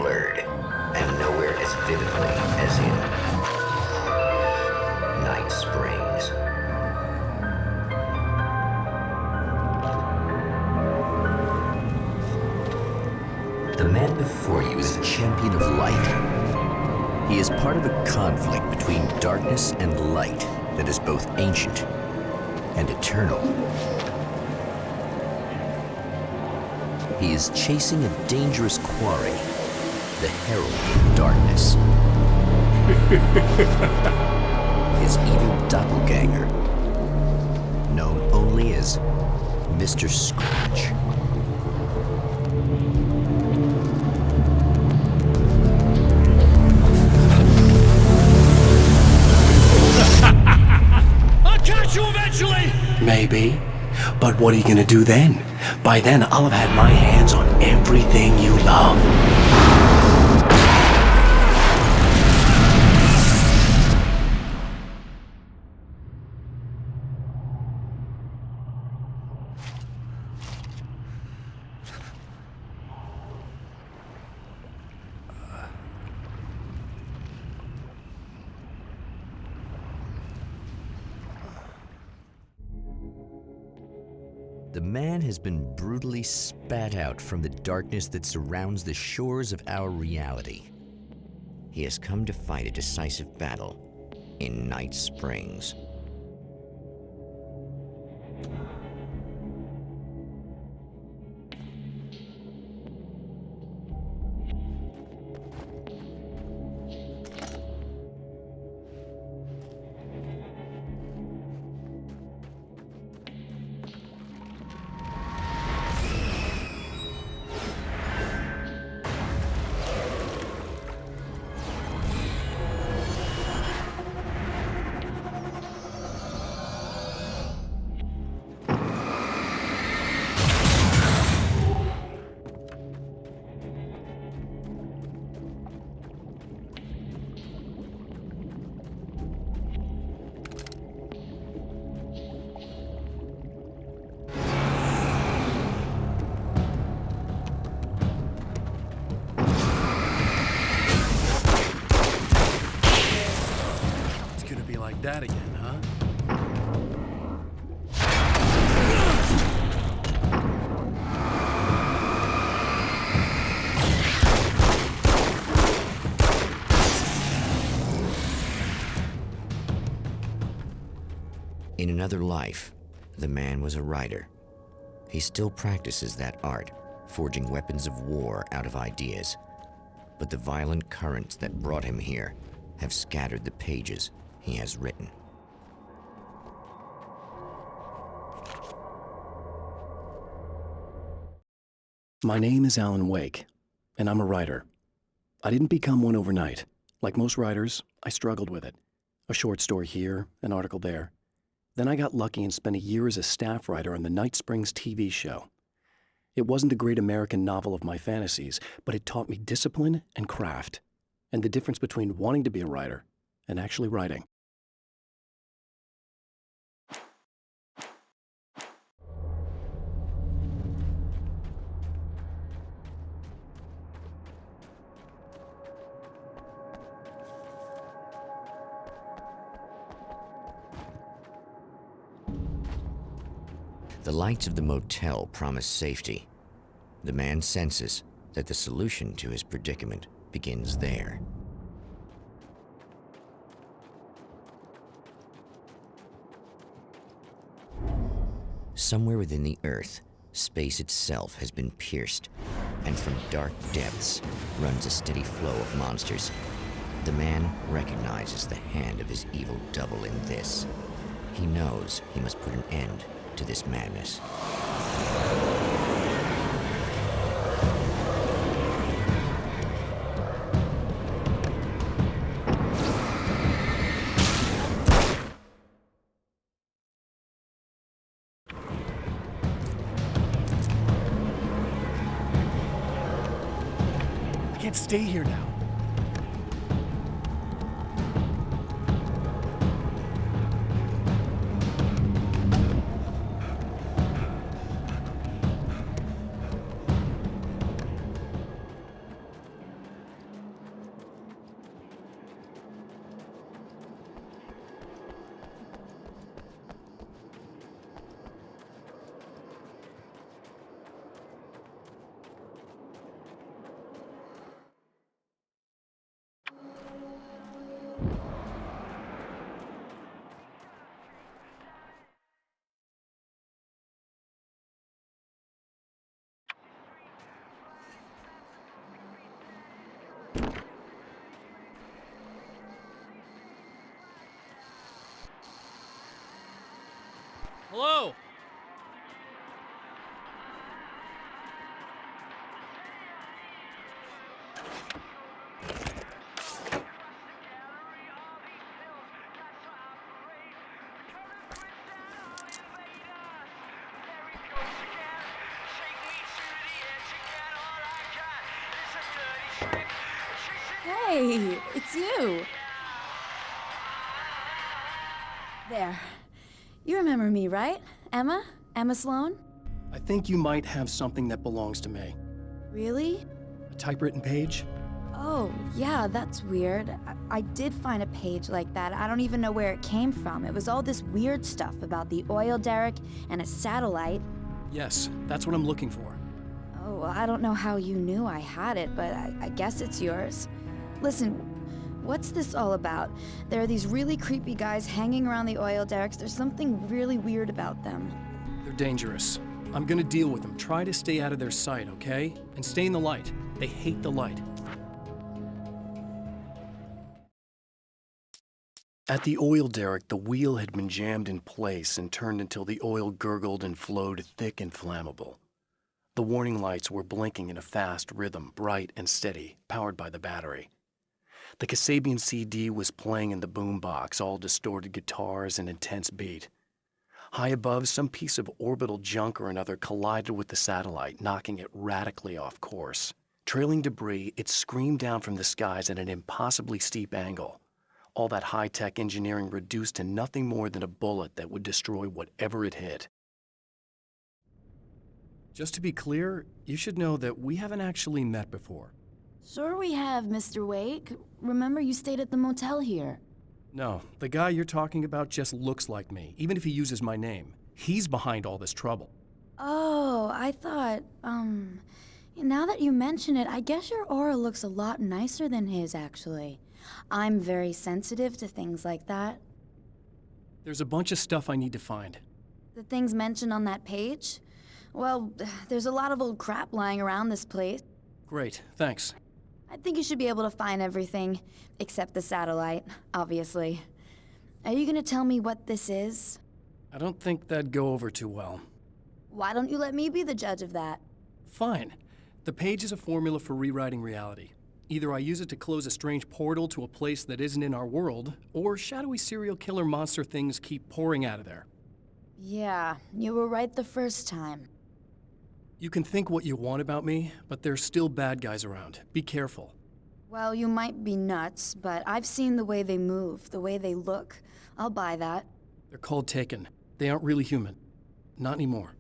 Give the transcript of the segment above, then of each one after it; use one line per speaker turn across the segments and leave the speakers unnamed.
blurred, and nowhere as vividly as in Night Springs. The man before you is a champion of light. He is part of a conflict between darkness and light that is both ancient and eternal. He is chasing a dangerous quarry, the herald of darkness. His evil doppelganger, known only as Mr. Scratch.
Maybe. But what are you gonna do then? By then, I'll have had my hands on everything you love.
The man has been brutally spat out from the darkness that surrounds the shores of our reality. He has come to fight a decisive battle in Night Springs.
That again, huh?
In another life, the man was a writer. He still practices that art, forging weapons of war out of ideas. But the violent currents that brought him here have scattered the pages he has written.
My name is Alan Wake, and I'm a writer. I didn't become one overnight. Like most writers, I struggled with it. A short story here, an article there. Then I got lucky and spent a year as a staff writer on the Night Springs TV show. It wasn't the great American novel of my fantasies, but it taught me discipline and craft, and the difference between wanting to be a writer and actually writing.
The lights of the motel promise safety. The man senses that the solution to his predicament begins there. Somewhere within the earth, space itself has been pierced, and from dark depths runs a steady flow of monsters. The man recognizes the hand of his evil double in this. He knows he must put an end to this madness.
I can't stay here now. Hello?
Hey, it's you. There. You remember me, right? Emma? Emma Sloan?
I think you might have something that belongs to me.
Really?
A typewritten page?
Oh, yeah, that's weird. I did find a page like that. I don't even know where it came from. It was all this weird stuff about the oil derrick and a satellite.
Yes, that's what I'm looking for.
Oh, well, I don't know how you knew I had it, but I guess it's yours. Listen, what's this all about? There are these really creepy guys hanging around the oil derricks. There's something really weird about them.
They're dangerous. I'm gonna deal with them. Try to stay out of their sight, okay? And stay in the light. They hate the light. At the oil derrick, the wheel had been jammed in place and turned until the oil gurgled and flowed thick and flammable. The warning lights were blinking in a fast rhythm, bright and steady, powered by the battery. The Kasabian CD was playing in the boombox, all distorted guitars and intense beat. High above, some piece of orbital junk or another collided with the satellite, knocking it radically off course. Trailing debris, it screamed down from the skies at an impossibly steep angle. All that high-tech engineering reduced to nothing more than a bullet that would destroy whatever it hit. Just to be clear, you should know that we haven't actually met before.
Sure we have, Mr. Wake. Remember you stayed at the motel here.
No, the guy you're talking about just looks like me, even if he uses my name. He's behind all this trouble.
Oh, I thought, now that you mention it, I guess your aura looks a lot nicer than his, actually. I'm very sensitive to things like that.
There's a bunch of stuff I need to find.
The things mentioned on that page? Well, there's a lot of old crap lying around this place.
Great, thanks.
I think you should be able to find everything, except the satellite, obviously. Are you gonna tell me what this is?
I don't think that'd go over too well.
Why don't you let me be the judge of that?
Fine. The page is a formula for rewriting reality. Either I use it to close a strange portal to a place that isn't in our world, or shadowy serial killer monster things keep pouring out of there.
Yeah, you were right the first time.
You can think what you want about me, but there's still bad guys around. Be careful.
Well, you might be nuts, but I've seen the way they move, the way they look. I'll buy that.
They're called Taken. They aren't really human. Not anymore.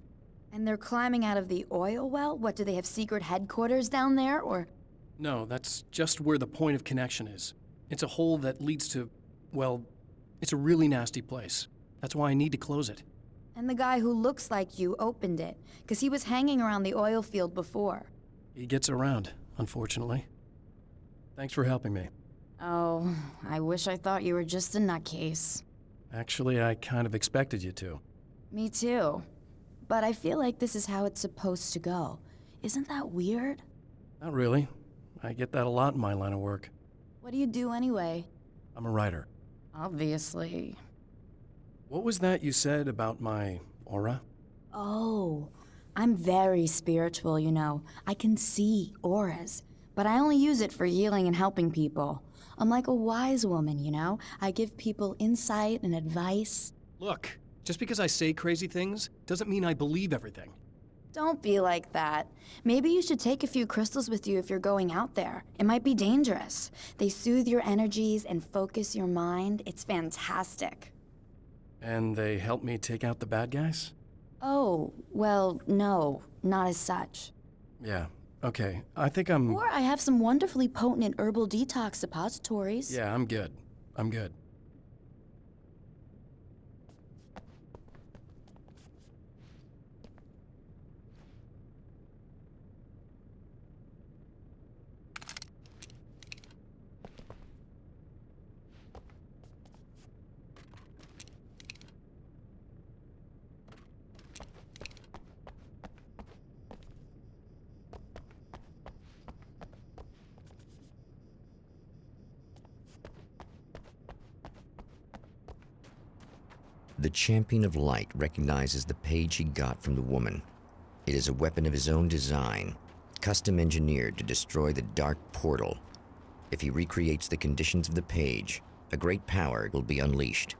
And they're climbing out of the oil well? What, do they have secret headquarters down there, or...?
No, that's just where the point of connection is. It's a hole that leads to, well, it's a really nasty place. That's why I need to close it.
And the guy who looks like you opened it, because he was hanging around the oil field before.
He gets around, unfortunately. Thanks for helping me.
Oh, I wish I thought you were just a nutcase.
Actually, I kind of expected you to.
Me too. But I feel like this is how it's supposed to go. Isn't that weird?
Not really. I get that a lot in my line of work.
What do you do anyway?
I'm a writer.
Obviously.
What was that you said about my aura?
Oh, I'm very spiritual, you know. I can see auras, but I only use it for healing and helping people. I'm like a wise woman, you know? I give people insight and advice.
Look, just because I say crazy things doesn't mean I believe everything.
Don't be like that. Maybe you should take a few crystals with you if you're going out there. It might be dangerous. They soothe your energies and focus your mind. It's fantastic.
And they help me take out the bad guys?
Oh, well, no, not as such.
Yeah, okay. I think I'm...
Or I have some wonderfully potent herbal detox suppositories.
Yeah, I'm good. I'm good.
The champion of light recognizes the page he got from the woman. It is a weapon of his own design, custom engineered to destroy the dark portal. If he recreates the conditions of the page, a great power will be unleashed.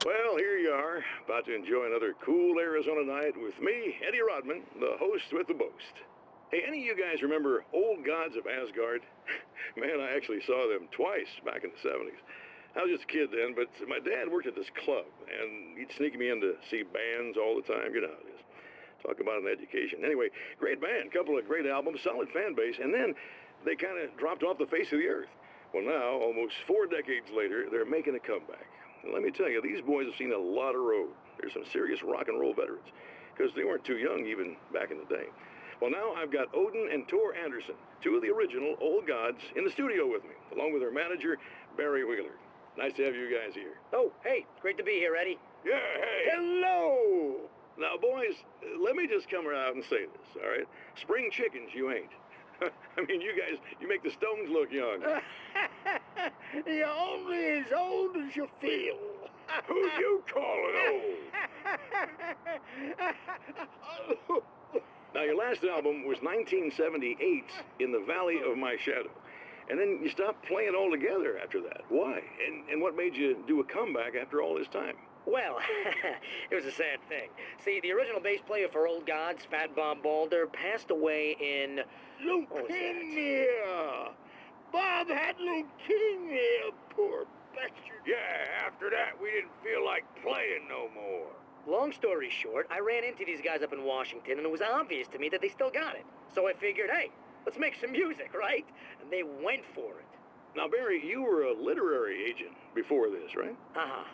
Well, here you are, about to enjoy another cool Arizona night with me, Eddie Rodman, the host with the boast. Hey, any of you guys remember Old Gods of Asgard? Man, I actually saw them twice back in the 70s. I was just a kid then, but my dad worked at this club, and he'd sneak me in to see bands all the time. You know how it is. Talk about an education. Anyway, great band, couple of great albums, solid fan base, and then they kind of dropped off the face of the earth. Well, now, almost 4 decades later, they're making a comeback. And let me tell you, these boys have seen a lot of road. They're some serious rock and roll veterans, because they weren't too young even back in the day. Well, now I've got Odin and Tor Anderson, 2 of the original Old Gods, in the studio with me, along with their manager, Barry Wheeler. Nice to have you guys here.
Oh, hey, great to be here, Eddie.
Yeah, hey. Hello! Now, boys, let me just come out and say this, all right? Spring chickens, you ain't. I mean, you guys, you make the Stones look young.
You're only as old as you feel.
Who you calling old? Now, your last album was 1978's In the Valley of My Shadow. And then you stopped playing altogether after that. Why? And what made you do a comeback after all this time?
Well, it was a sad thing. See, the original bass player for Old Gods, Fat Bob Balder, passed away in...
Leukemia! Bob had leukemia, poor bastard. Yeah, after that, we didn't feel like playing no more.
Long story short, I ran into these guys up in Washington, and it was obvious to me that they still got it. So I figured, hey, let's make some music, right? And they went for it.
Now, Barry, you were a literary agent before this, right?
Uh-huh.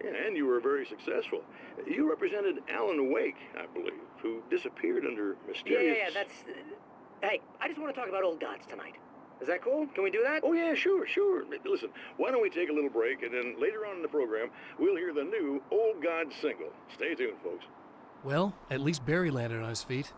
Yeah, and you were very successful. You represented Alan Wake, I believe, who disappeared under mysterious...
Yeah, that's... Hey, I just want to talk about Old Gods tonight. Is that cool? Can we do that?
Oh, yeah, sure. Listen, why don't we take a little break, and then later on in the program, we'll hear the new Old Gods single. Stay tuned, folks.
Well, at least Barry landed on his feet.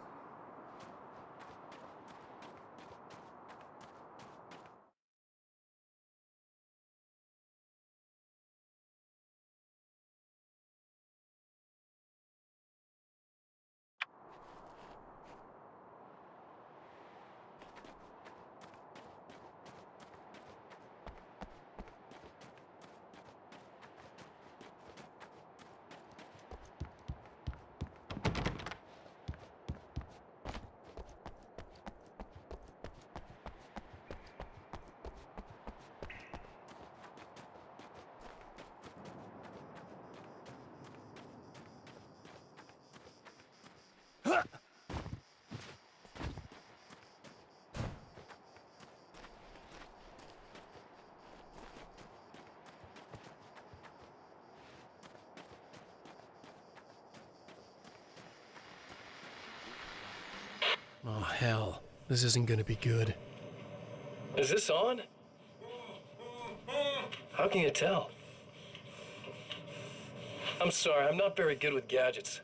Oh, hell. This isn't gonna be good.
Is this on? How can you tell? I'm sorry, I'm not very good with gadgets.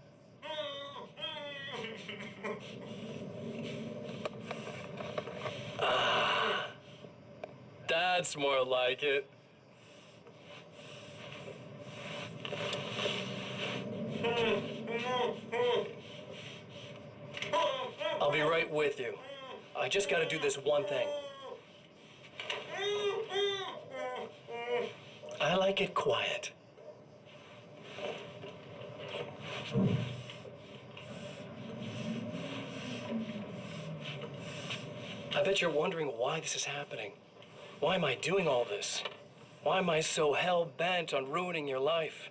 That's more like it. I'll be right with you. I just gotta do this one thing. I like it quiet. I bet you're wondering why this is happening. Why am I doing all this? Why am I so hell-bent on ruining your life?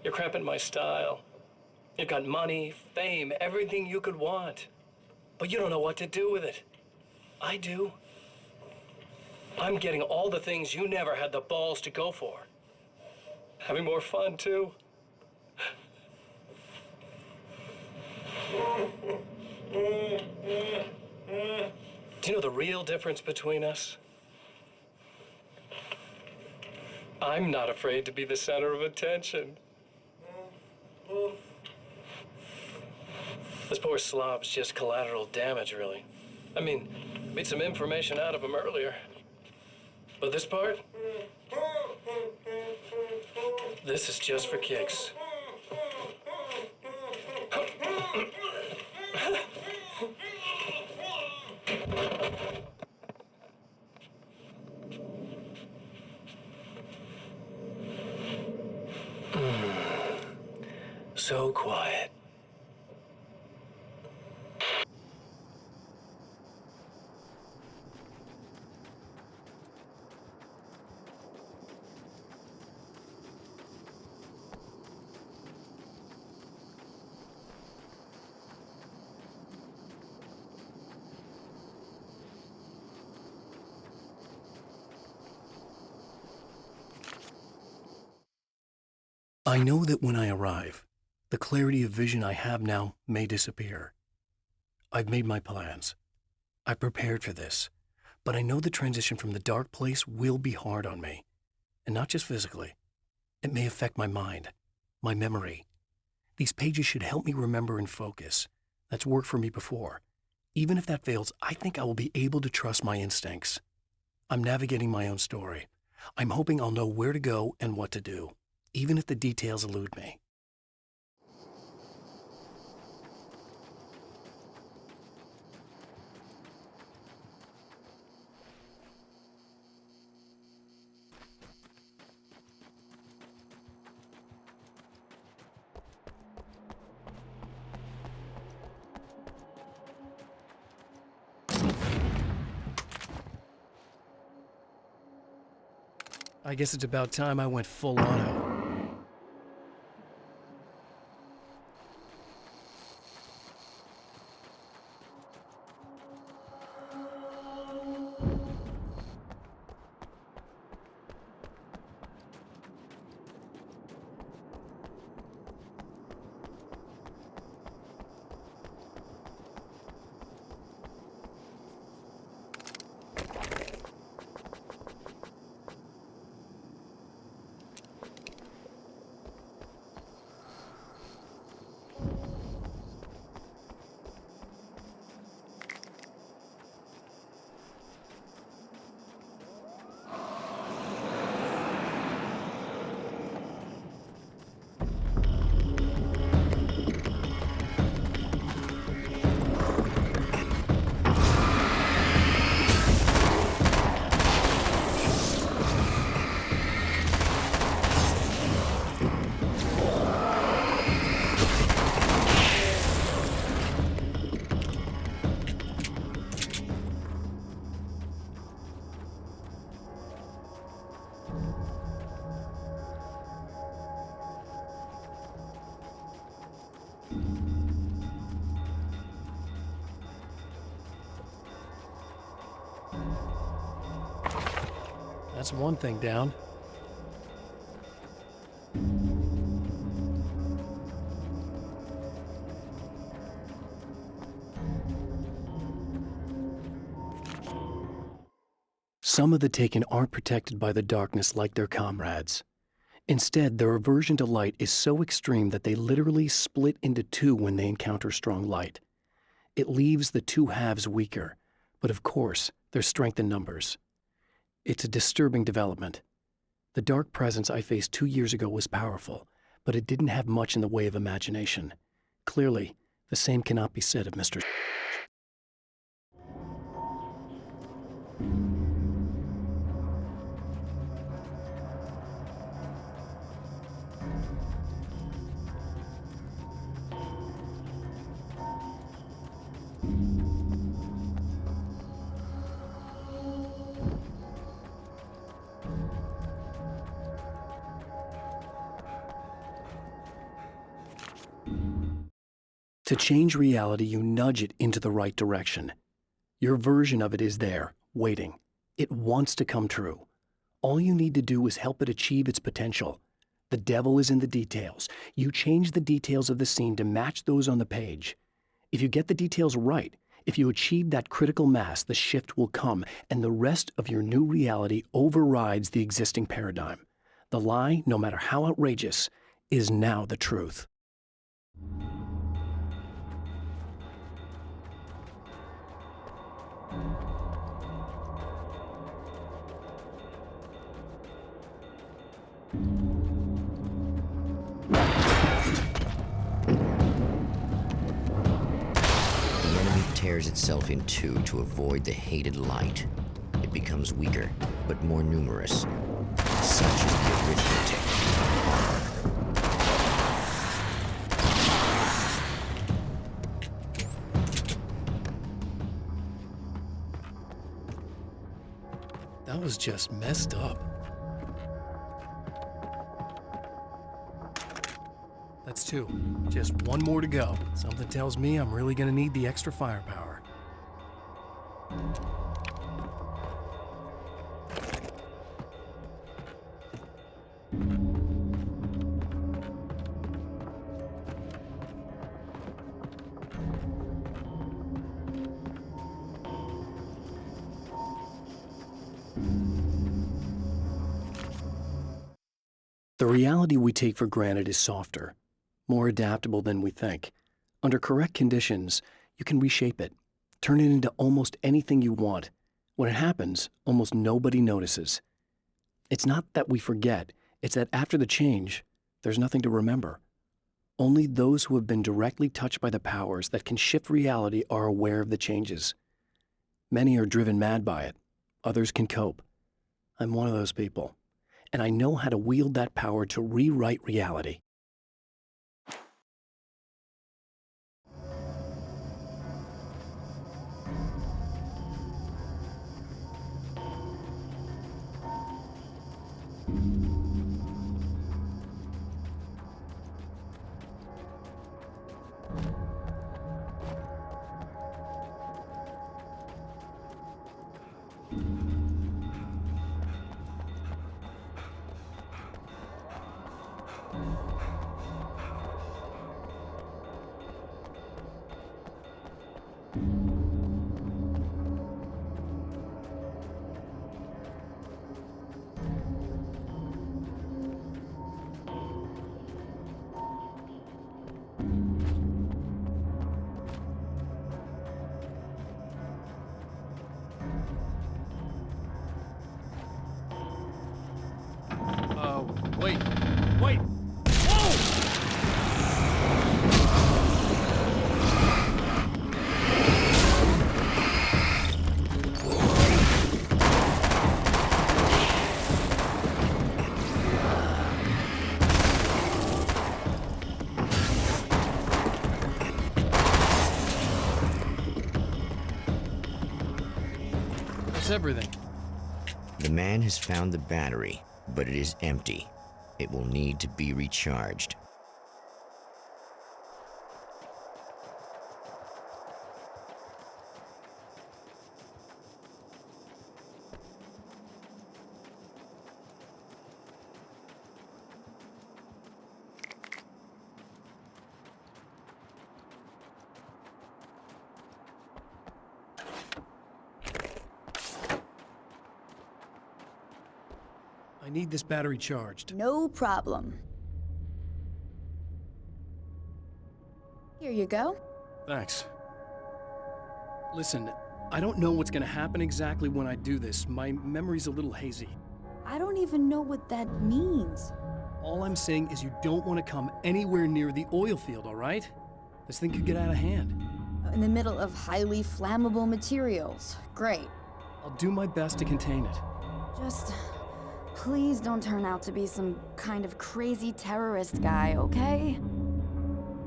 You're cramping my style. You've got money, fame, everything you could want. But you don't know what to do with it. I do. I'm getting all the things you never had the balls to go for. Having more fun, too. Do you know the real difference between us? I'm not afraid to be the center of attention. This poor slob's just collateral damage, really. I mean, beat some information out of him earlier. But this part? This is just for kicks. So quiet.
I know that when I arrive, the clarity of vision I have now may disappear. I've made my plans. I've prepared for this, but I know the transition from the dark place will be hard on me, and not just physically. It may affect my mind, my memory. These pages should help me remember and focus. That's worked for me before. Even if that fails, I think I will be able to trust my instincts. I'm navigating my own story. I'm hoping I'll know where to go and what to do, even if the details elude me. I guess it's about time I went full auto. That's one thing down. Some of the Taken aren't protected by the darkness like their comrades. Instead, their aversion to light is so extreme that they literally split into two when they encounter strong light. It leaves the two halves weaker, but of course, there's strength in numbers. It's a disturbing development. The dark presence I faced 2 years ago was powerful, but it didn't have much in the way of imagination. Clearly, the same cannot be said of Mr. To change reality, you nudge it into the right direction. Your version of it is there, waiting. It wants to come true. All you need to do is help it achieve its potential. The devil is in the details. You change the details of the scene to match those on the page. If you get the details right, if you achieve that critical mass, the shift will come, and the rest of your new reality overrides the existing paradigm. The lie, no matter how outrageous, is now the truth.
The enemy tears itself in two to avoid the hated light. It becomes weaker, but more numerous. Such is the arithmetic of armor.
That was just messed up. That's two. Just one more to go. Something tells me I'm really gonna need the extra firepower.
The reality we take for granted is softer, more adaptable than we think. Under correct conditions, you can reshape it, turn it into almost anything you want. When it happens, almost nobody notices. It's not that we forget, it's that after the change, there's nothing to remember. Only those who have been directly touched by the powers that can shift reality are aware of the changes. Many are driven mad by it. Others can cope. I'm one of those people, and I know how to wield that power to rewrite reality.
Wait! Wait! Whoa! That's everything.
The man has found the battery, but it is empty. It will need to be recharged.
I need this battery charged.
No problem. Here you go.
Thanks. Listen, I don't know what's gonna happen exactly when I do this. My memory's a little hazy.
I don't even know what that means.
All I'm saying is you don't want to come anywhere near the oil field, all right? This thing could get out of hand.
In the middle of highly flammable materials. Great.
I'll do my best to contain it.
Just please don't turn out to be some kind of crazy terrorist guy, okay?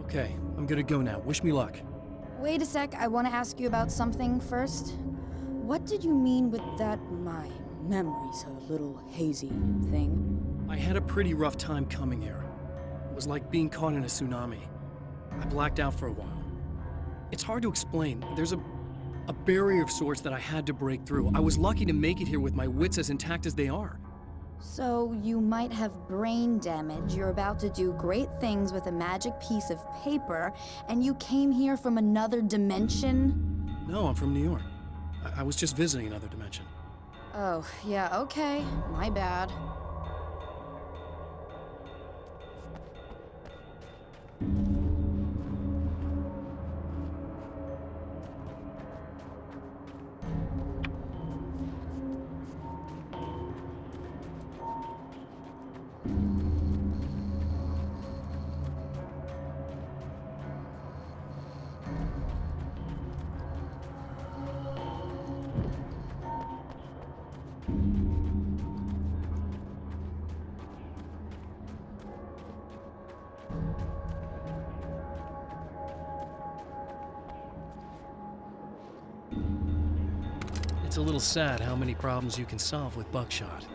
Okay, I'm gonna go now. Wish me luck.
Wait a sec, I want to ask you about something first. What did you mean with that my memory's a little hazy thing?
I had a pretty rough time coming here. It was like being caught in a tsunami. I blacked out for a while. It's hard to explain. There's a barrier of sorts that I had to break through. I was lucky to make it here with my wits as intact as they are.
So you might have brain damage, you're about to do great things with a magic piece of paper, and you came here from another dimension?
No, I'm from New York. I was just visiting another dimension.
Oh, yeah, okay. My bad.
It's a little sad how many problems you can solve with buckshot.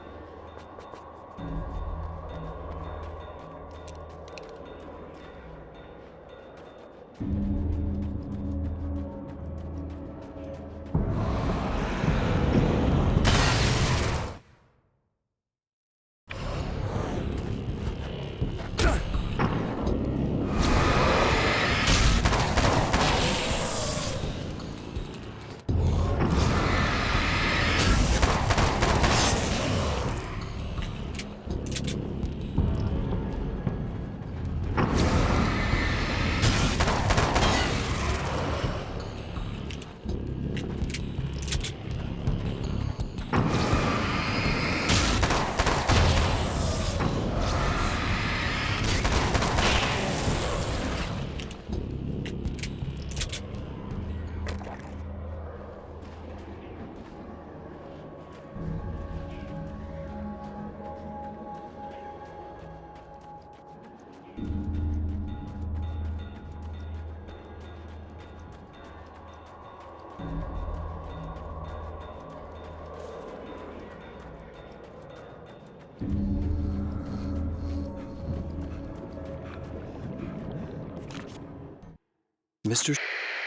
Mr.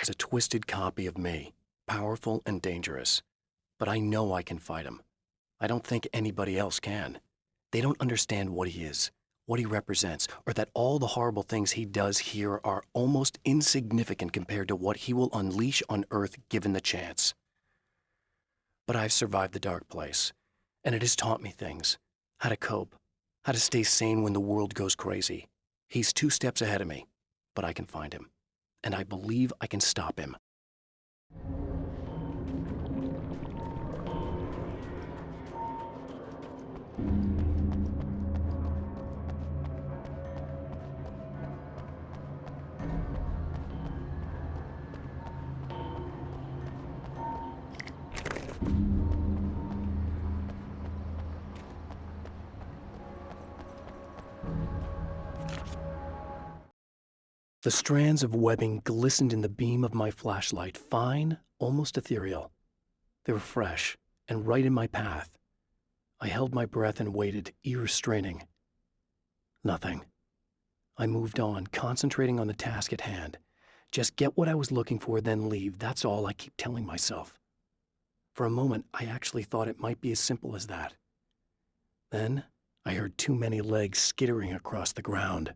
is a twisted copy of me, powerful and dangerous. But I know I can fight him. I don't think anybody else can. They don't understand what he is, what he represents, or that all the horrible things he does here are almost insignificant compared to what he will unleash on Earth given the chance. But I've survived the dark place, and it has taught me things. How to cope, how to stay sane when the world goes crazy. He's 2 steps ahead of me, but I can find him. And I believe I can stop him. The strands of webbing glistened in the beam of my flashlight, fine, almost ethereal. They were fresh and right in my path. I held my breath and waited, ears straining. Nothing. I moved on, concentrating on the task at hand. Just get what I was looking for, then leave. That's all I keep telling myself. For a moment, I actually thought it might be as simple as that. Then, I heard too many legs skittering across the ground.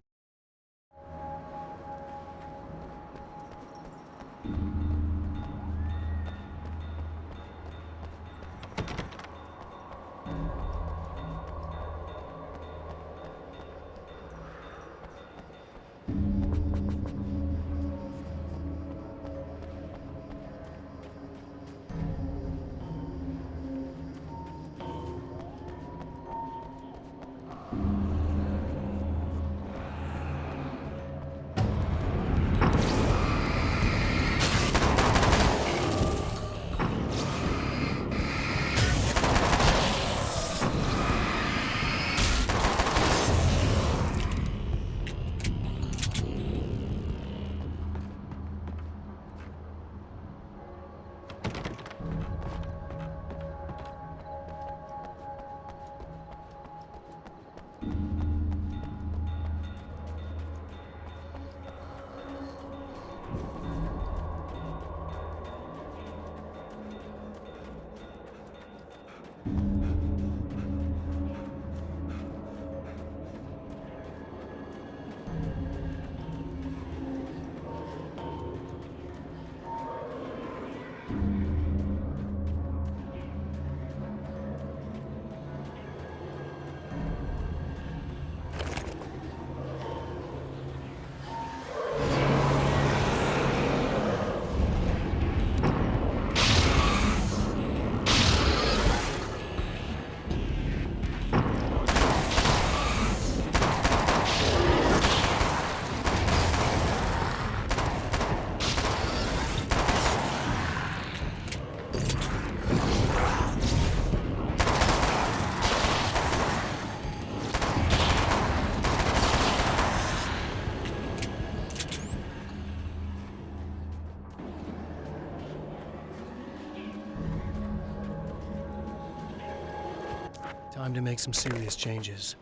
Time to make some serious changes.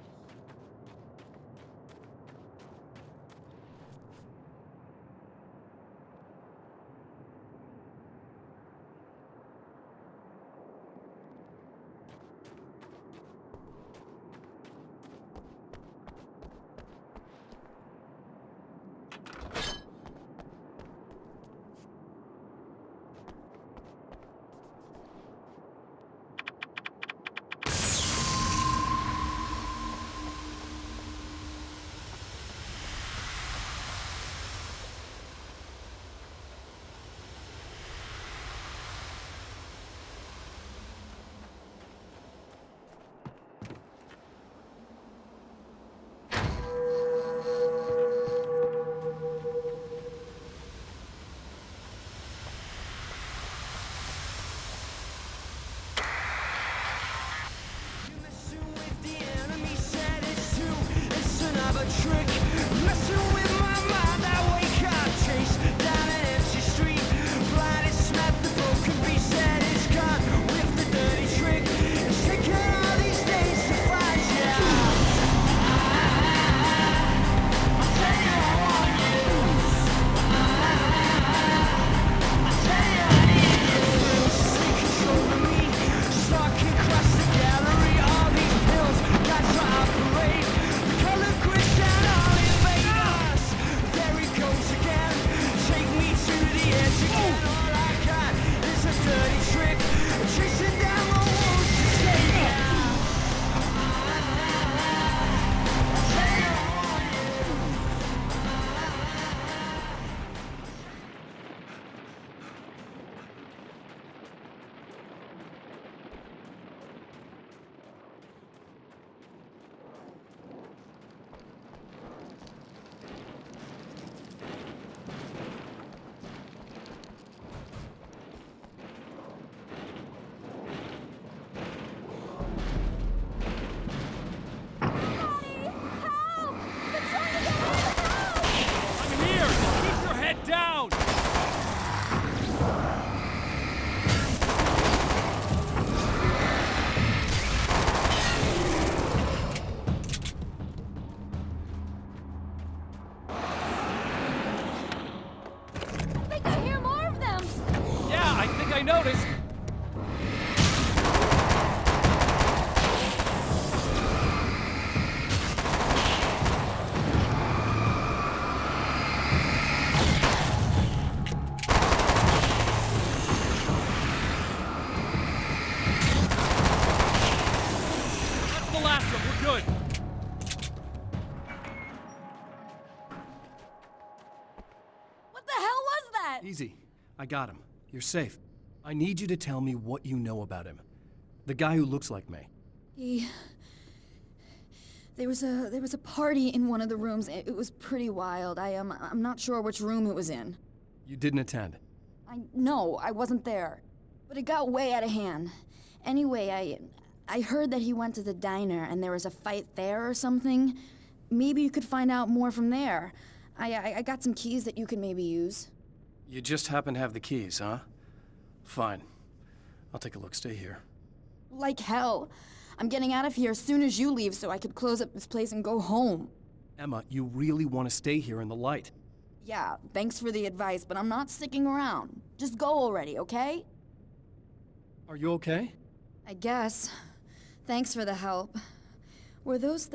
noticed. That's the last one. We're good.
What the hell was that?
Easy. I got him. You're safe. I need you to tell me what you know about him. The guy who looks like me.
There was a party in one of the rooms. It was pretty wild. I'm not sure which room it was in.
You didn't attend.
No, I wasn't there. But it got way out of hand. Anyway, I heard that he went to the diner and there was a fight there or something. Maybe you could find out more from there. I got some keys that you could maybe use.
You just happen to have the keys, huh? Fine. I'll take a look. Stay here.
Like hell. I'm getting out of here as soon as you leave so I could close up this place and go home.
Emma, you really want to stay here in the light.
Yeah, thanks for the advice, but I'm not sticking around. Just go already, okay?
Are you okay?
I guess. Thanks for the help. Were those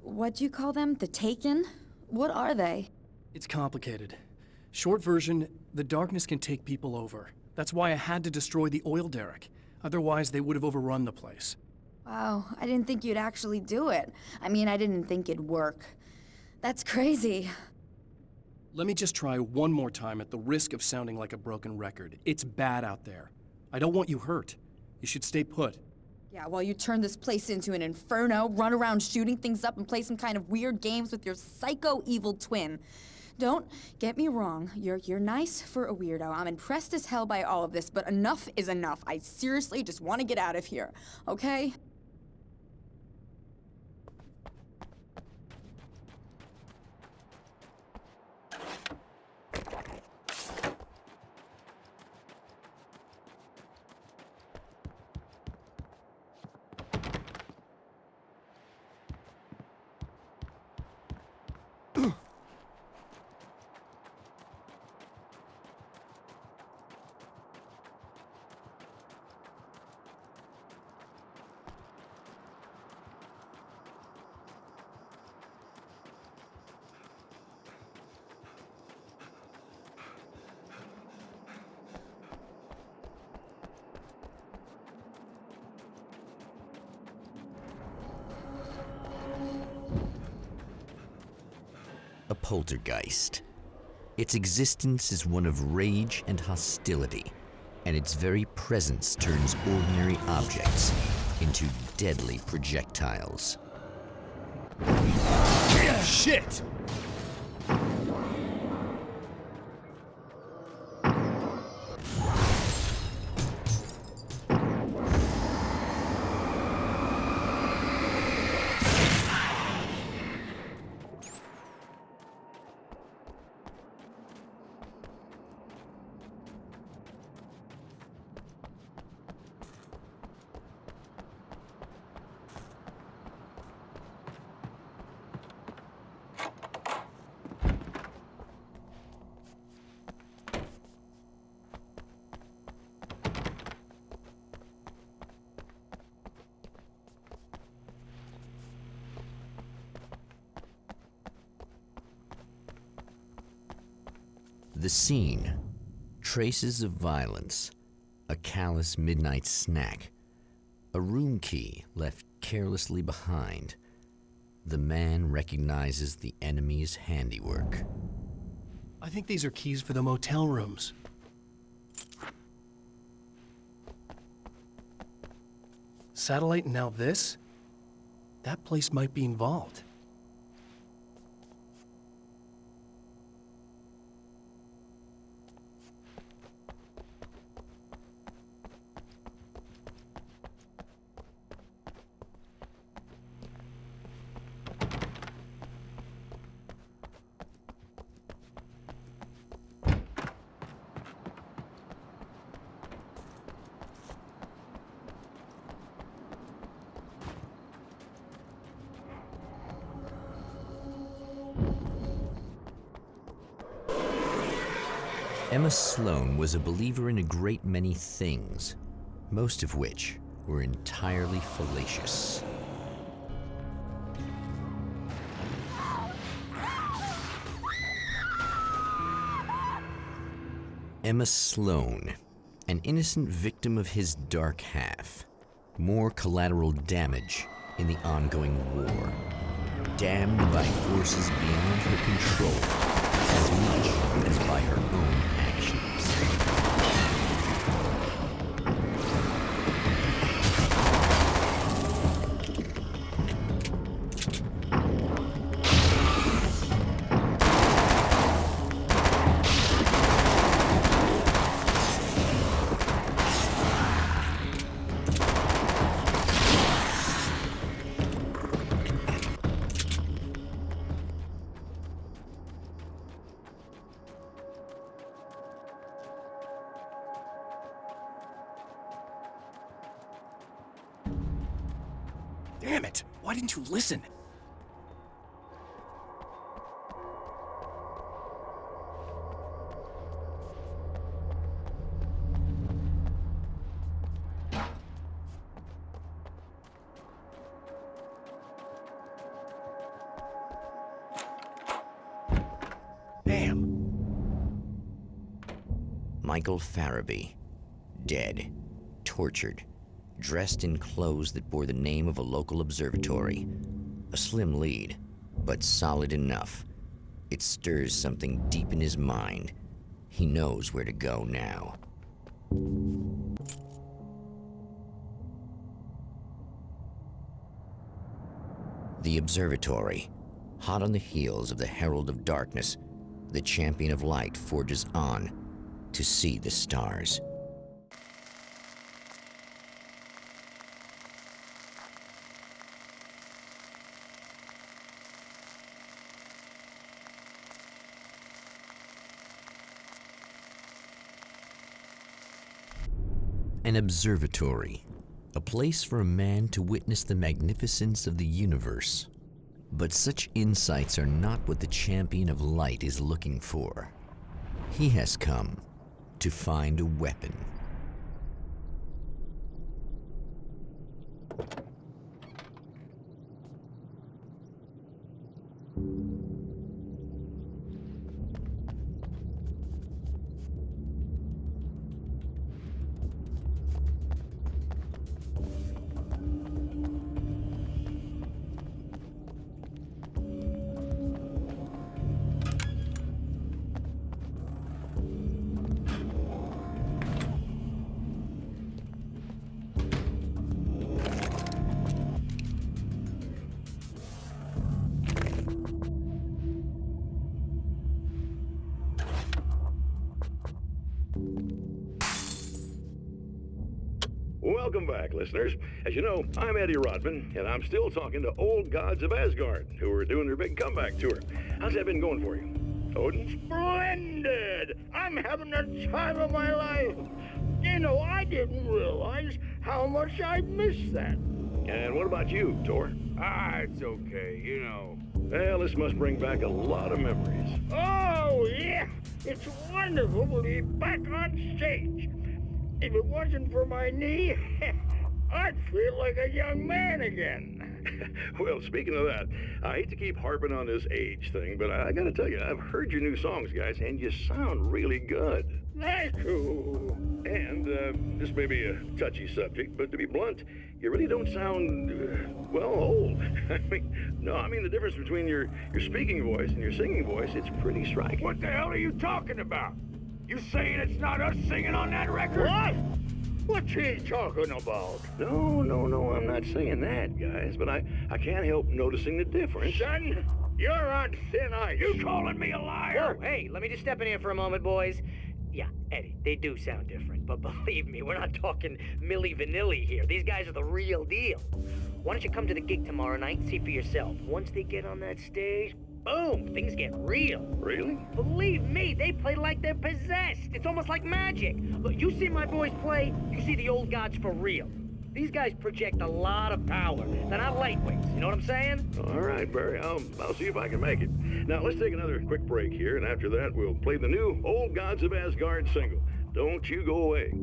what'd you call them? The Taken? What are they?
It's complicated. Short version, the darkness can take people over. That's why I had to destroy the oil derrick. Otherwise, they would have overrun the place.
Wow, I didn't think you'd actually do it. I mean, I didn't think it'd work. That's crazy.
Let me just try one more time at the risk of sounding like a broken record. It's bad out there. I don't want you hurt. You should stay put.
Yeah, while you turn this place into an inferno, run around shooting things up and play some kind of weird games with your psycho evil twin. Don't get me wrong, you're nice for a weirdo. I'm impressed as hell by all of this, but enough is enough. I seriously just want to get out of here, okay?
poltergeist. Its existence is one of rage and hostility, and its very presence turns ordinary objects into deadly projectiles.
Shit!
The scene, traces of violence, a callous midnight snack, a room key left carelessly behind. The man recognizes the enemy's handiwork.
I think these are keys for the motel rooms. Satellite and now this? That place might be involved.
Emma Sloan was a believer in a great many things, most of which were entirely fallacious. Emma Sloan, an innocent victim of his dark half. More collateral damage in the ongoing war. Damned by forces beyond her control, as much as by her own actions.
Damn it! Why didn't you listen? Damn.
Michael Farabee, dead, tortured, dressed in clothes that bore the name of a local observatory. A slim lead, but solid enough. It stirs something deep in his mind. He knows where to go now. The observatory, hot on the heels of the Herald of Darkness, the champion of light forges on to see the stars. An observatory, a place for a man to witness the magnificence of the universe. But such insights are not what the champion of light is looking for. He has come to find a weapon.
welcome back, listeners. As you know, I'm Eddie Rodman, and I'm still talking to old gods of Asgard, who are doing their big comeback tour. How's that been going for you? Odin?
Splendid! I'm having the time of my life. You know, I didn't realize how much I missed that.
And what about you, Thor?
It's okay, you know.
Well, this must bring back a lot of memories.
Oh, yeah! It's wonderful to be back on stage. If it wasn't for my knee, I'd feel like a young man again.
Well, speaking of that, I hate to keep harping on this age thing, but I gotta tell you, I've heard your new songs, guys, and you sound really good.
Thank you.
And this may be a touchy subject, but to be blunt, you really don't sound, well, old. I mean the difference between your speaking voice and your singing voice, it's pretty striking.
What the hell are you talking about? You saying it's not us singing on that record? What? What's he talking about?
No, I'm not saying that, guys, but I can't help noticing the difference.
Son, you're on thin ice. You calling me a liar?
Whoa, hey, let me just step in here for a moment, boys. Yeah, Eddie, they do sound different, but believe me, we're not talking Milli Vanilli here. These guys are the real deal. Why don't you come to the gig tomorrow night and see for yourself? Once they get on that stage, boom, things get real.
Really?
Believe me, they play like they're possessed. It's almost like magic. Look, you see my boys play, you see the old gods for real. These guys project a lot of power. They're not lightweights, you know what I'm saying?
All right, Barry, I'll see if I can make it. Now, let's take another quick break here, and after that, we'll play the new Old Gods of Asgard single. Don't you go away.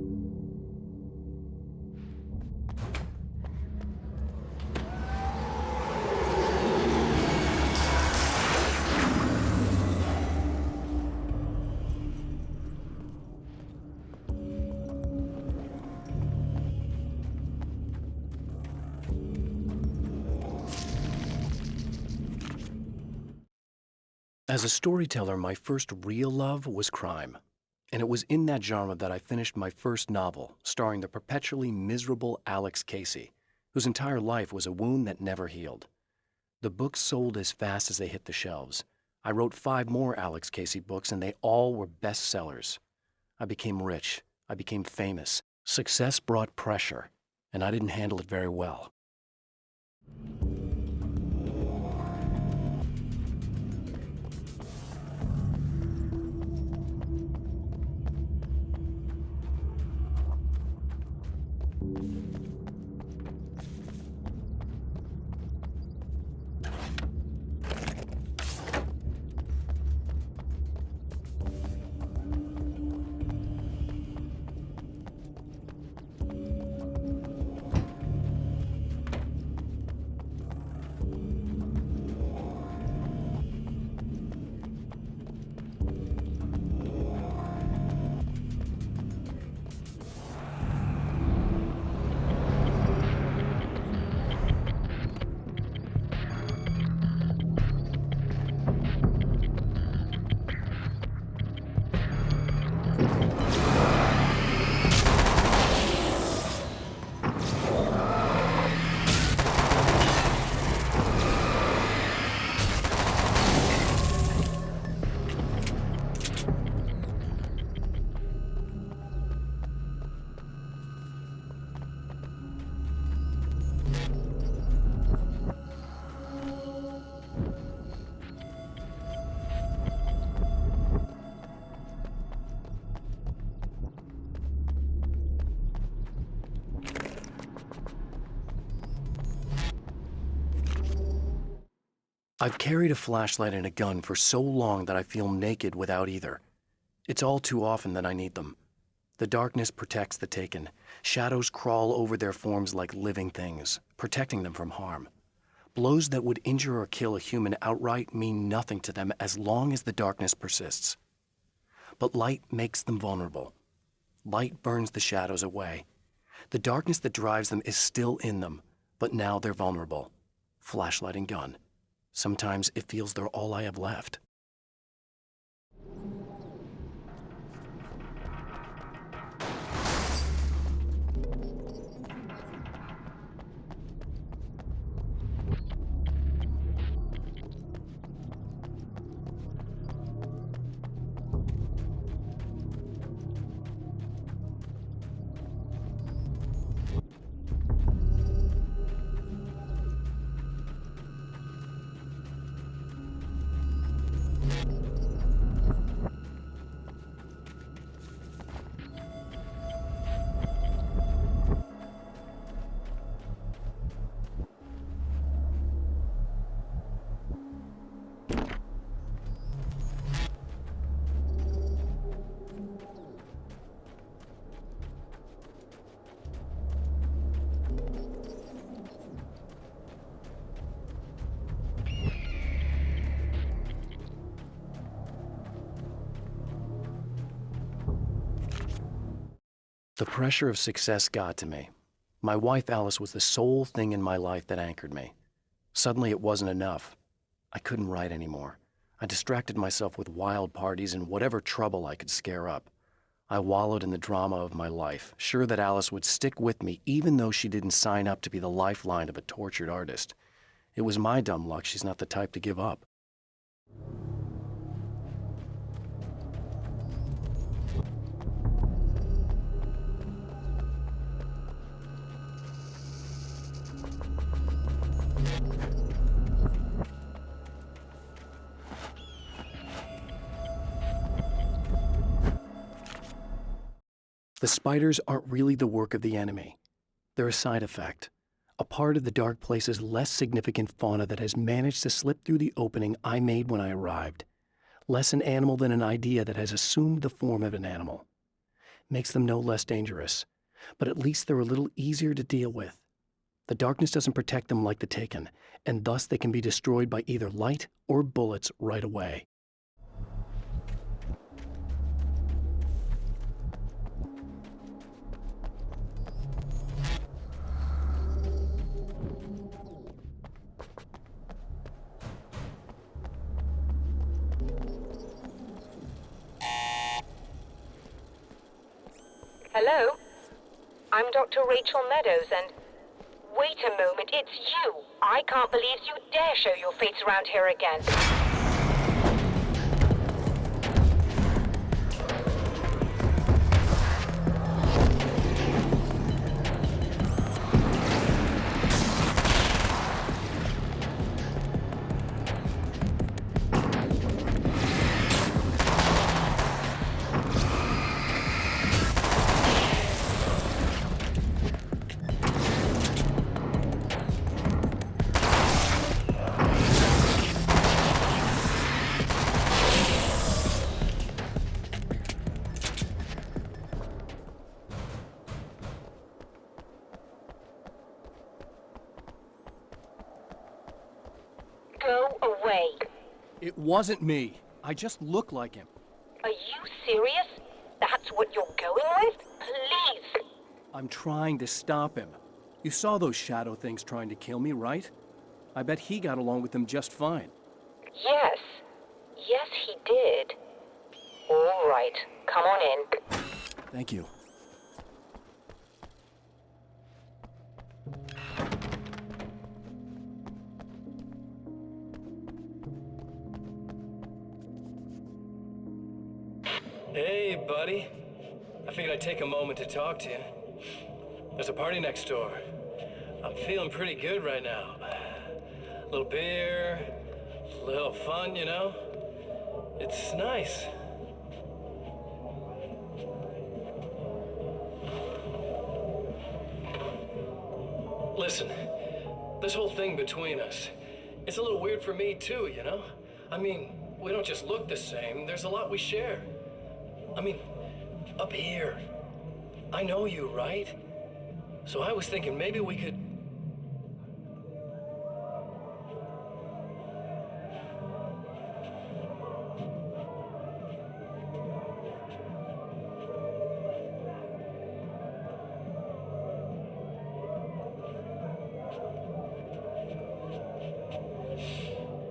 As a storyteller, my first real love was crime. And it was in that genre that I finished my first novel, starring the perpetually miserable Alex Casey, whose entire life was a wound that never healed. The books sold as fast as they hit the shelves. I wrote 5 more Alex Casey books, and they all were bestsellers. I became rich. I became famous. Success brought pressure, and I didn't handle it very well. I've carried a flashlight and a gun for so long that I feel naked without either. It's all too often that I need them. The darkness protects the taken. Shadows crawl over their forms like living things, protecting them from harm. Blows that would injure or kill a human outright mean nothing to them as long as the darkness persists. But light makes them vulnerable. Light burns the shadows away. The darkness that drives them is still in them, but now they're vulnerable. Flashlight and gun. Sometimes it feels they're all I have left. The pressure of success got to me. My wife Alice was the sole thing in my life that anchored me. Suddenly it wasn't enough. I couldn't write anymore. I distracted myself with wild parties and whatever trouble I could scare up. I wallowed in the drama of my life, sure that Alice would stick with me even though she didn't sign up to be the lifeline of a tortured artist. It was my dumb luck she's not the type to give up. The spiders aren't really the work of the enemy. They're a side effect, a part of the dark place's less significant fauna that has managed to slip through the opening I made when I arrived. Less an animal than an idea that has assumed the form of an animal. Makes them no less dangerous, but at least they're a little easier to deal with. The darkness doesn't protect them like the Taken, and thus they can be destroyed by either light or bullets right away.
Hello? I'm Dr. Rachel Meadows, and... Wait a moment, it's you! I can't believe you dare show your face around here again. Go away.
It wasn't me. I just look like him.
Are you serious? That's what you're going with? Please!
I'm trying to stop him. You saw those shadow things trying to kill me, right? I bet he got along with them just fine.
Yes. Yes, he did. All right. Come on in.
Thank you.
Hey, buddy. I figured I'd take a moment to talk to you. There's a party next door. I'm feeling pretty good right now. A little beer, a little fun, you know? It's nice. Listen, this whole thing between us, it's a little weird for me too, you know? I mean, we don't just look the same, there's a lot we share. I mean, up here, I know you, right? So I was thinking maybe we could...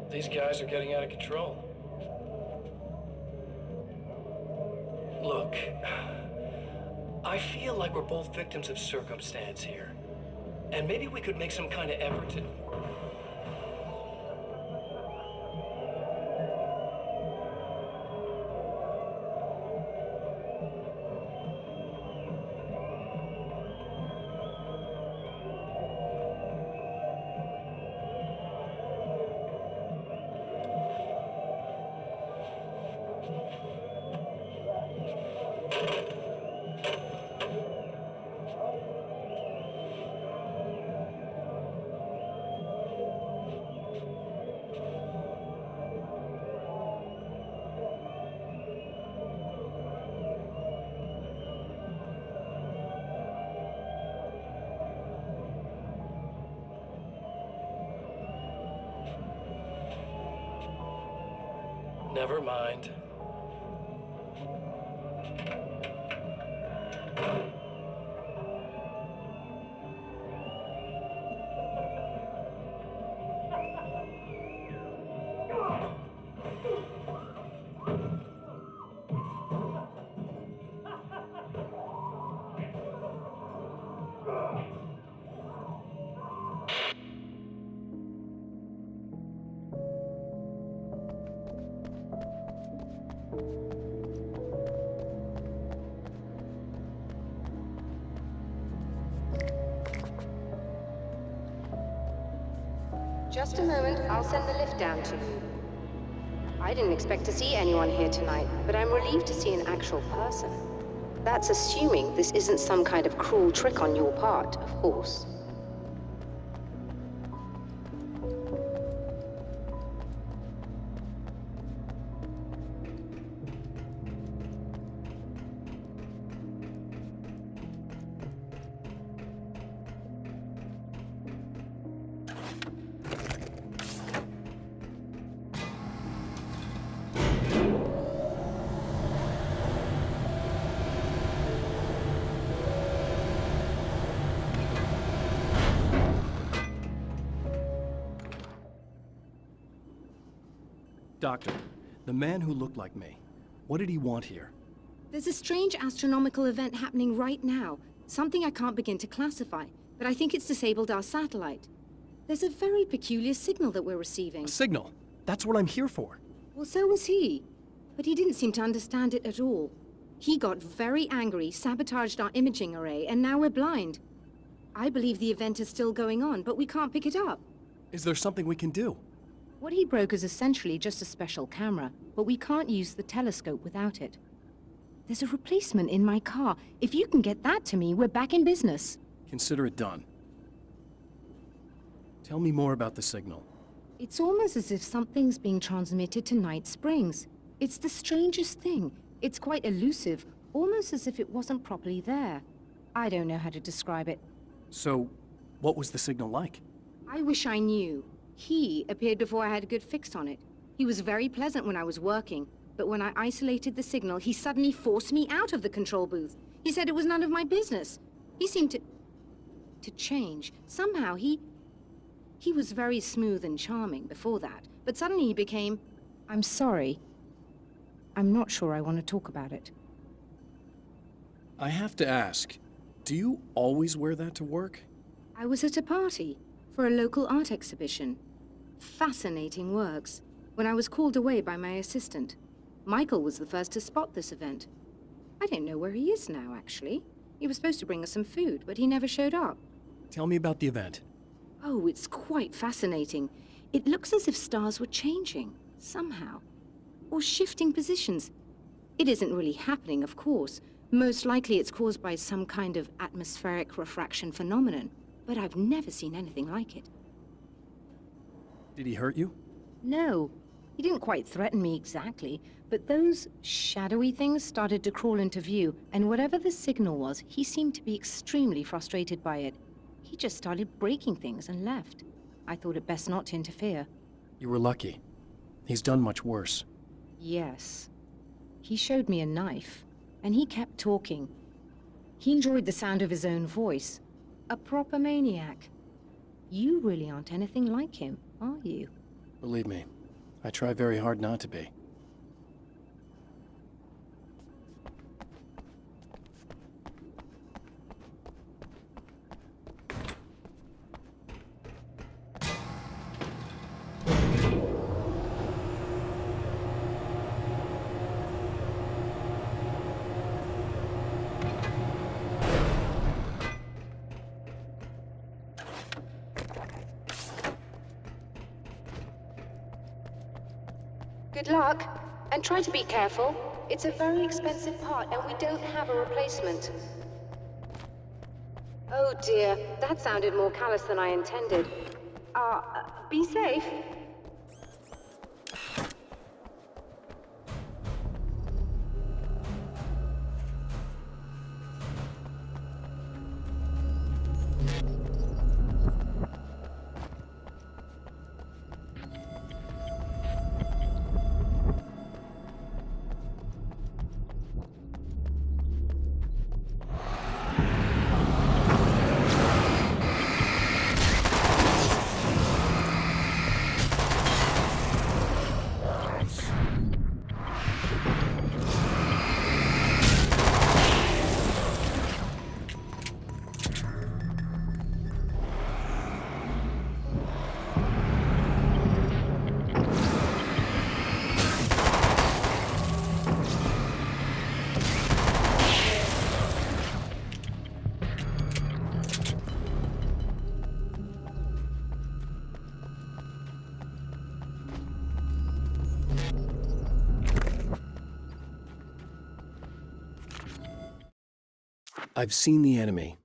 These guys are getting out of control. Look, I feel like we're both victims of circumstance here. And maybe we could make some kind of effort to... Never mind.
Just a moment, I'll send the lift down to you. I didn't expect to see anyone here tonight, but I'm relieved to see an actual person. That's assuming this isn't some kind of cruel trick on your part, of course.
Doctor, the man who looked like me, what did he want here?
There's a strange astronomical event happening right now. Something I can't begin to classify, but I think it's disabled our satellite. There's a very peculiar signal that we're receiving.
A signal? That's what I'm here for.
Well, so was he. But he didn't seem to understand it at all. He got very angry, sabotaged our imaging array, and now we're blind. I believe the event is still going on, but we can't pick it up.
Is there something we can do?
What he broke is essentially just a special camera, but we can't use the telescope without it. There's a replacement in my car. If you can get that to me, we're back in business.
Consider it done. Tell me more about the signal.
It's almost as if something's being transmitted to Night Springs. It's the strangest thing. It's quite elusive, almost as if it wasn't properly there. I don't know how to describe it.
So, what was the signal like?
I wish I knew. He appeared before I had a good fix on it. He was very pleasant when I was working, but when I isolated the signal, he suddenly forced me out of the control booth. He said it was none of my business. He seemed to change. Somehow he was very smooth and charming before that, but suddenly he became, I'm sorry. I'm not sure I want to talk about it.
I have to ask, do you always wear that to work?
I was at a party for a local art exhibition. Fascinating works. When I was called away by my assistant, Michael was the first to spot this event. I don't know where he is now, actually. He was supposed to bring us some food, but he never showed up.
Tell me about the event.
Oh, it's quite fascinating. It looks as if stars were changing, somehow. Or shifting positions. It isn't really happening, of course. Most likely it's caused by some kind of atmospheric refraction phenomenon. But I've never seen anything like it.
Did he hurt you?
No. He didn't quite threaten me exactly, but those shadowy things started to crawl into view, and whatever the signal was, he seemed to be extremely frustrated by it. He just started breaking things and left. I thought it best not to interfere.
You were lucky. He's done much worse.
Yes. He showed me a knife, and he kept talking. He enjoyed the sound of his own voice. A proper maniac. You really aren't anything like him, are you?
Believe me, I try very hard not to be.
Good luck, and try to be careful. It's a very expensive part, and we don't have a replacement. Oh dear, that sounded more callous than I intended. Be safe.
I've seen the enemy,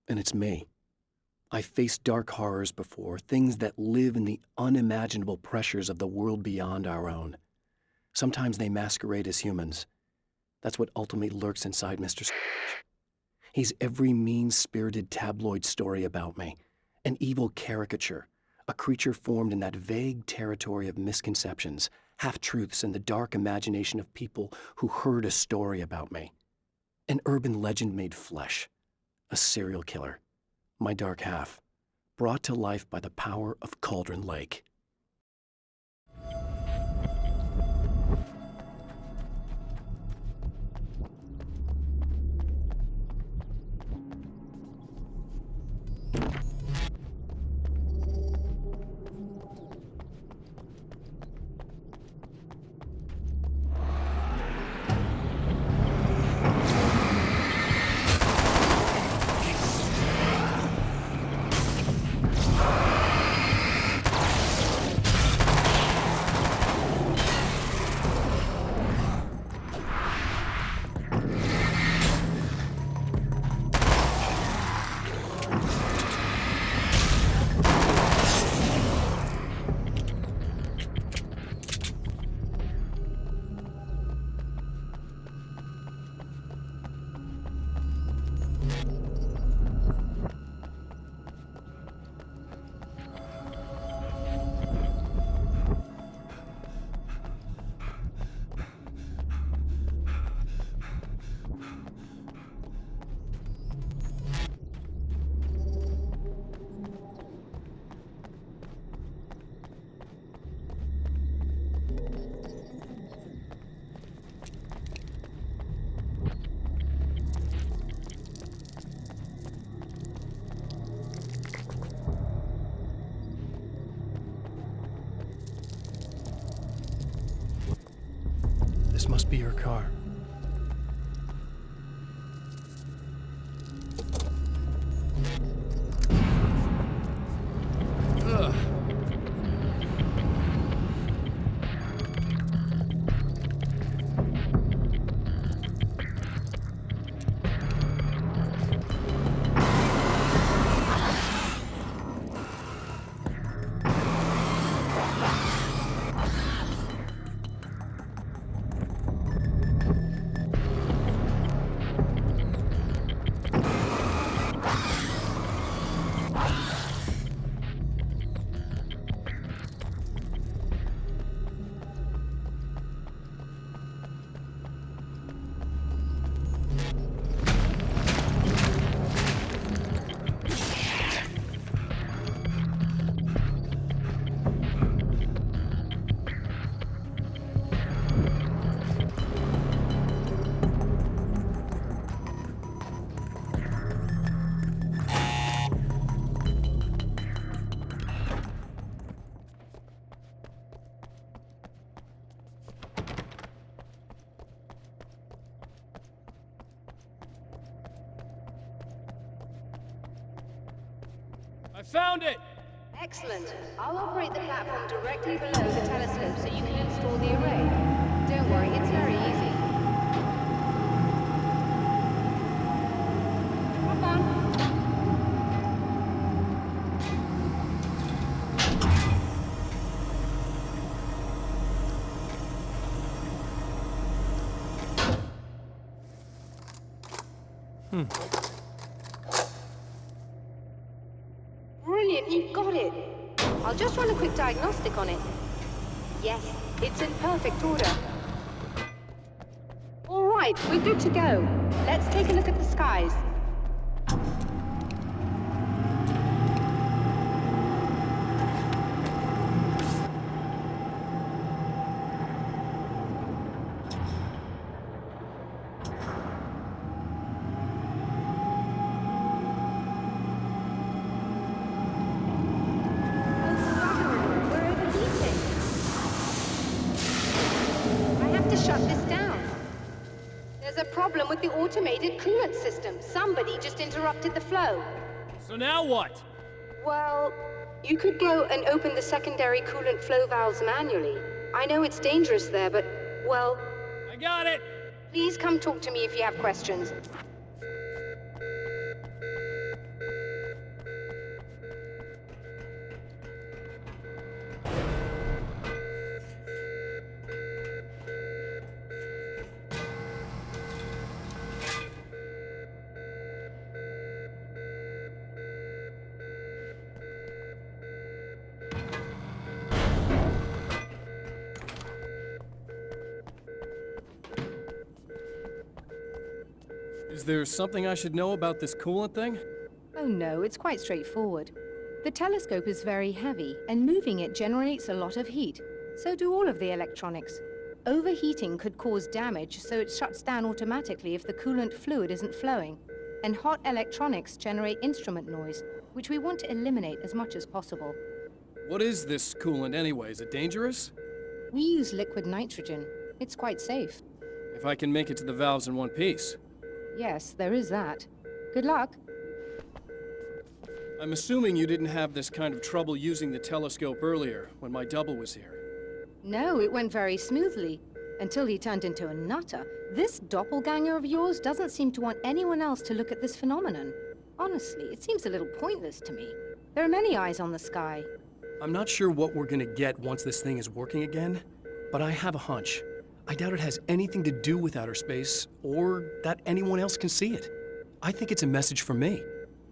and it's me. I've faced dark horrors before, things that live in the unimaginable pressures of the world beyond our own. Sometimes they masquerade as humans. That's what ultimately lurks inside Mr. He's every mean-spirited tabloid story about me, an evil caricature, a creature formed in that vague territory of misconceptions, half-truths, and the dark imagination of people who heard a story about me. An urban legend made flesh, a serial killer, my dark half, brought to life by the power of Cauldron Lake. This must be her car. Ugh.
I found it!
Excellent. I'll operate the platform directly below the telescope so you can install the array. Don't worry, it's very easy. Hop on. Brilliant, you've got it. I'll just run a quick diagnostic on it. Yes, it's in perfect order. All right, we're good to go. Let's take a look at the skies. Problem with the automated coolant system. Somebody just interrupted the flow.
So now what?
Well, you could go and open the secondary coolant flow valves manually. I know it's dangerous there, but, well...
I got it!
Please come talk to me if you have questions.
Is there something I should know about this coolant thing?
Oh no, it's quite straightforward. The telescope is very heavy, and moving it generates a lot of heat. So do all of the electronics. Overheating could cause damage, so it shuts down automatically if the coolant fluid isn't flowing. And hot electronics generate instrument noise, which we want to eliminate as much as possible.
What is this coolant anyway? Is it dangerous?
We use liquid nitrogen. It's quite safe.
If I can make it to the valves in one piece.
Yes, there is that. Good luck.
I'm assuming you didn't have this kind of trouble using the telescope earlier, when my double was here.
No, it went very smoothly. Until he turned into a nutter. This doppelganger of yours doesn't seem to want anyone else to look at this phenomenon. Honestly, it seems a little pointless to me. There are many eyes on the sky.
I'm not sure what we're gonna get once this thing is working again, but I have a hunch. I doubt it has anything to do with outer space, or that anyone else can see it. I think it's a message for me.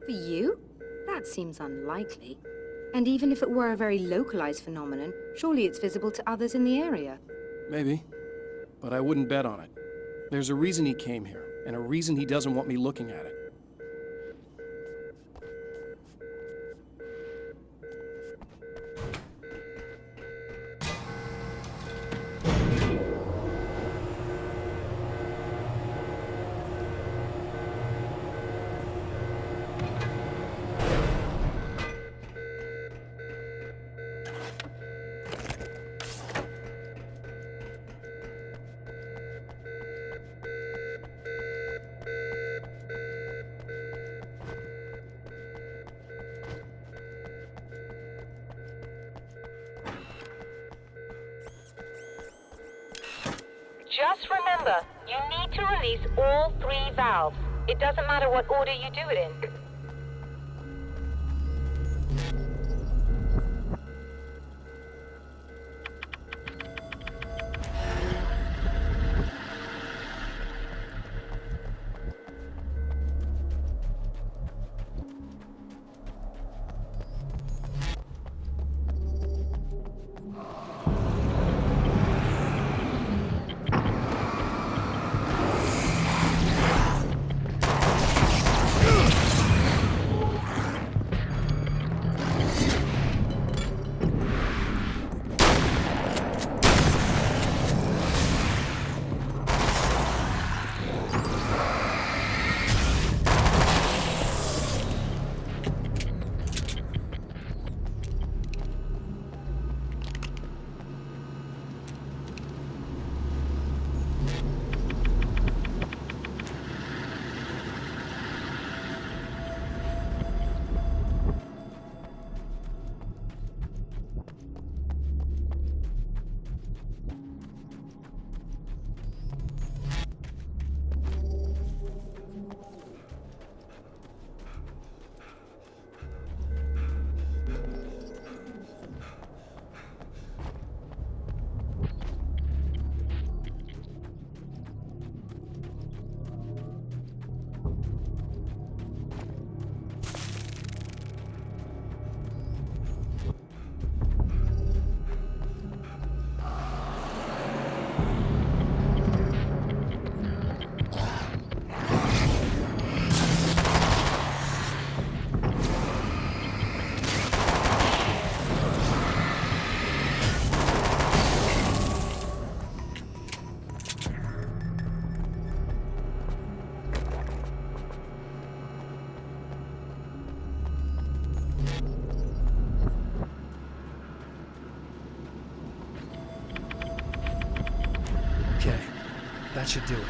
For you? That seems unlikely. And even if it were a very localized phenomenon, surely it's visible to others in the area.
Maybe, but I wouldn't bet on it. There's a reason he came here, and a reason he doesn't want me looking at it.
Just remember, you need to release all 3 valves. It doesn't matter what order you do it in.
That should do it.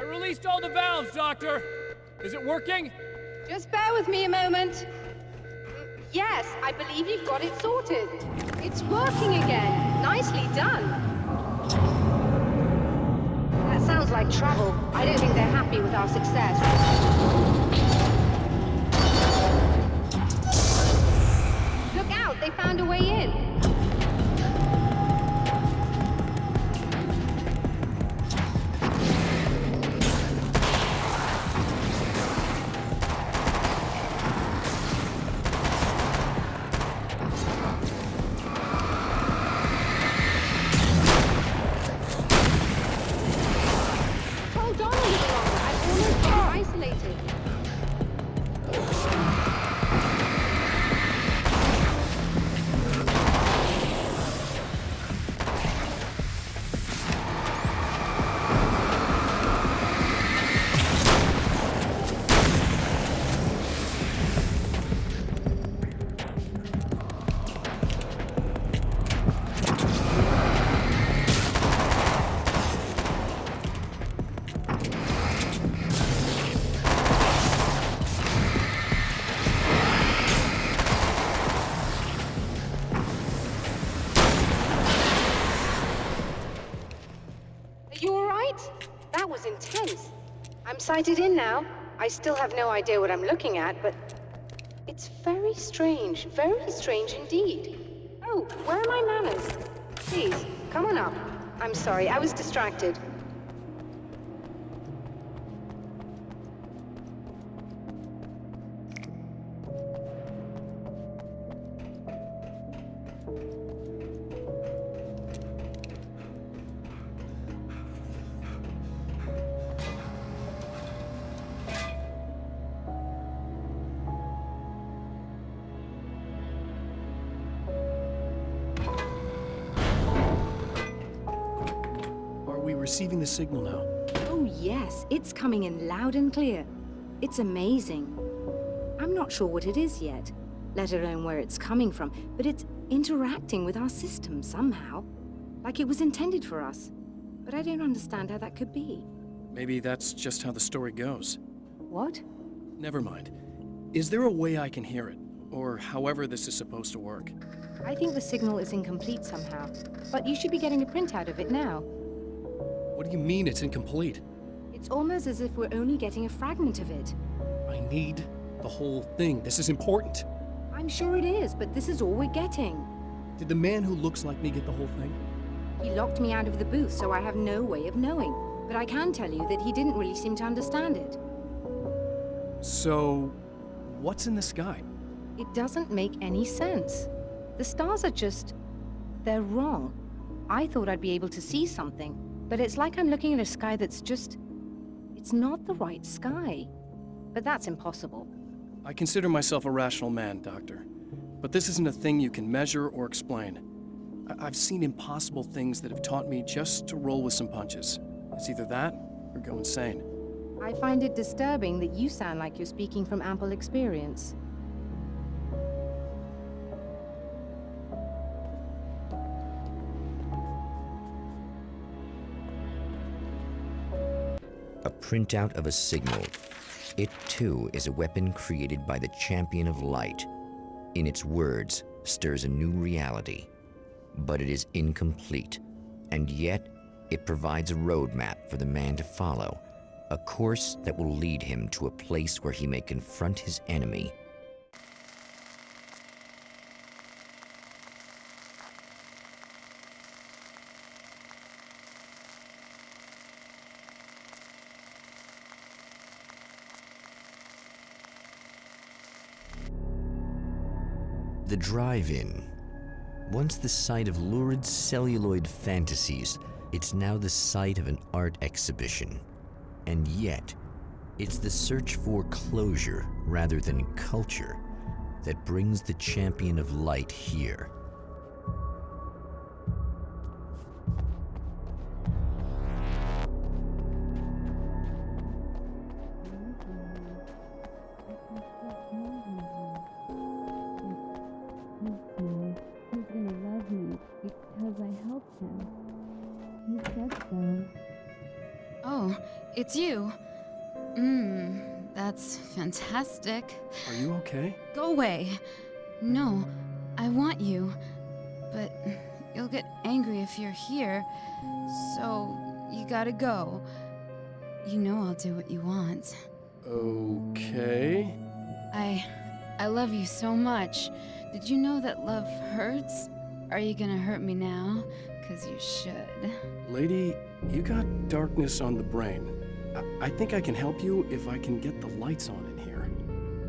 I released all the valves, Doctor! Is it working?
Just bear with me a moment. Yes, I believe you've got it sorted. It's working again. Nicely done. That sounds like trouble. I don't think they're happy with our success. Look out, they found a way in. Intense. I'm sighted in now. I still have no idea what I'm looking at, but it's very strange indeed. Oh, where are my manners? Please, come on up. I'm sorry, I was distracted.
Receiving the signal now.
Oh yes, it's coming in loud and clear. It's amazing. I'm not sure what it is yet, let alone where it's coming from, but it's interacting with our system somehow. Like it was intended for us. But I don't understand how that could be.
Maybe that's just how the story goes.
What?
Never mind. Is there a way I can hear it? Or however this is supposed to work?
I think the signal is incomplete somehow, but you should be getting a printout of it now.
What do you mean it's incomplete?
It's almost as if we're only getting a fragment of it.
I need the whole thing. This is important.
I'm sure it is, but this is all we're getting.
Did the man who looks like me get the whole thing?
He locked me out of the booth, so I have no way of knowing. But I can tell you that he didn't really seem to understand it.
So, what's in the sky?
It doesn't make any sense. The stars are just... they're wrong. I thought I'd be able to see something. But it's like I'm looking at a sky that's just... it's not the right sky. But that's impossible.
I consider myself a rational man, Doctor. But this isn't a thing you can measure or explain. I've seen impossible things that have taught me just to roll with some punches. It's either that, or go insane.
I find it disturbing that you sound like you're speaking from ample experience.
A printout of a signal. It too is a weapon created by the champion of light. In its words, stirs a new reality. But it is incomplete, and yet it provides a roadmap for the man to follow, a course that will lead him to a place where he may confront his enemy. The drive-in. Once the site of lurid celluloid fantasies, it's now the site of an art exhibition. And yet, it's the search for closure rather than culture that brings the champion of light here.
it's you. That's fantastic.
Are you okay?
Go away. No, I want you. But you'll get angry if you're here. So, you gotta go. You know I'll do what you want.
Okay.
I love you so much. Did you know that love hurts? Are you gonna hurt me now? 'Cause you should.
Lady, you got darkness on the brain. I think I can help you if I can get the lights on in here.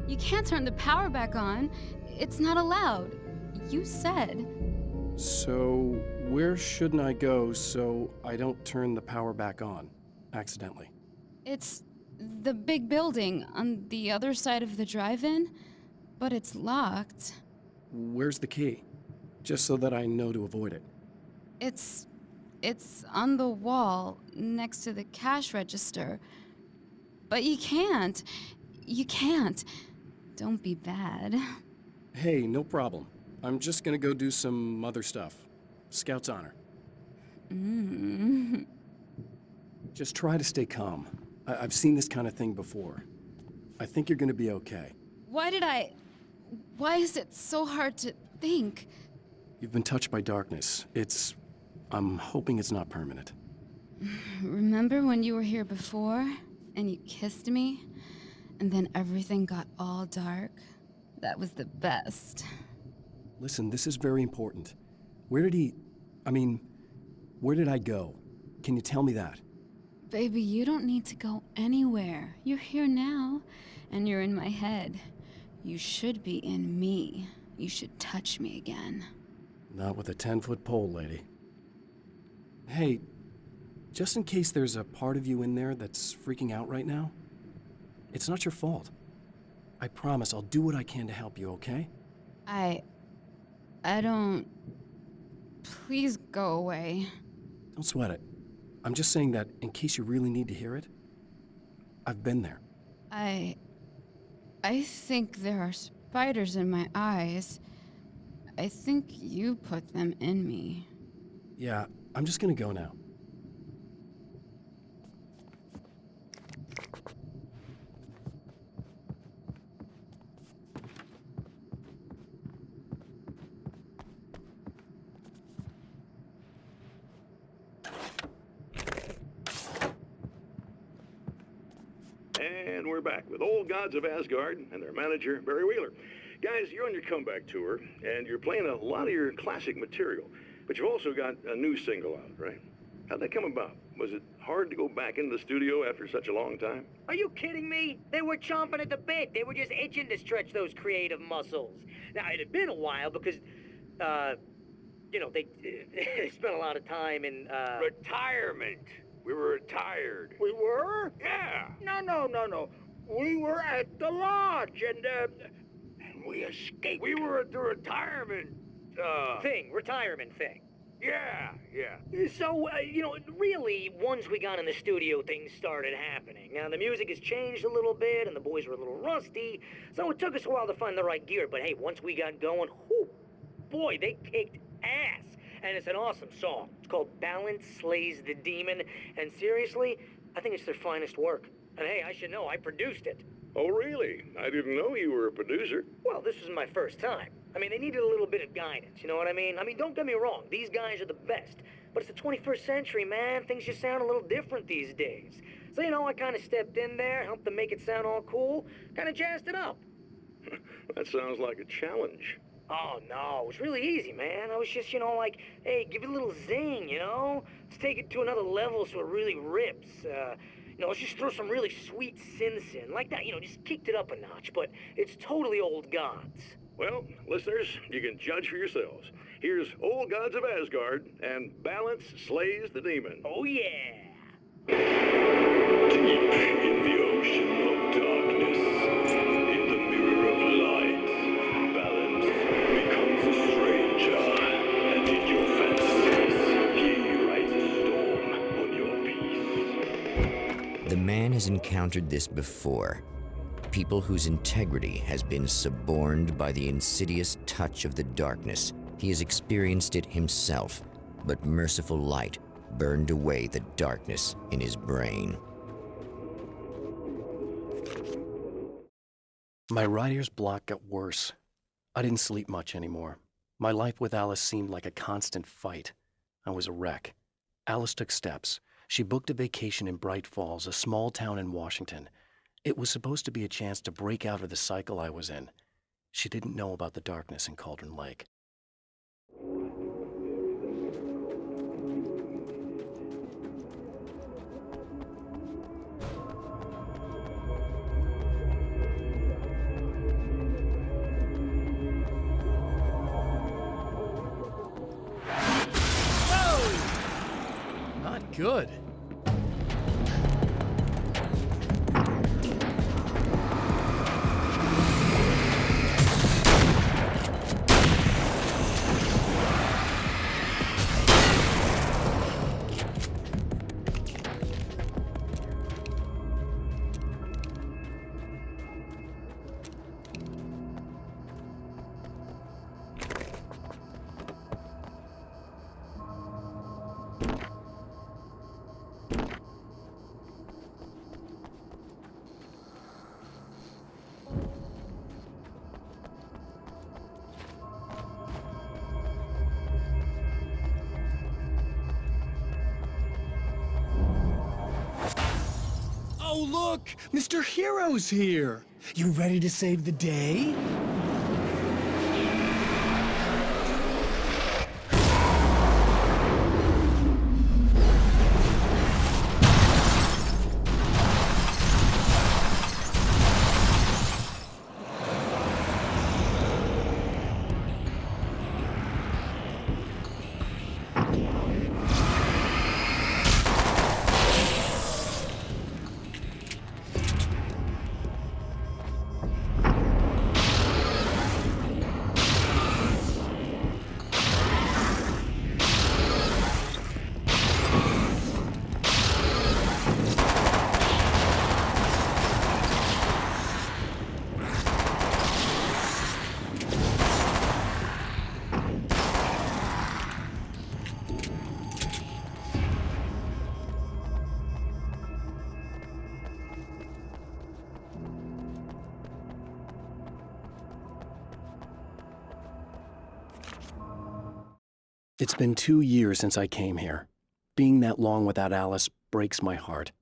You can't turn the power back on. It's not allowed. You said.
So, where shouldn't I go so I don't turn the power back on accidentally?
It's the big building on the other side of the drive-in, but it's locked.
Where's the key? Just so that I know to avoid it.
It's on the wall next to the cash register. But you can't. You can't. Don't be bad.
Hey, no problem. I'm just gonna go do some other stuff. Scout's honor. Just try to stay calm. I've seen this kind of thing before. I think you're gonna be okay.
Why is it so hard to think?
You've been touched by darkness. I'm hoping it's not permanent.
Remember when you were here before and you kissed me and then everything got all dark? That was the best.
Listen, this is very important. Where did I go? Can you tell me that?
Baby, you don't need to go anywhere. You're here now, and you're in my head. You should be in me. You should touch me again.
Not with a 10-foot pole, lady. Hey, just in case there's a part of you in there that's freaking out right now, it's not your fault. I promise I'll do what I can to help you, okay?
I don't... Please go away.
Don't sweat it. I'm just saying that in case you really need to hear it, I've been there.
I think there are spiders in my eyes. I think you put them in me.
Yeah, I'm just gonna go now.
And we're back with Old Gods of Asgard and their manager, Barry Wheeler. Guys, you're on your comeback tour, and you're playing a lot of your classic material, but you've also got a new single out, right? How'd that come about? Was it hard to go back into the studio after such a long time?
Are you kidding me? They were chomping at the bit. They were just itching to stretch those creative muscles. Now, it had been a while because, they spent a lot of time in,
Retirement. We were retired.
We were?
Yeah.
No. We were at the lodge, and we escaped.
We were at the retirement,
retirement thing.
Yeah.
So, really, once we got in the studio, things started happening. Now, the music has changed a little bit, and the boys were a little rusty, so it took us a while to find the right gear. But hey, once we got going, boy, they kicked ass. And it's an awesome song. It's called Balance Slays the Demon, and seriously, I think it's their finest work. And hey, I should know, I produced it.
Oh, really? I didn't know you were a producer.
Well, this was my first time. I mean, they needed a little bit of guidance, you know what I mean? I mean, don't get me wrong, these guys are the best. But it's the 21st century, man. Things just sound a little different these days. So, I kind of stepped in there, helped them make it sound all cool, kind of jazzed it up.
That sounds like a challenge.
Oh, no, it was really easy, man. I was just, hey, give it a little zing, Let's take it to another level so it really rips. Let's just throw some really sweet synths in. Like that, just kicked it up a notch, but it's totally Old Gods.
Well, listeners, you can judge for yourselves. Here's Old Gods of Asgard, and Balance Slays the Demon.
Oh, yeah.
Deep in the ocean of darkness, in the mirror of light, balance becomes a stranger, and in your fantasies, he rides a storm on your peace.
The man has encountered this before. People whose integrity has been suborned by the insidious touch of the darkness. He has experienced it himself, but merciful light burned away the darkness in his brain.
My writer's block got worse. I didn't sleep much anymore. My life with Alice seemed like a constant fight. I was a wreck. Alice took steps. She booked a vacation in Bright Falls, a small town in Washington. It was supposed to be a chance to break out of the cycle I was in. She didn't know about the darkness in Cauldron Lake.
Not good. Oh, look! Mr. Hero's here! You ready to save the day?
It's been 2 years since I came here. Being that long without Alice breaks my heart,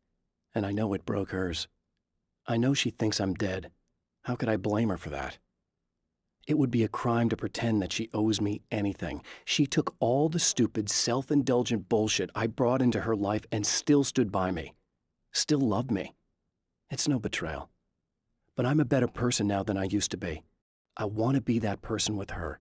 and I know it broke hers. I know she thinks I'm dead. How could I blame her for that? It would be a crime to pretend that she owes me anything. She took all the stupid, self-indulgent bullshit I brought into her life and still stood by me. Still loved me. It's no betrayal. But I'm a better person now than I used to be. I want to be that person with her.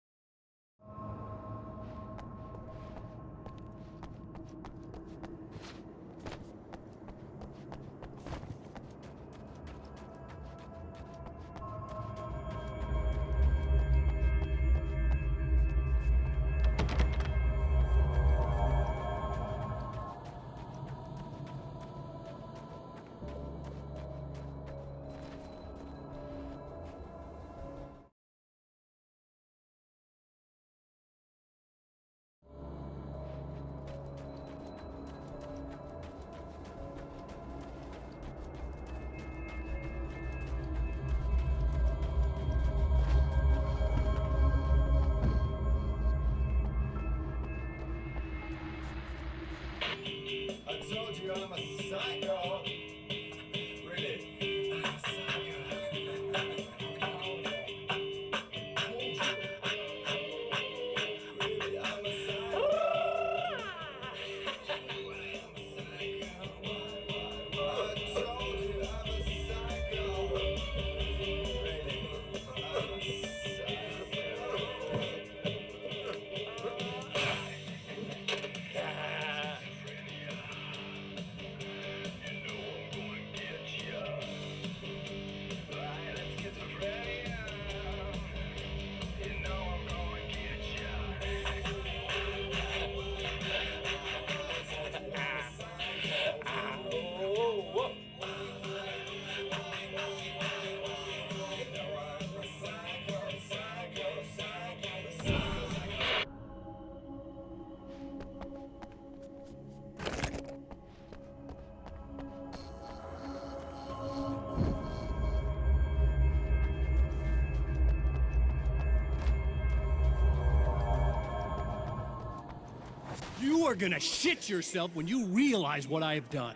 You are gonna shit yourself when you realize what I have done.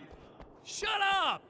Shut up!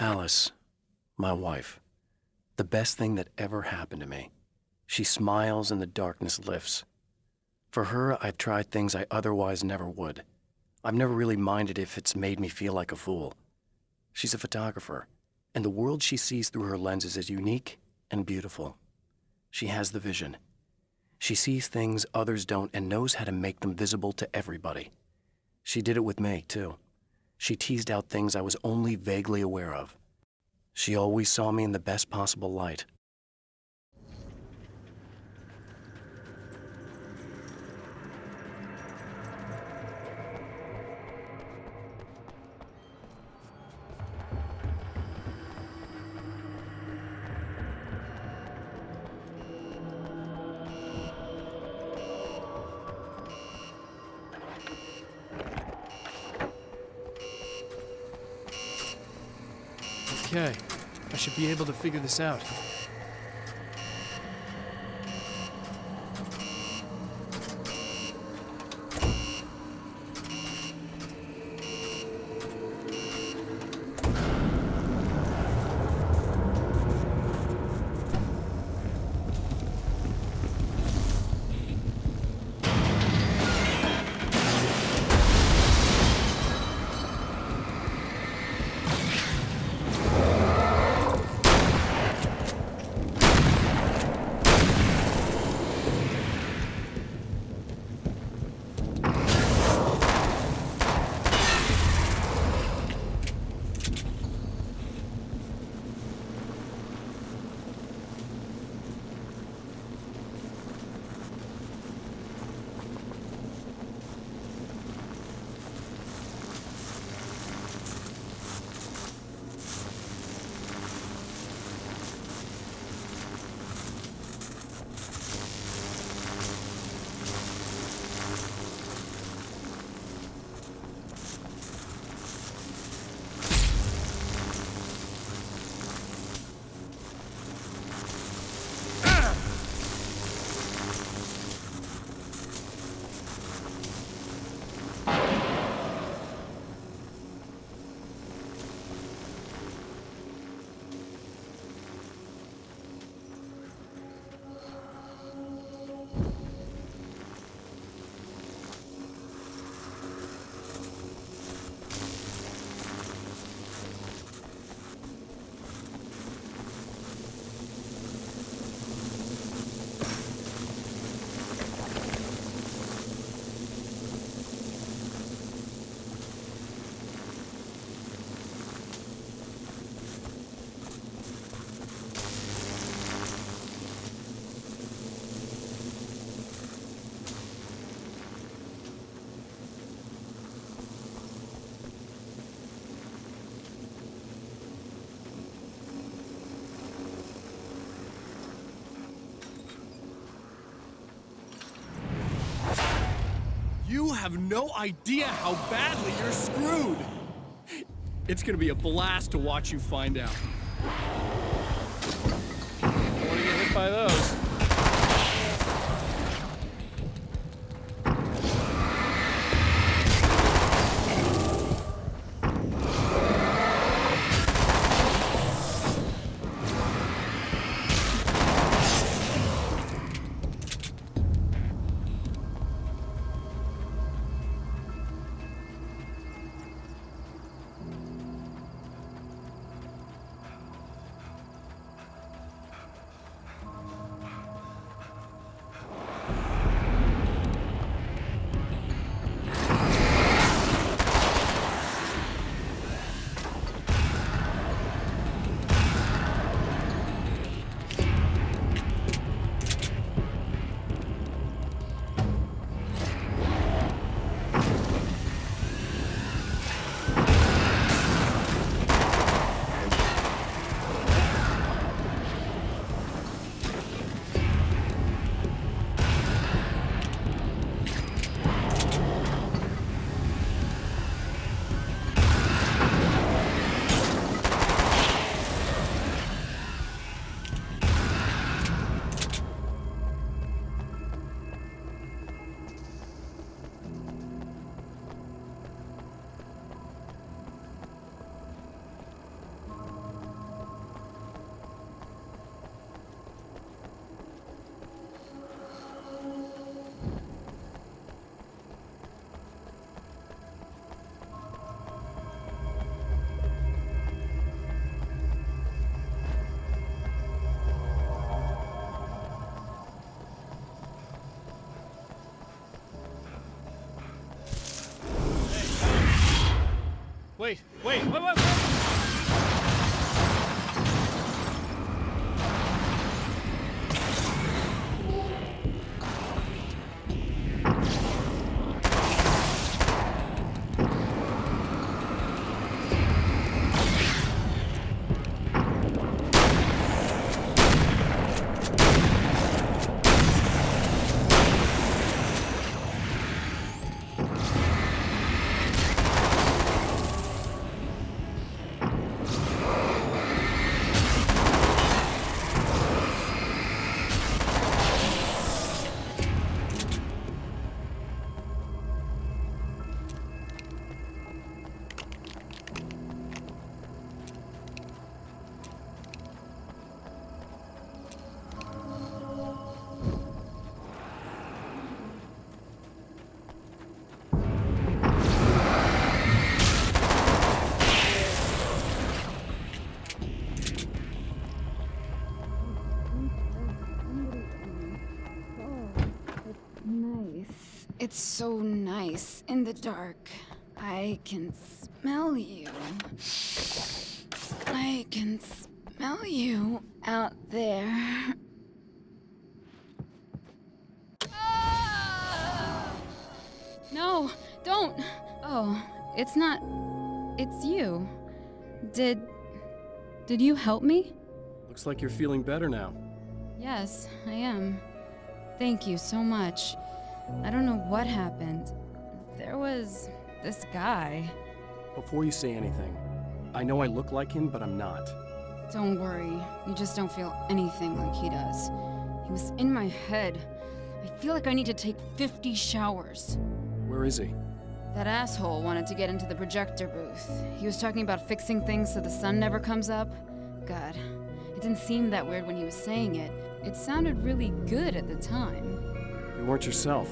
Alice, my wife, the best thing that ever happened to me. She smiles and the darkness lifts. For her, I've tried things I otherwise never would. I've never really minded if it's made me feel like a fool. She's a photographer, and the world she sees through her lenses is unique and beautiful. She has the vision. She sees things others don't and knows how to make them visible to everybody. She did it with me, too. She teased out things I was only vaguely aware of. She always saw me in the best possible light.
Okay, I should be able to figure this out. have no idea how badly you're screwed. It's gonna be a blast to watch you find out. Don't want to get hit by those. Wait.
It's so nice in the dark. I can smell you. I can smell you out there. No, don't. Oh, it's not. It's you. Did you help me?
Looks like you're feeling better now.
Yes, I am. Thank you so much. I don't know what happened. There was this guy.
Before you say anything, I know I look like him, but I'm not.
Don't worry. You just don't feel anything like he does. He was in my head. I feel like I need to take 50 showers.
Where is he?
That asshole wanted to get into the projector booth. He was talking about fixing things so the sun never comes up. God, it didn't seem that weird when he was saying it. It sounded really good at the time.
You weren't yourself.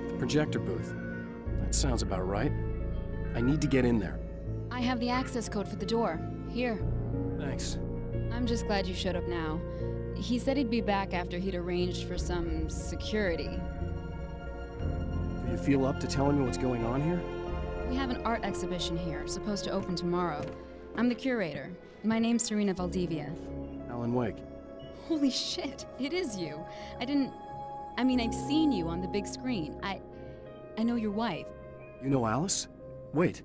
The projector booth. That sounds about right. I need to get in there.
I have the access code for the door. Here.
Thanks.
I'm just glad you showed up now. He said he'd be back after he'd arranged for some security.
Do you feel up to telling me what's going on here?
We have an art exhibition here, supposed to open tomorrow. I'm the curator. My name's Serena Valdivia.
Alan Wake.
Holy shit, it is you. I've seen you on the big screen. I know your wife.
You know Alice? Wait.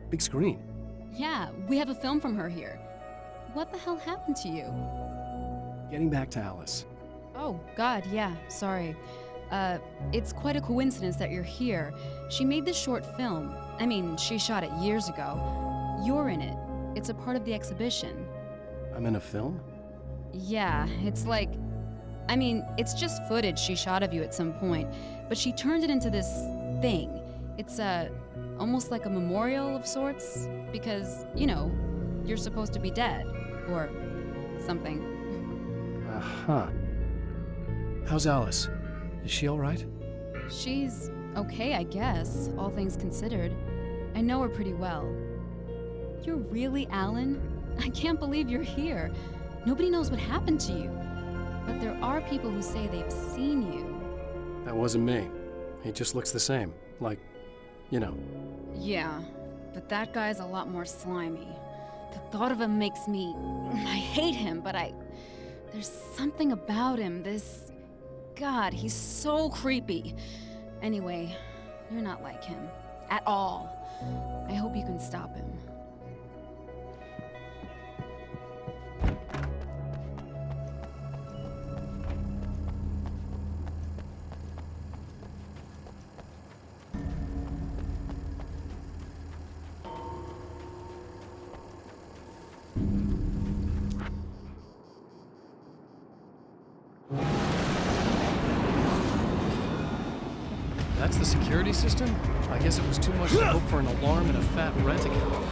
Big screen.
Yeah, we have a film from her here. What the hell happened to you?
Getting back to Alice.
Oh, God, yeah, sorry.
It's quite a coincidence that you're here. She made this short film. I mean, she shot it years ago. You're in it. It's a part of the exhibition.
I'm in a film?
Yeah, it's like... I mean, it's just footage she shot of you at some point, but she turned it into this thing. It's, almost like a memorial of sorts, because, you know, you're supposed to be dead, or something.
Uh-huh. How's Alice? Is she all right?
She's okay, I guess, all things considered. I know her pretty well. You're really Alan? I can't believe you're here. Nobody knows what happened to you. But there are people who say they've seen you.
That wasn't me. He just looks the same. Like, you know.
Yeah, but that guy's a lot more slimy. The thought of him makes me... I hate him, but there's something about him, this... God, he's so creepy. Anyway, you're not like him. At all. I hope you can stop him.
That's the security system? I guess it was too much to hope for an alarm and a fat rent account.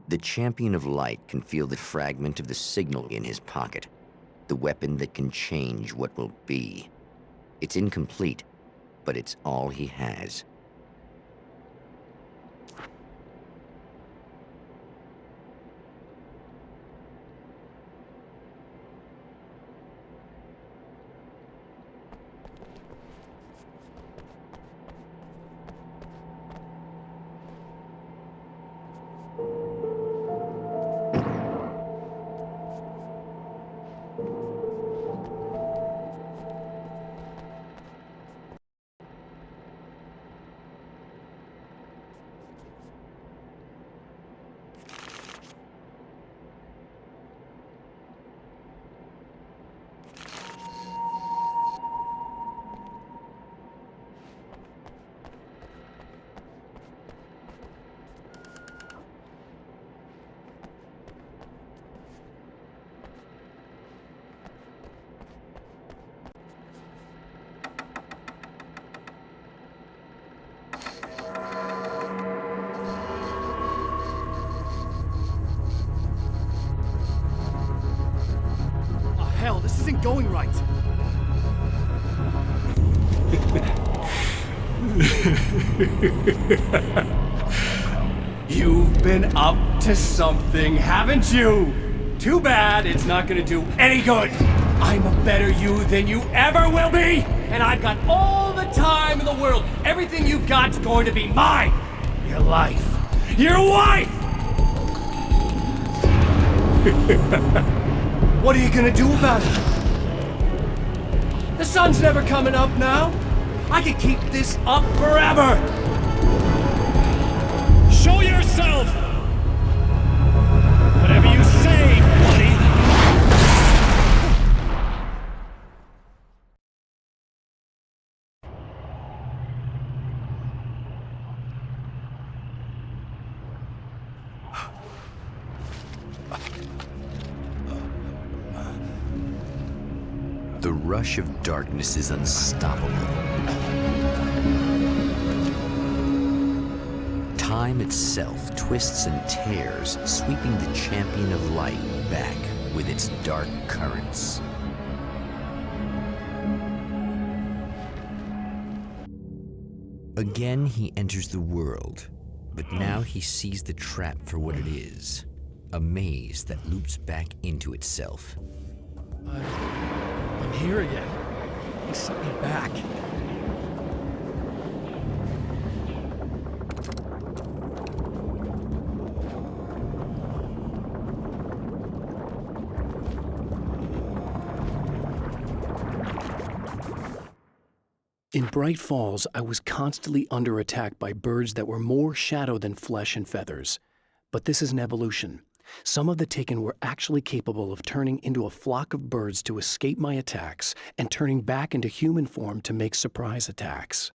The champion of light can feel the fragment of the signal in his pocket, the weapon that can change what will be. It's incomplete, but it's all he has.
This isn't going right.
You've been up to something, haven't you? Too bad it's not gonna do any good. I'm a better you than you ever will be, and I've got all the time in the world. Everything you've got's going to be mine. Your life. Your wife! What are you gonna do about it? The sun's never coming up now. I could keep this up forever.
Show yourself! Whatever you say, buddy!
The rush of darkness is unstoppable. Time itself twists and tears, sweeping the champion of light back with its dark currents. Again, he enters the world, but now he sees the trap for what it is, a maze that loops back into itself.
I'm here again. He sent me back.
In Bright Falls, I was constantly under attack by birds that were more shadow than flesh and feathers. But this is an evolution. Some of the Taken were actually capable of turning into a flock of birds to escape my attacks and turning back into human form to make surprise attacks.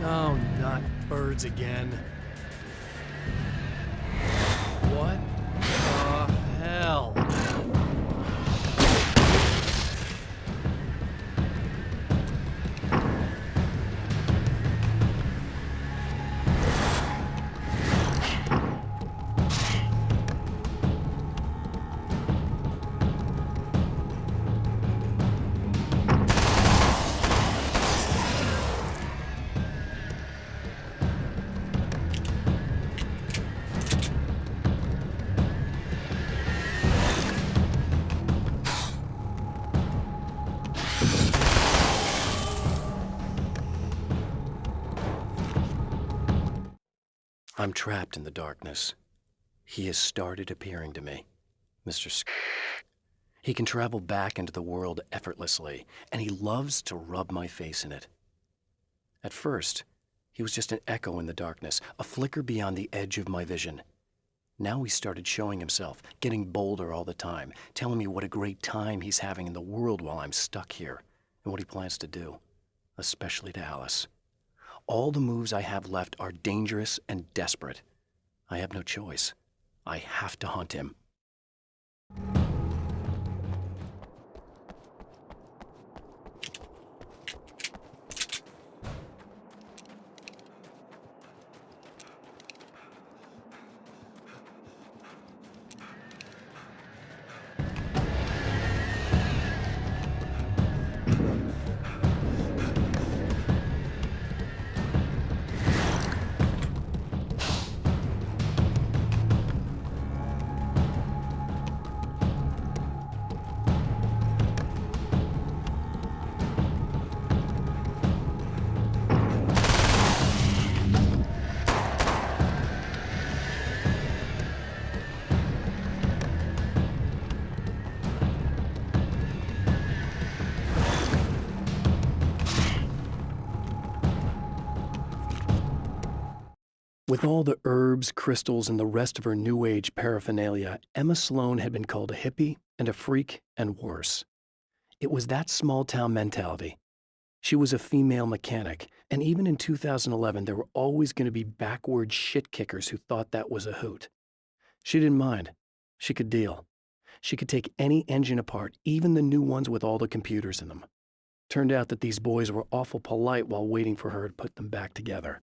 Oh, not birds again. What the hell?
I'm trapped in the darkness. He has started appearing to me. Mr. He can travel back into the world effortlessly, and he loves to rub my face in it. At first, he was just an echo in the darkness, a flicker beyond the edge of my vision. Now he started showing himself, getting bolder all the time, telling me what a great time he's having in the world while I'm stuck here, and what he plans to do, especially to Alice. All the moves I have left are dangerous and desperate. I have no choice. I have to hunt him. With all the herbs, crystals, and the rest of her New Age paraphernalia, Emma Sloan had been called a hippie and a freak and worse. It was that small-town mentality. She was a female mechanic, and even in 2011, there were always going to be backward shit-kickers who thought that was a hoot. She didn't mind. She could deal. She could take any engine apart, even the new ones with all the computers in them. Turned out that these boys were awful polite while waiting for her to put them back together.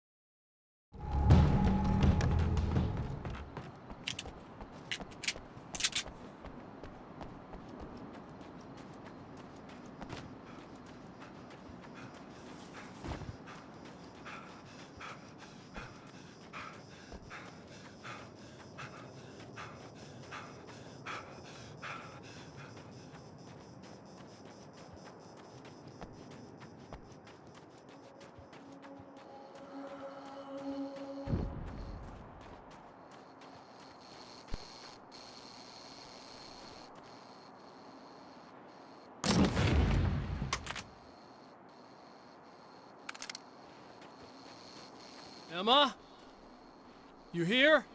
Emma? You here?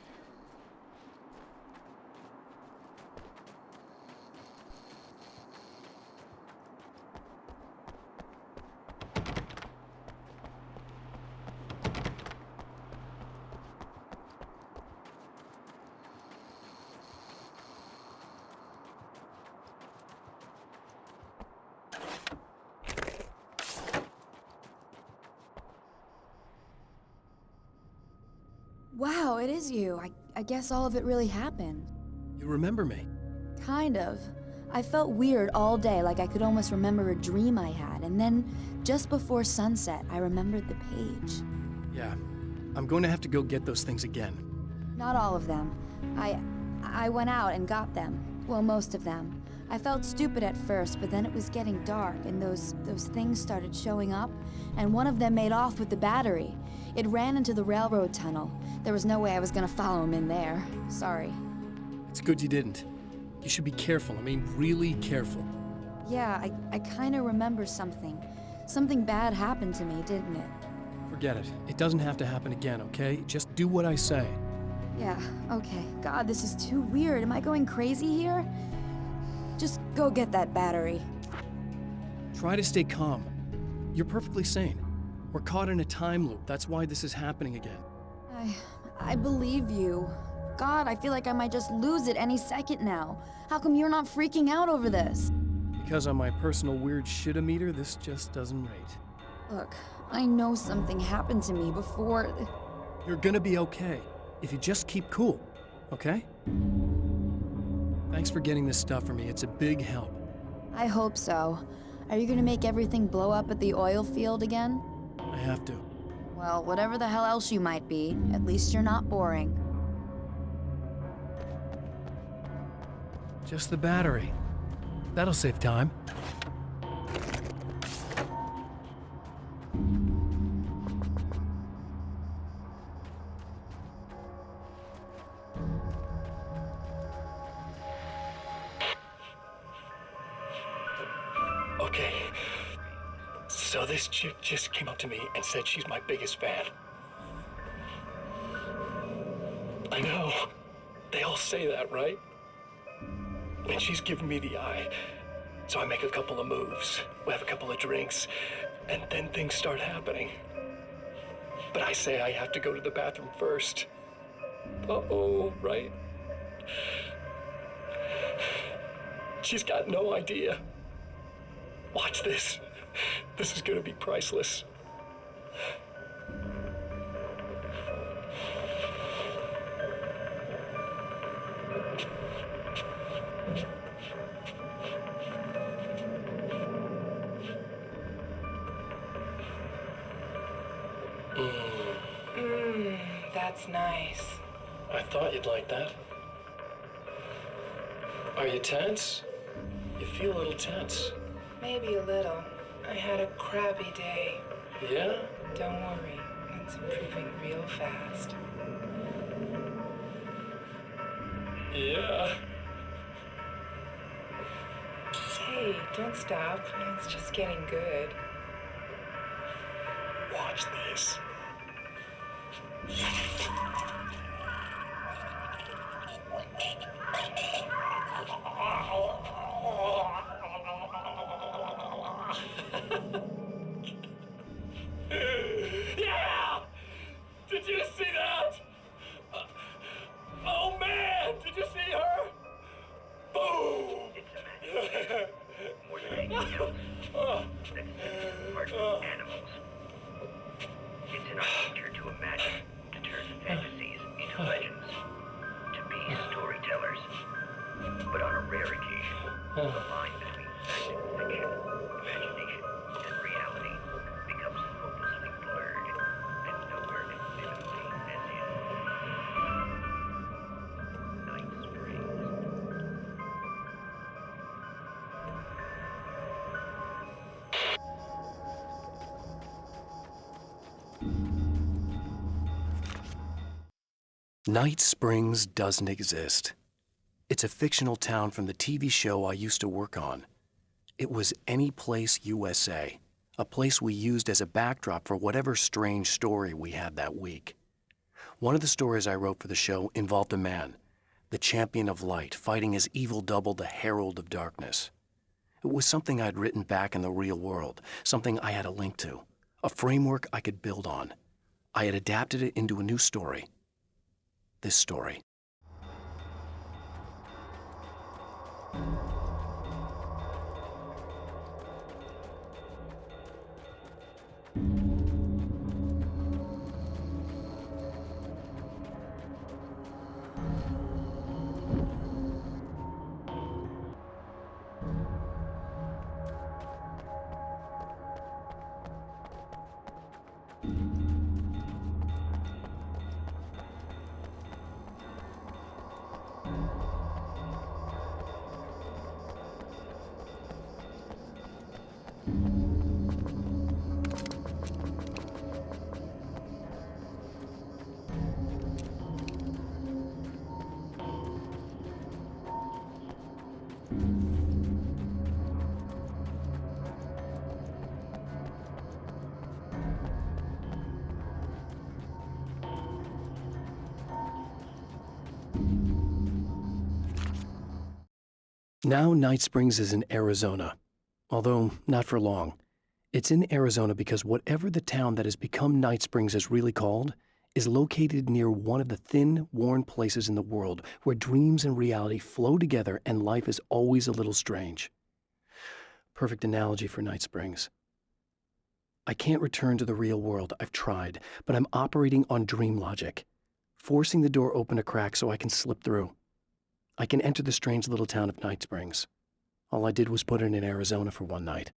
Wow, it is you. I guess all of it really happened.
You remember me?
Kind of. I felt weird all day, like I could almost remember a dream I had, and then, just before sunset, I remembered the page.
Yeah. I'm going to have to go get those things again.
Not all of them. I went out and got them. Well, most of them. I felt stupid at first, but then it was getting dark, and those things started showing up, and one of them made off with the battery. It ran into the railroad tunnel. There was no way I was gonna follow him in there. Sorry.
It's good you didn't. You should be careful. I mean, really careful.
Yeah, I kinda remember something. Something bad happened to me, didn't it?
Forget it. It doesn't have to happen again, okay? Just do what I say.
Yeah, okay. God, this is too weird. Am I going crazy here? Just go get that battery.
Try to stay calm. You're perfectly sane. We're caught in a time loop. That's why this is happening again.
I believe you. God, I feel like I might just lose it any second now. How come you're not freaking out over this?
Because on my personal weird shit-o-meter, this just doesn't rate.
Look, I know something happened to me before...
You're gonna be okay, if you just keep cool, okay? Thanks for getting this stuff for me. It's a big help.
I hope so. Are you gonna make everything blow up at the oil field again?
I have to.
Well, whatever the hell else you might be, at least you're not boring.
Just the battery. That'll save time.
Okay. So this chick just came up to me and said she's my biggest fan. I know. They all say that, right? And she's giving me the eye. So I make a couple of moves. We have a couple of drinks. And then things start happening. But I say I have to go to the bathroom first. Uh-oh, right? She's got no idea. Watch this. This is gonna be priceless.
That's nice.
I thought you'd like that. Are you tense? You feel a little tense.
Maybe a little. I had a crappy day.
Yeah?
Don't worry, it's improving real fast.
Yeah.
Hey, don't stop. It's just getting good.
Watch this.
storytellers. But on a rare occasion, the line between fact and fiction, imagination and reality becomes hopelessly blurred, and nowhere convincingly as in Night Springs.
Night Springs doesn't exist. It's a fictional town from the TV show I used to work on. It was Any Place USA, a place we used as a backdrop for whatever strange story we had that week. One of the stories I wrote for the show involved a man, the champion of light, fighting his evil double, the herald of darkness. It was something I'd written back in the real world, something I had a link to, a framework I could build on. I had adapted it into a new story. This story. Now Night Springs is in Arizona, although not for long. It's in Arizona because whatever the town that has become Night Springs is really called is located near one of the thin, worn places in the world where dreams and reality flow together and life is always a little strange. Perfect analogy for Night Springs. I can't return to the real world. I've tried, but I'm operating on dream logic, forcing the door open a crack so I can slip through. I can enter the strange little town of Night Springs. All I did was put it in Arizona for one night.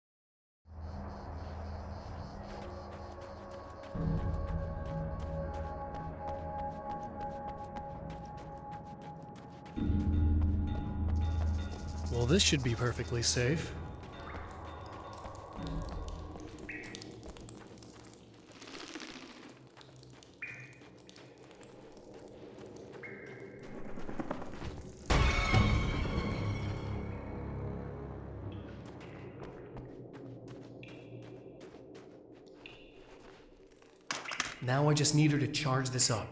Well, this should be perfectly safe. Now I just need her to charge this up.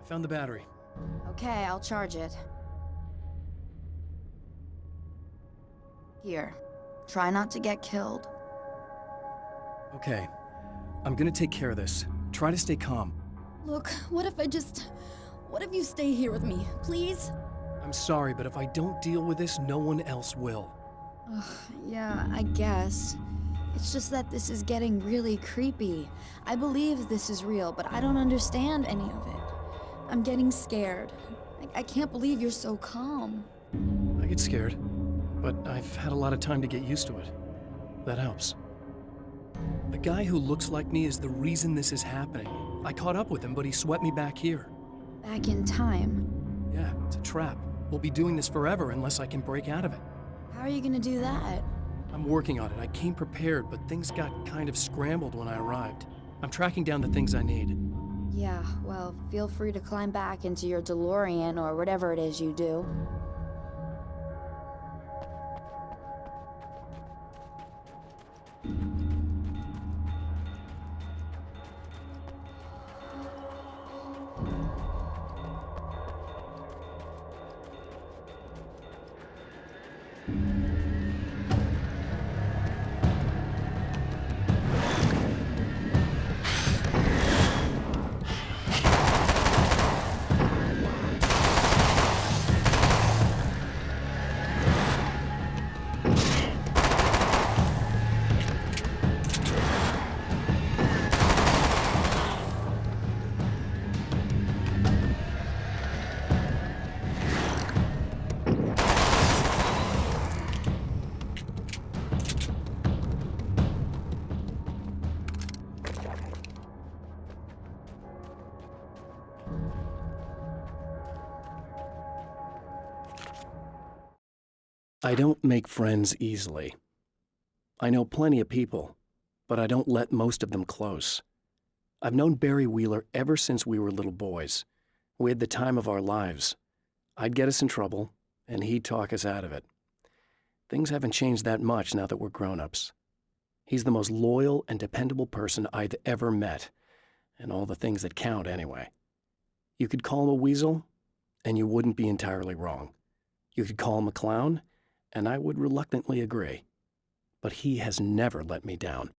Found the battery.
Okay, I'll charge it. Here. Try not to get killed.
Okay. I'm gonna take care of this. Try to stay calm.
Look, what if you stay here with me, please?
I'm sorry, but if I don't deal with this, no one else will.
Ugh, yeah, I guess. It's just that this is getting really creepy. I believe this is real, but I don't understand any of it. I'm getting scared. I can't believe you're so calm.
I get scared, but I've had a lot of time to get used to it. That helps. The guy who looks like me is the reason this is happening. I caught up with him, but he swept me back here.
Back in time.
Yeah, it's a trap. We'll be doing this forever unless I can break out of it.
How are you gonna do that?
I'm working on it. I came prepared, but things got kind of scrambled when I arrived. I'm tracking down the things I need.
Yeah, well, feel free to climb back into your DeLorean or whatever it is you do.
I don't make friends easily. I know plenty of people, but I don't let most of them close. I've known Barry Wheeler ever since we were little boys. We had the time of our lives. I'd get us in trouble, and he'd talk us out of it. Things haven't changed that much now that we're grown-ups. He's the most loyal and dependable person I've ever met, and all the things that count anyway. You could call him a weasel, and you wouldn't be entirely wrong. You could call him a clown, and I would reluctantly agree. But he has never let me down.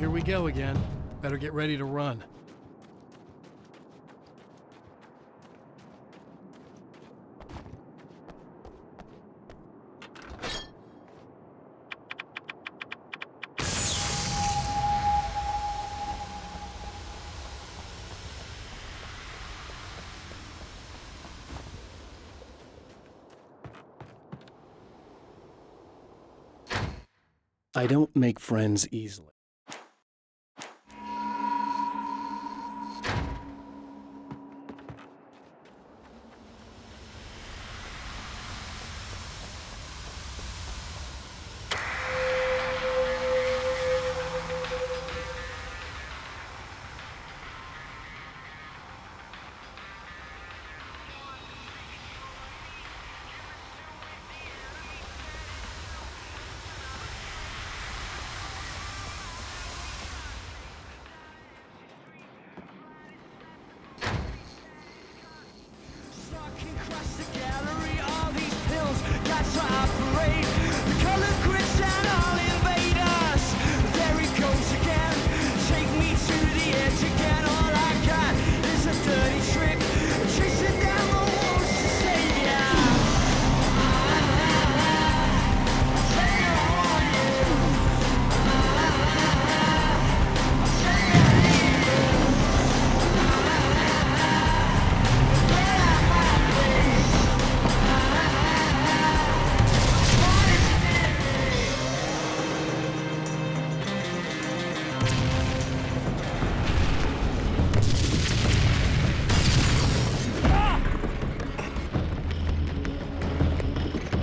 Here we go again. Better get ready to run.
I don't make friends easily.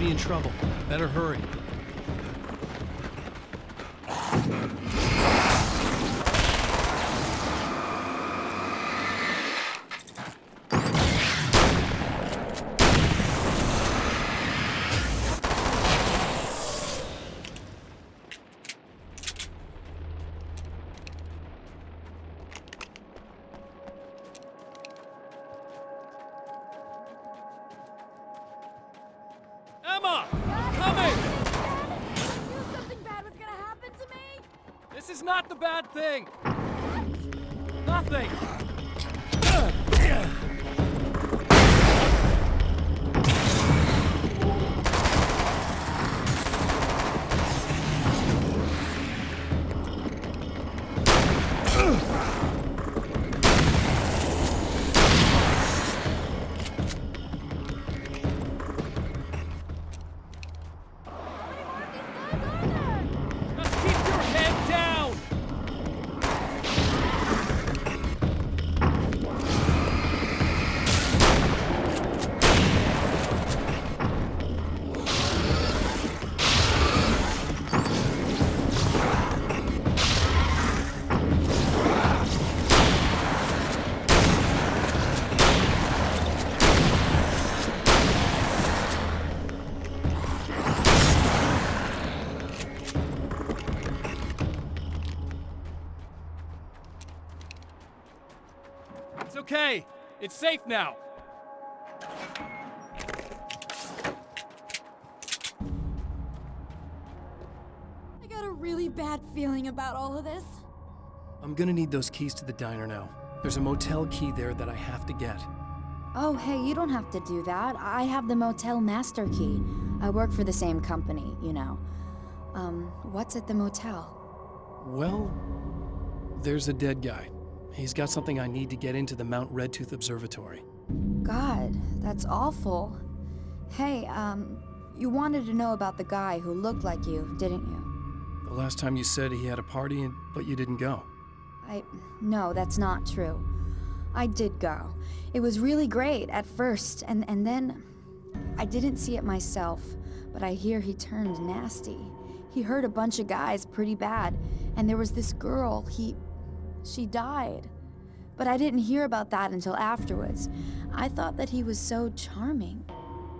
me in trouble. Better hurry. Emma! I'm coming!
I knew something bad was gonna happen to me!
This is not the bad thing! Nothing! Just keep your head down! It's okay. It's safe now.
I got a really bad feeling about all of this.
I'm gonna need those keys to the diner now. There's a motel key there that I have to get.
Oh, hey, you don't have to do that. I have the motel master key. I work for the same company, you know. What's at the motel?
Well, there's a dead guy. He's got something I need to get into the Mount Redtooth Observatory.
God, that's awful. Hey, you wanted to know about the guy who looked like you, didn't you?
The last time you said he had a party, but you didn't go.
No, that's not true. I did go. It was really great at first, and then I didn't see it myself, but I hear he turned nasty. He hurt a bunch of guys pretty bad, and there was this girl, she died. But I didn't hear about that until afterwards. I thought that he was so charming.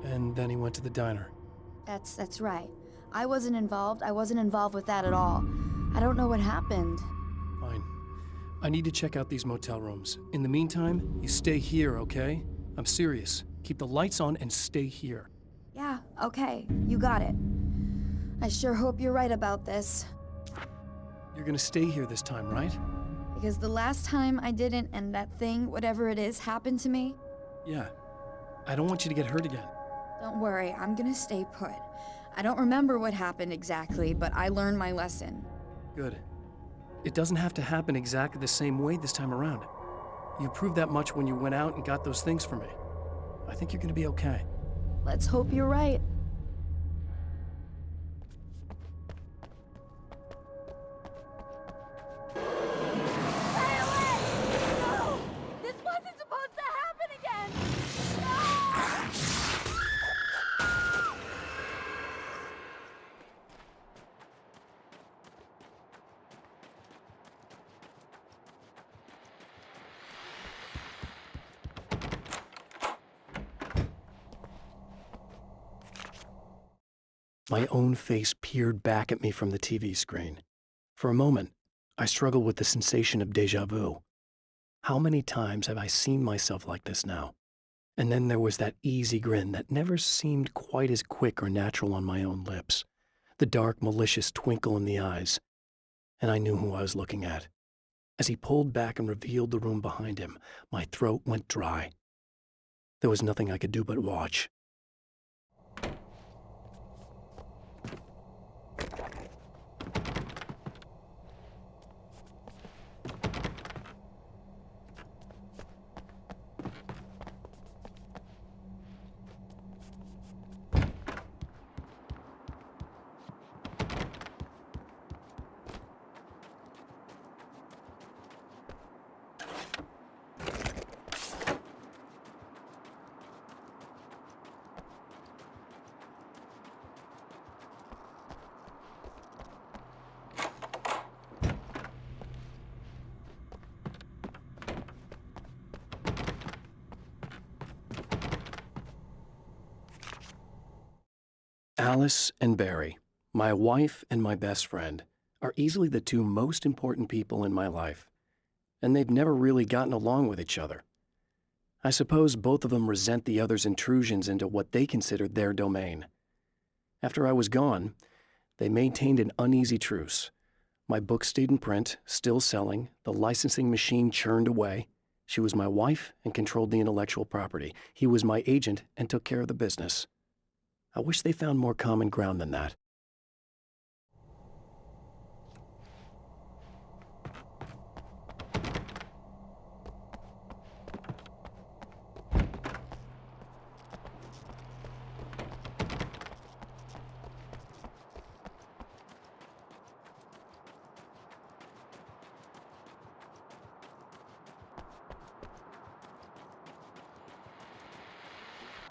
And then he went to the diner.
That's right. I wasn't involved. I wasn't involved with that at all. I don't know what happened.
Fine. I need to check out these motel rooms. In the meantime, you stay here, okay? I'm serious. Keep the lights on and stay here.
Yeah, okay. You got it. I sure hope you're right about this.
You're gonna stay here this time, right?
Because the last time I didn't, and that thing, whatever it is, happened to me.
Yeah. I don't want you to get hurt again.
Don't worry, I'm gonna stay put. I don't remember what happened exactly, but I learned my lesson.
Good. It doesn't have to happen exactly the same way this time around. You proved that much when you went out and got those things for me. I think you're gonna be okay.
Let's hope you're right.
My own face peered back at me from the TV screen. For a moment, I struggled with the sensation of déjà vu. How many times have I seen myself like this now? And then there was that easy grin that never seemed quite as quick or natural on my own lips, the dark, malicious twinkle in the eyes. And I knew who I was looking at. As he pulled back and revealed the room behind him, my throat went dry. There was nothing I could do but watch. Alice and Barry, my wife and my best friend, are easily the two most important people in my life, and they've never really gotten along with each other. I suppose both of them resent the other's intrusions into what they considered their domain. After I was gone, they maintained an uneasy truce. My book stayed in print, still selling, the licensing machine churned away. She was my wife and controlled the intellectual property. He was my agent and took care of the business. I wish they found more common ground than that.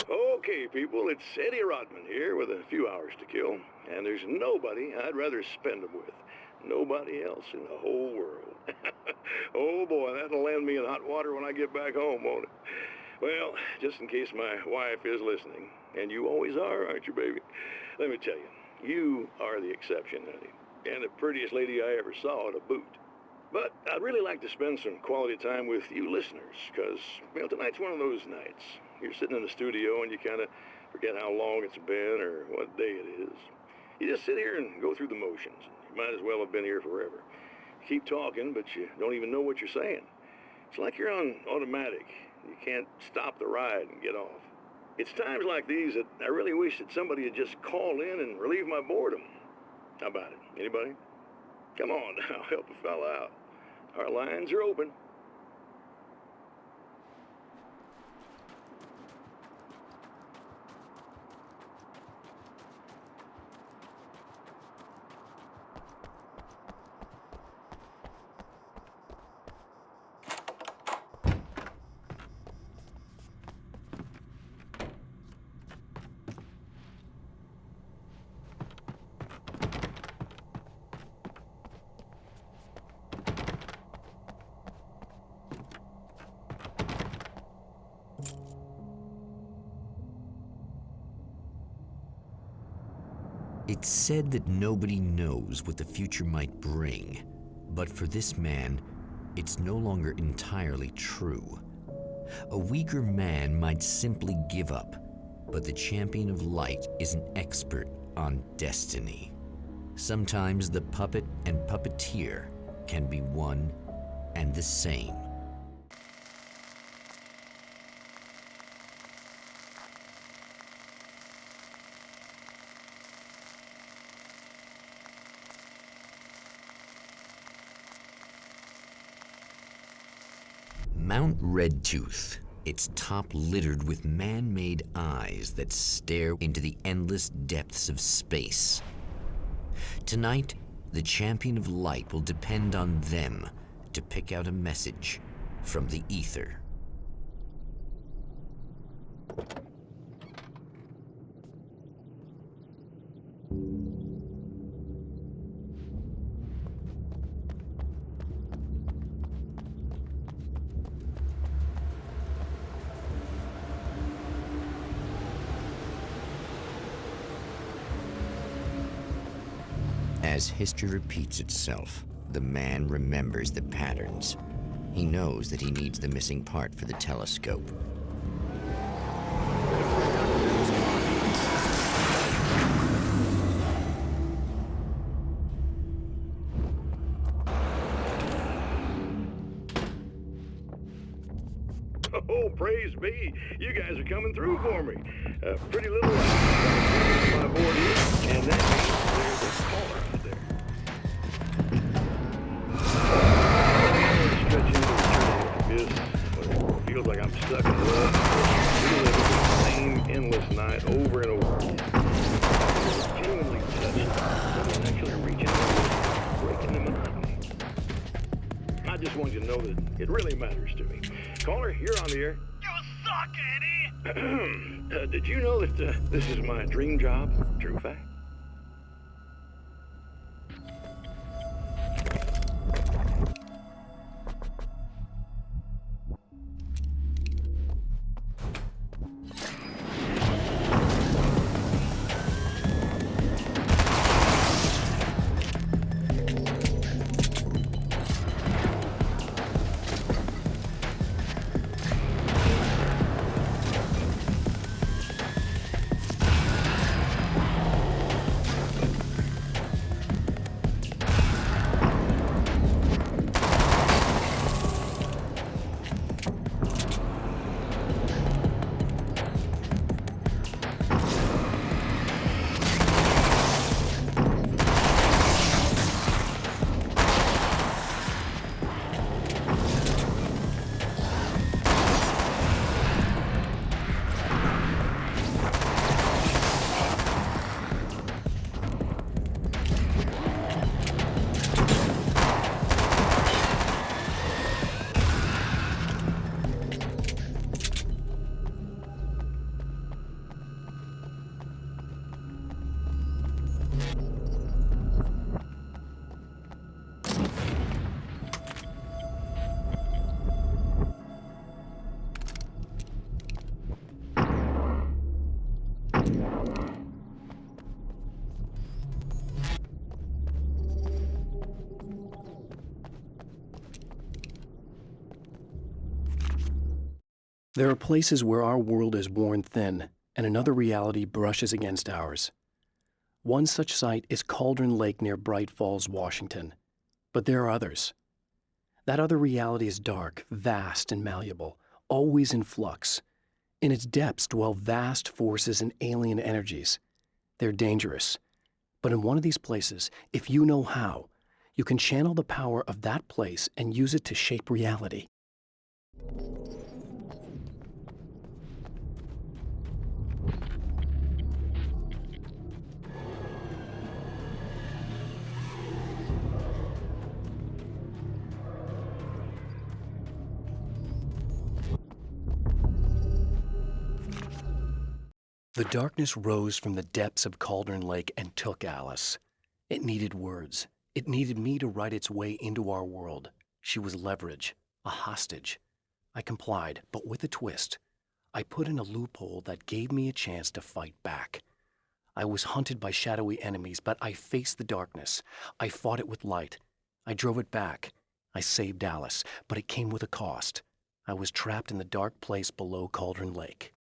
Okay, people, it's Eddie Rodman here with a few hours to kill, and there's nobody I'd rather spend them with. Nobody else in the whole world. Oh boy, that'll land me in hot water when I get back home, won't it? Well, just in case my wife is listening, and you always are, aren't you, baby? Let me tell you, you are the exception, honey, and the prettiest lady I ever saw to boot. But I'd really like to spend some quality time with you listeners, because, well, tonight's one of those nights. You're sitting in the studio and you kind of forget how long it's been or what day it is. You just sit here and go through the motions. You might as well have been here forever. You keep talking, but you don't even know what you're saying. It's like you're on automatic. You can't stop the ride and get off. It's times like these that I really wish that somebody would just call in and relieve my boredom. How about it? Anybody? Come on now, help a fella out. Our lines are open.
It's said that nobody knows what the future might bring, but for this man, it's no longer entirely true. A weaker man might simply give up, but the champion of light is an expert on destiny. Sometimes the puppet and puppeteer can be one and the same. Mount Redtooth, its top littered with man-made eyes that stare into the endless depths of space. Tonight, the champion of light will depend on them to pick out a message from the ether. As history repeats itself, the man remembers the patterns. He knows that he needs the missing part for the telescope.
Oh, praise be. You guys are coming through for me. Pretty little my board here, and that means there's a caller out there. Stretching into eternity like this, feels like I'm stuck in love. Reliving the same endless night over and over again. I'm genuinely touched. Someone actually reaching out, breaking the monotony. I just want you to know that it really matters to me. Caller, you're on the air.
You suck, Eddie!
Did you know that this is my dream job? True fact.
There are places where our world is worn thin, and another reality brushes against ours. One such site is Cauldron Lake near Bright Falls, Washington. But there are others. That other reality is dark, vast, and malleable, always in flux. In its depths dwell vast forces and alien energies. They're dangerous. But in one of these places, if you know how, you can channel the power of that place and use it to shape reality. The darkness rose from the depths of Cauldron Lake and took Alice. It needed words. It needed me to write its way into our world. She was leverage, a hostage. I complied, but with a twist. I put in a loophole that gave me a chance to fight back. I was hunted by shadowy enemies, but I faced the darkness. I fought it with light. I drove it back. I saved Alice, but it came with a cost. I was trapped in the dark place below Cauldron Lake.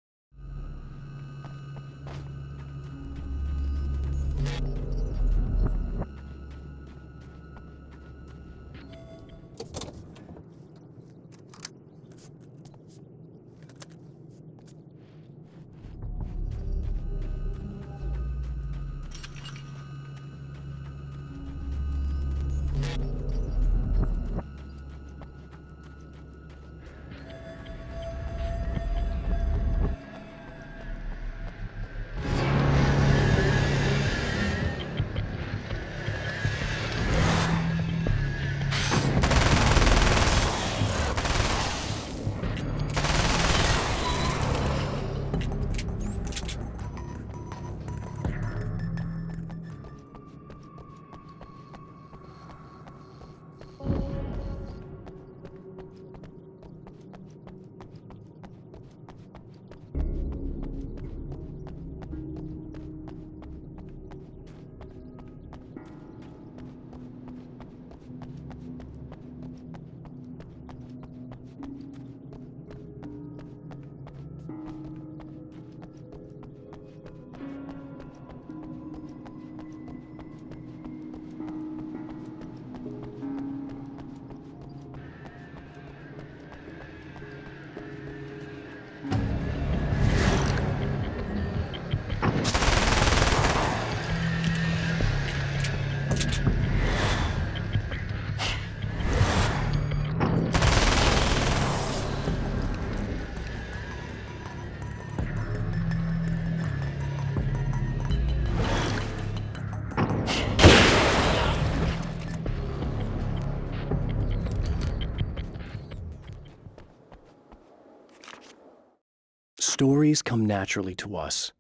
Stories come naturally to us.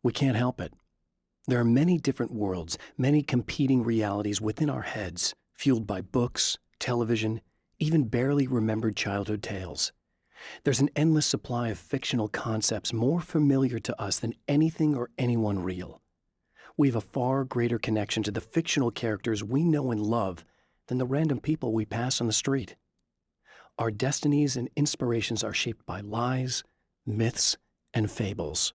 We can't help it. There are many different worlds, many competing realities within our heads, fueled by books, television, even barely remembered childhood tales. There's an endless supply of fictional concepts more familiar to us than anything or anyone real. We have a far greater connection to the fictional characters we know and love than the random people we pass on the street. Our destinies and inspirations are shaped by lies, myths, and fables.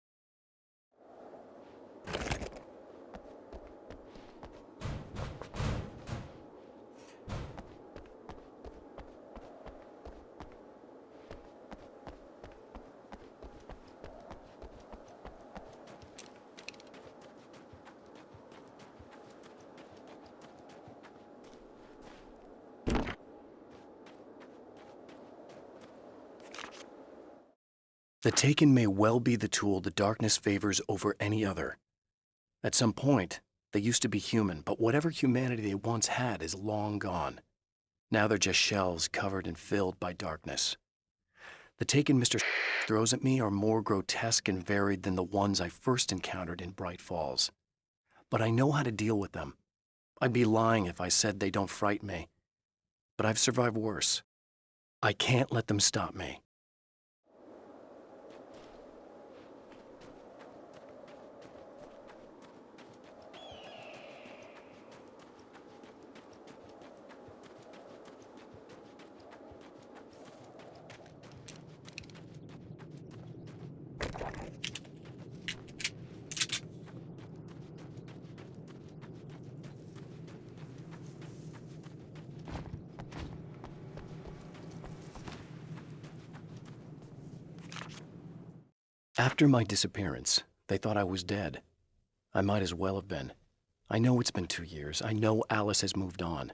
The Taken may well be the tool the darkness favors over any other. At some point, they used to be human, but whatever humanity they once had is long gone. Now they're just shells covered and filled by darkness. The Taken Mr. throws at me are more grotesque and varied than the ones I first encountered in Bright Falls. But I know how to deal with them. I'd be lying if I said they don't frighten me. But I've survived worse. I can't let them stop me. After my disappearance, they thought I was dead. I might as well have been. I know it's been 2 years. I know Alice has moved on.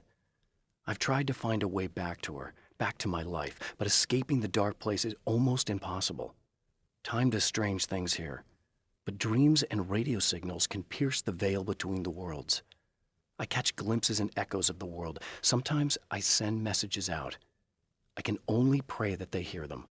I've tried to find a way back to her, back to my life, but escaping the dark place is almost impossible. Time does strange things here, but dreams and radio signals can pierce the veil between the worlds. I catch glimpses and echoes of the world. Sometimes I send messages out. I can only pray that they hear them.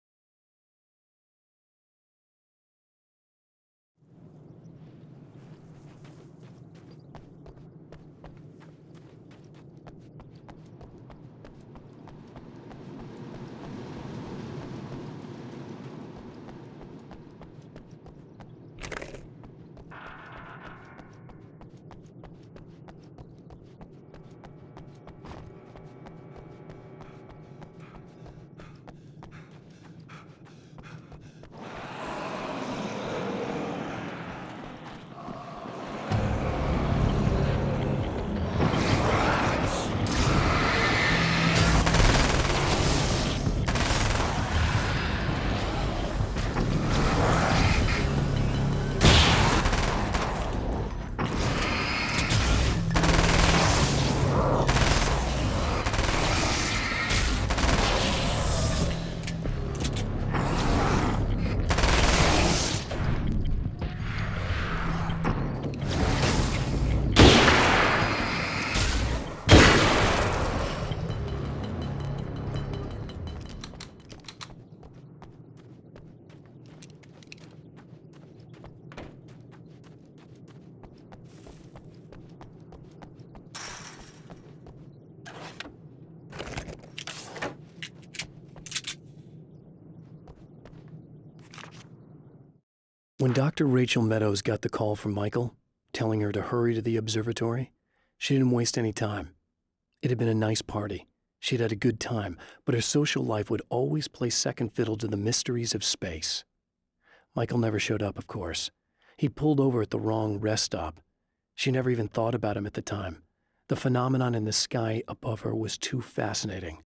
When Dr. Rachel Meadows got the call from Michael, telling her to hurry to the observatory, she didn't waste any time. It had been a nice party. She'd had a good time, but her social life would always play second fiddle to the mysteries of space. Michael never showed up, of course. He pulled over at the wrong rest stop. She never even thought about him at the time. The phenomenon in the sky above her was too fascinating.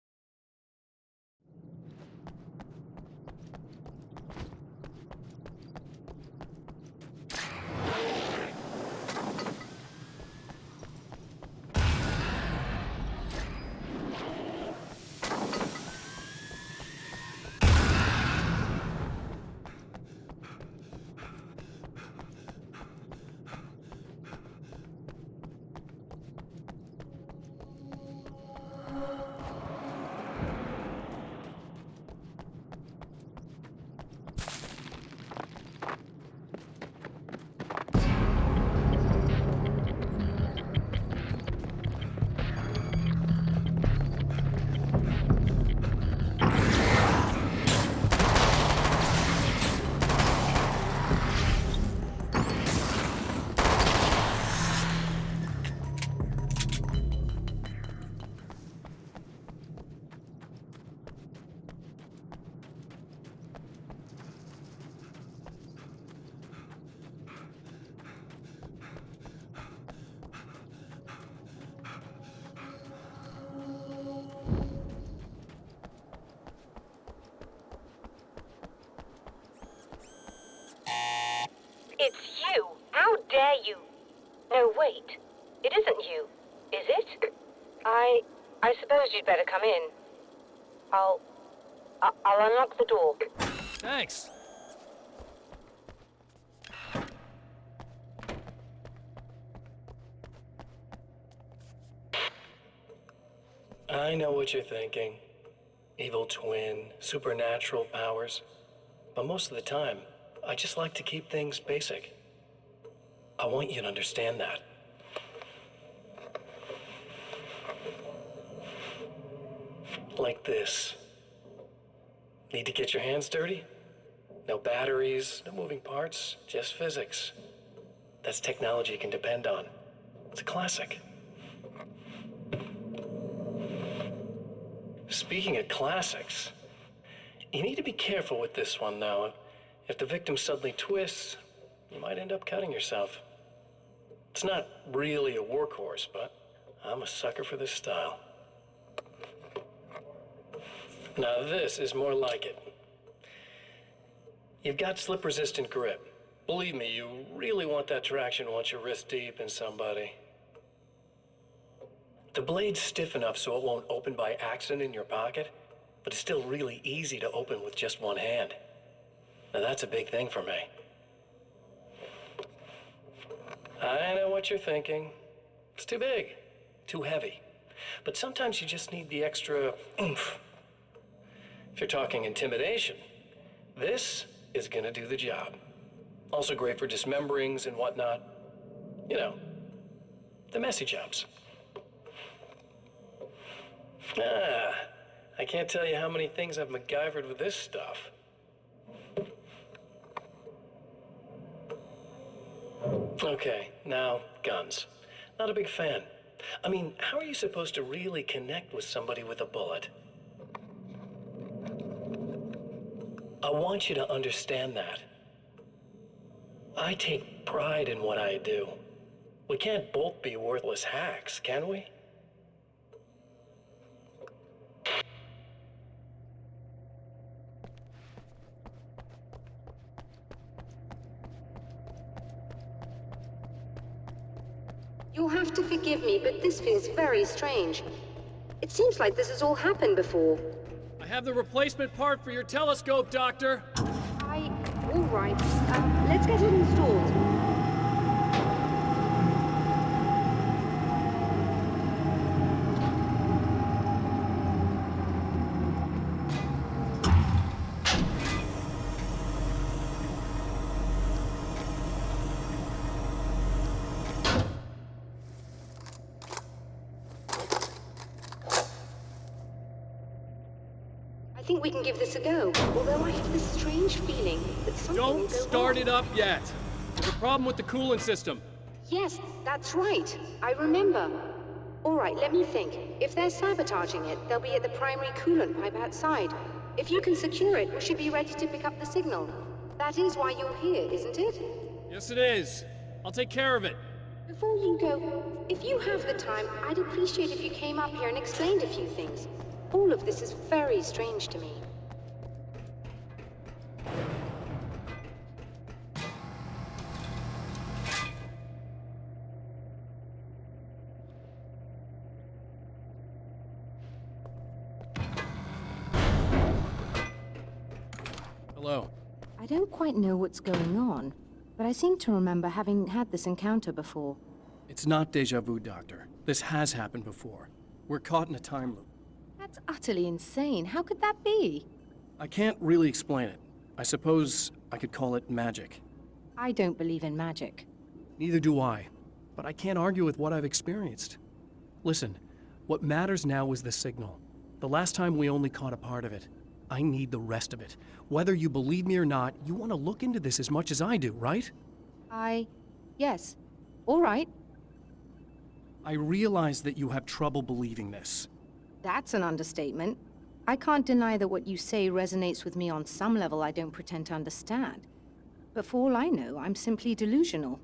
It's you! How dare you! No, wait. It isn't you, is it? I suppose you'd better come in. I'll unlock the door.
Thanks.
I know what you're thinking. Evil twin, supernatural powers. But most of the time, I just like to keep things basic. I want you to understand that. Like this. Need to get your hands dirty? No batteries, no moving parts, just physics. That's technology you can depend on. It's a classic. Speaking of classics, you need to be careful with this one, though. If the victim suddenly twists, you might end up cutting yourself. It's not really a workhorse, but I'm a sucker for this style. Now this is more like it. You've got slip-resistant grip. Believe me, you really want that traction once you're wrist deep in somebody. The blade's stiff enough so it won't open by accident in your pocket, but it's still really easy to open with just one hand. Now that's a big thing for me. I know what you're thinking. It's too big, too heavy. But sometimes you just need the extra oomph. If you're talking intimidation, this is gonna do the job. Also great for dismemberings and whatnot. You know, the messy jobs. I can't tell you how many things I've MacGyvered with this stuff. Okay, now, guns. Not a big fan. I mean, how are you supposed to really connect with somebody with a bullet? I want you to understand that. I take pride in what I do. We can't both be worthless hacks, can we?
You'll have to forgive me, but this feels very strange. It seems like this has all happened before.
I have the replacement part for your telescope, Doctor.
All right. Let's get it installed. I think we can give this a go, although I have this strange feeling that something will
Don't
go
start
wrong.
it up yet. There's a problem with the coolant system.
Yes, that's right. I remember. All right, let me think. If they're sabotaging it, they'll be at the primary coolant pipe outside. If you can secure it, we should be ready to pick up the signal. That is why you're here, isn't it?
Yes, it is. I'll take care of it.
Before you go, if you have the time, I'd appreciate if you came up here and explained a few things. All of this is very strange to me.
Hello.
I don't quite know what's going on, but I seem to remember having had this encounter before.
It's not déjà vu, Doctor. This has happened before. We're caught in a time loop.
That's utterly insane. How could that be?
I can't really explain it. I suppose I could call it magic.
I don't believe in magic.
Neither do I, but I can't argue with what I've experienced. Listen, what matters now is the signal. The last time we only caught a part of it. I need the rest of it. Whether you believe me or not, you want to look into this as much as I do, right?
Yes. All right.
I realize that you have trouble believing this.
That's an understatement. I can't deny that what you say resonates with me on some level I don't pretend to understand. But for all I know, I'm simply delusional.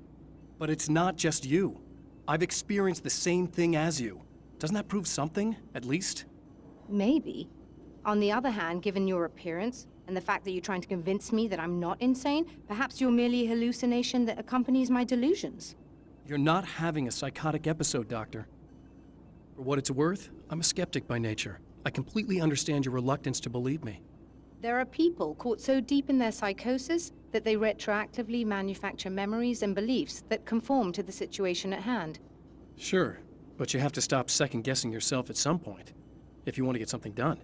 But it's not just you. I've experienced the same thing as you. Doesn't that prove something, at least?
Maybe. On the other hand, given your appearance, and the fact that you're trying to convince me that I'm not insane, perhaps you're merely a hallucination that accompanies my delusions.
You're not having a psychotic episode, Doctor. For what it's worth, I'm a skeptic by nature. I completely understand your reluctance to believe me.
There are people caught so deep in their psychosis that they retroactively manufacture memories and beliefs that conform to the situation at hand.
Sure, but you have to stop second-guessing yourself at some point, if you want to get something done.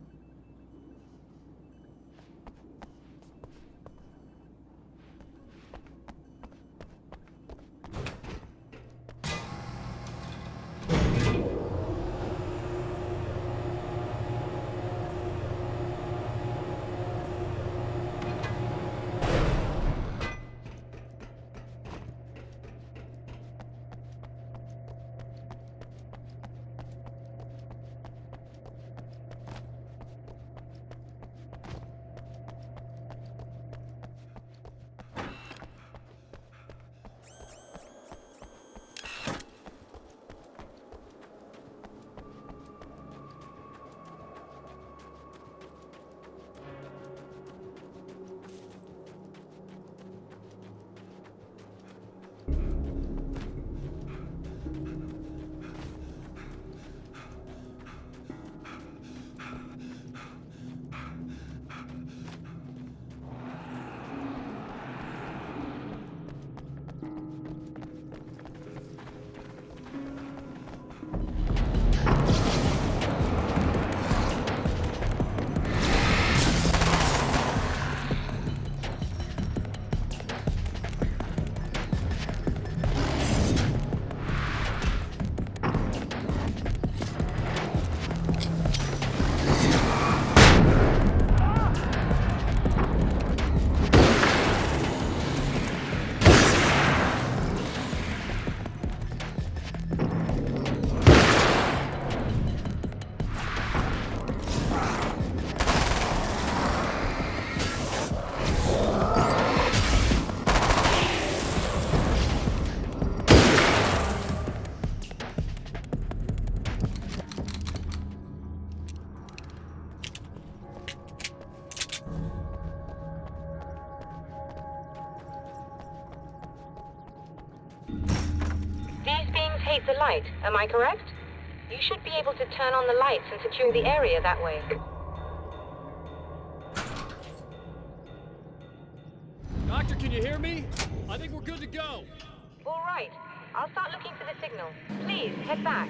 locate the light, am I correct? You should be able to turn on the lights and secure the area that way.
Doctor, can you hear me? I think we're good to go.
All right. I'll start looking for the signal. Please, head back.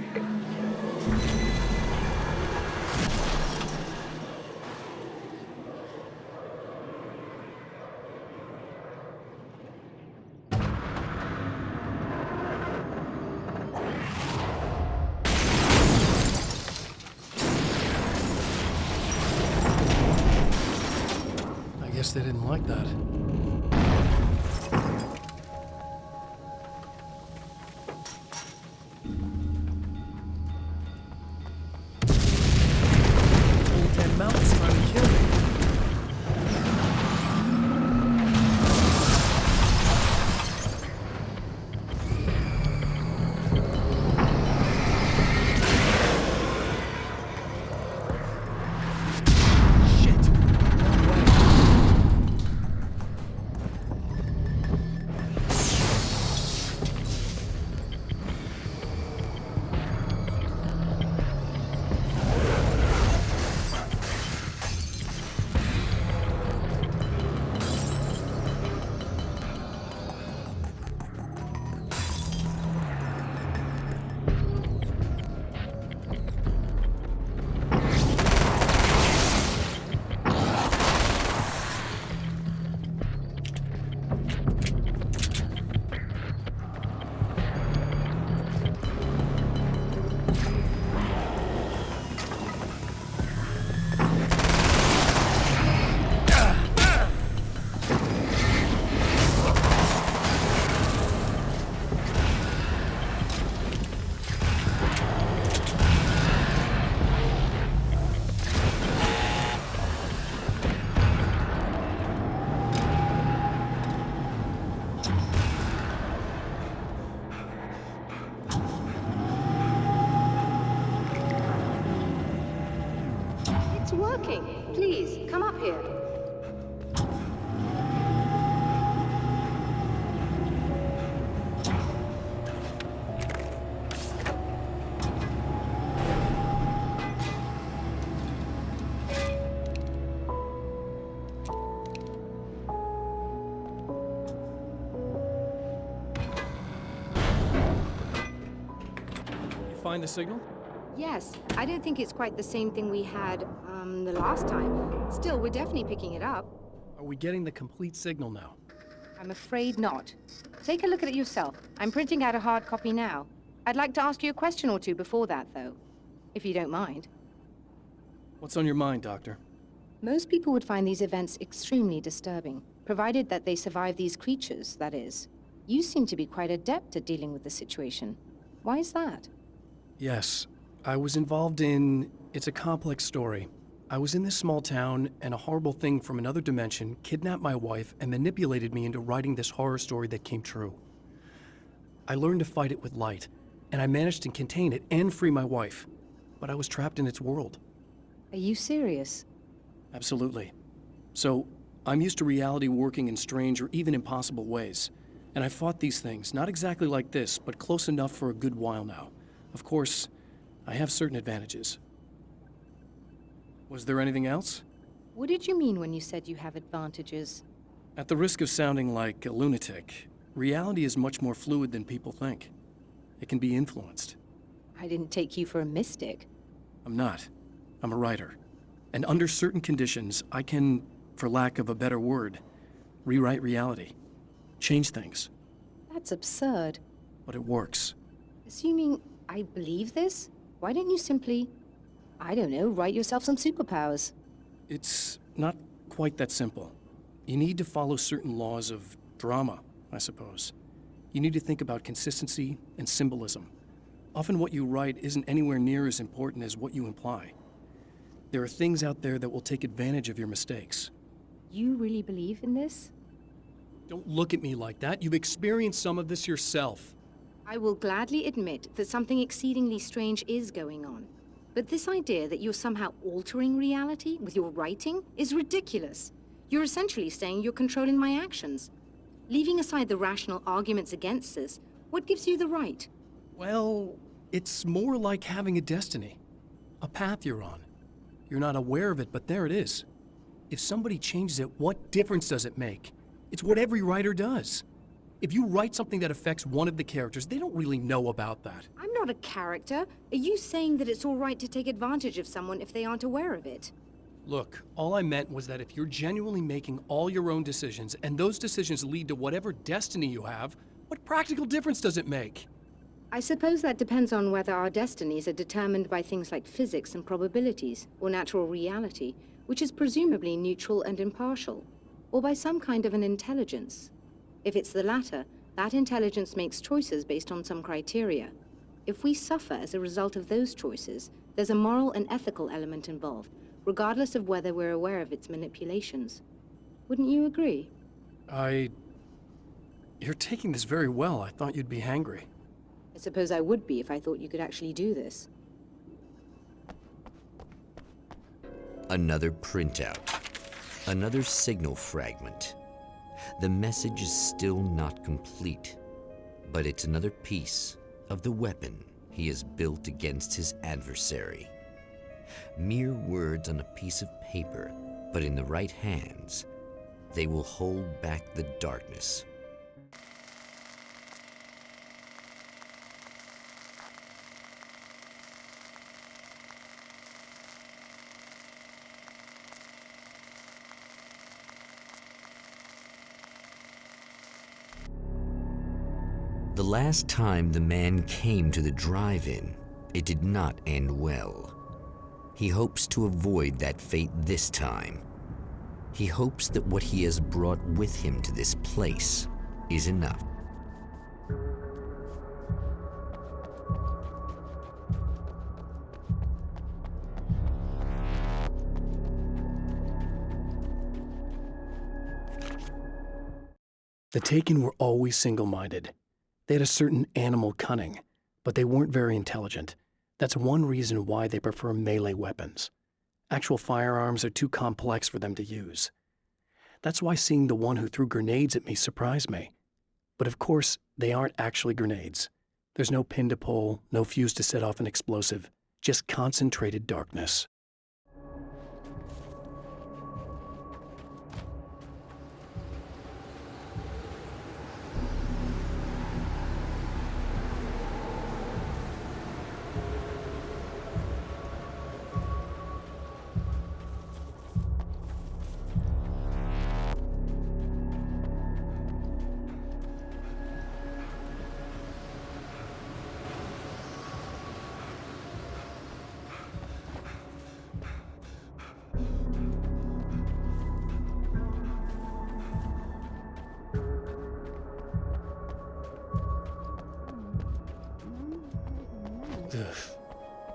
I guess they didn't like that.
Please, come up here.
You find the signal?
Yes. I don't think it's quite the same thing we had, the last time. Still, we're definitely picking it up.
Are we getting the complete signal now?
I'm afraid not. Take a look at it yourself. I'm printing out a hard copy now. I'd like to ask you a question or two before that, though. If you don't mind.
What's on your mind, Doctor?
Most people would find these events extremely disturbing, provided that they survive these creatures, that is. You seem to be quite adept at dealing with the situation. Why is that?
Yes. I was involved in... It's a complex story. I was in this small town, and a horrible thing from another dimension kidnapped my wife and manipulated me into writing this horror story that came true. I learned to fight it with light, and I managed to contain it and free my wife. But I was trapped in its world.
Are you serious?
Absolutely. So, I'm used to reality working in strange or even impossible ways. And I fought these things, not exactly like this, but close enough for a good while now. Of course, I have certain advantages. Was there anything else?
What did you mean when you said you have advantages?
At the risk of sounding like a lunatic, reality is much more fluid than people think. It can be influenced.
I didn't take you for a mystic.
I'm not. I'm a writer. And under certain conditions, I can, for lack of a better word, rewrite reality. Change things.
That's absurd.
But it works.
Assuming I believe this, why don't you simply, I don't know, write yourself some superpowers?
It's not quite that simple. You need to follow certain laws of drama, I suppose. You need to think about consistency and symbolism. Often what you write isn't anywhere near as important as what you imply. There are things out there that will take advantage of your mistakes.
You really believe in this?
Don't look at me like that. You've experienced some of this yourself.
I will gladly admit that something exceedingly strange is going on. But this idea that you're somehow altering reality with your writing is ridiculous. You're essentially saying you're controlling my actions. Leaving aside the rational arguments against this, what gives you the right?
Well, it's more like having a destiny. A path you're on. You're not aware of it, but there it is. If somebody changes it, what difference does it make? It's what every writer does. If you write something that affects one of the characters, they don't really know about that.
I'm not a character. Are you saying that it's all right to take advantage of someone if they aren't aware of it?
Look, all I meant was that if you're genuinely making all your own decisions, and those decisions lead to whatever destiny you have, what practical difference does it make?
I suppose that depends on whether our destinies are determined by things like physics and probabilities, or natural reality, which is presumably neutral and impartial, or by some kind of an intelligence. If it's the latter, that intelligence makes choices based on some criteria. If we suffer as a result of those choices, there's a moral and ethical element involved, regardless of whether we're aware of its manipulations. Wouldn't you agree?
You're taking this very well. I thought you'd be hangry.
I suppose I would be if I thought you could actually do this.
Another printout. Another signal fragment. The message is still not complete, but it's another piece of the weapon he has built against his adversary. Mere words on a piece of paper, but in the right hands, they will hold back the darkness. The last time the man came to the drive-in, it did not end well. He hopes to avoid that fate this time. He hopes that what he has brought with him to this place is enough.
The Taken were always single-minded. They had a certain animal cunning, but they weren't very intelligent. That's one reason why they prefer melee weapons. Actual firearms are too complex for them to use. That's why seeing the one who threw grenades at me surprised me. But of course, they aren't actually grenades. There's no pin to pull, no fuse to set off an explosive, just concentrated darkness.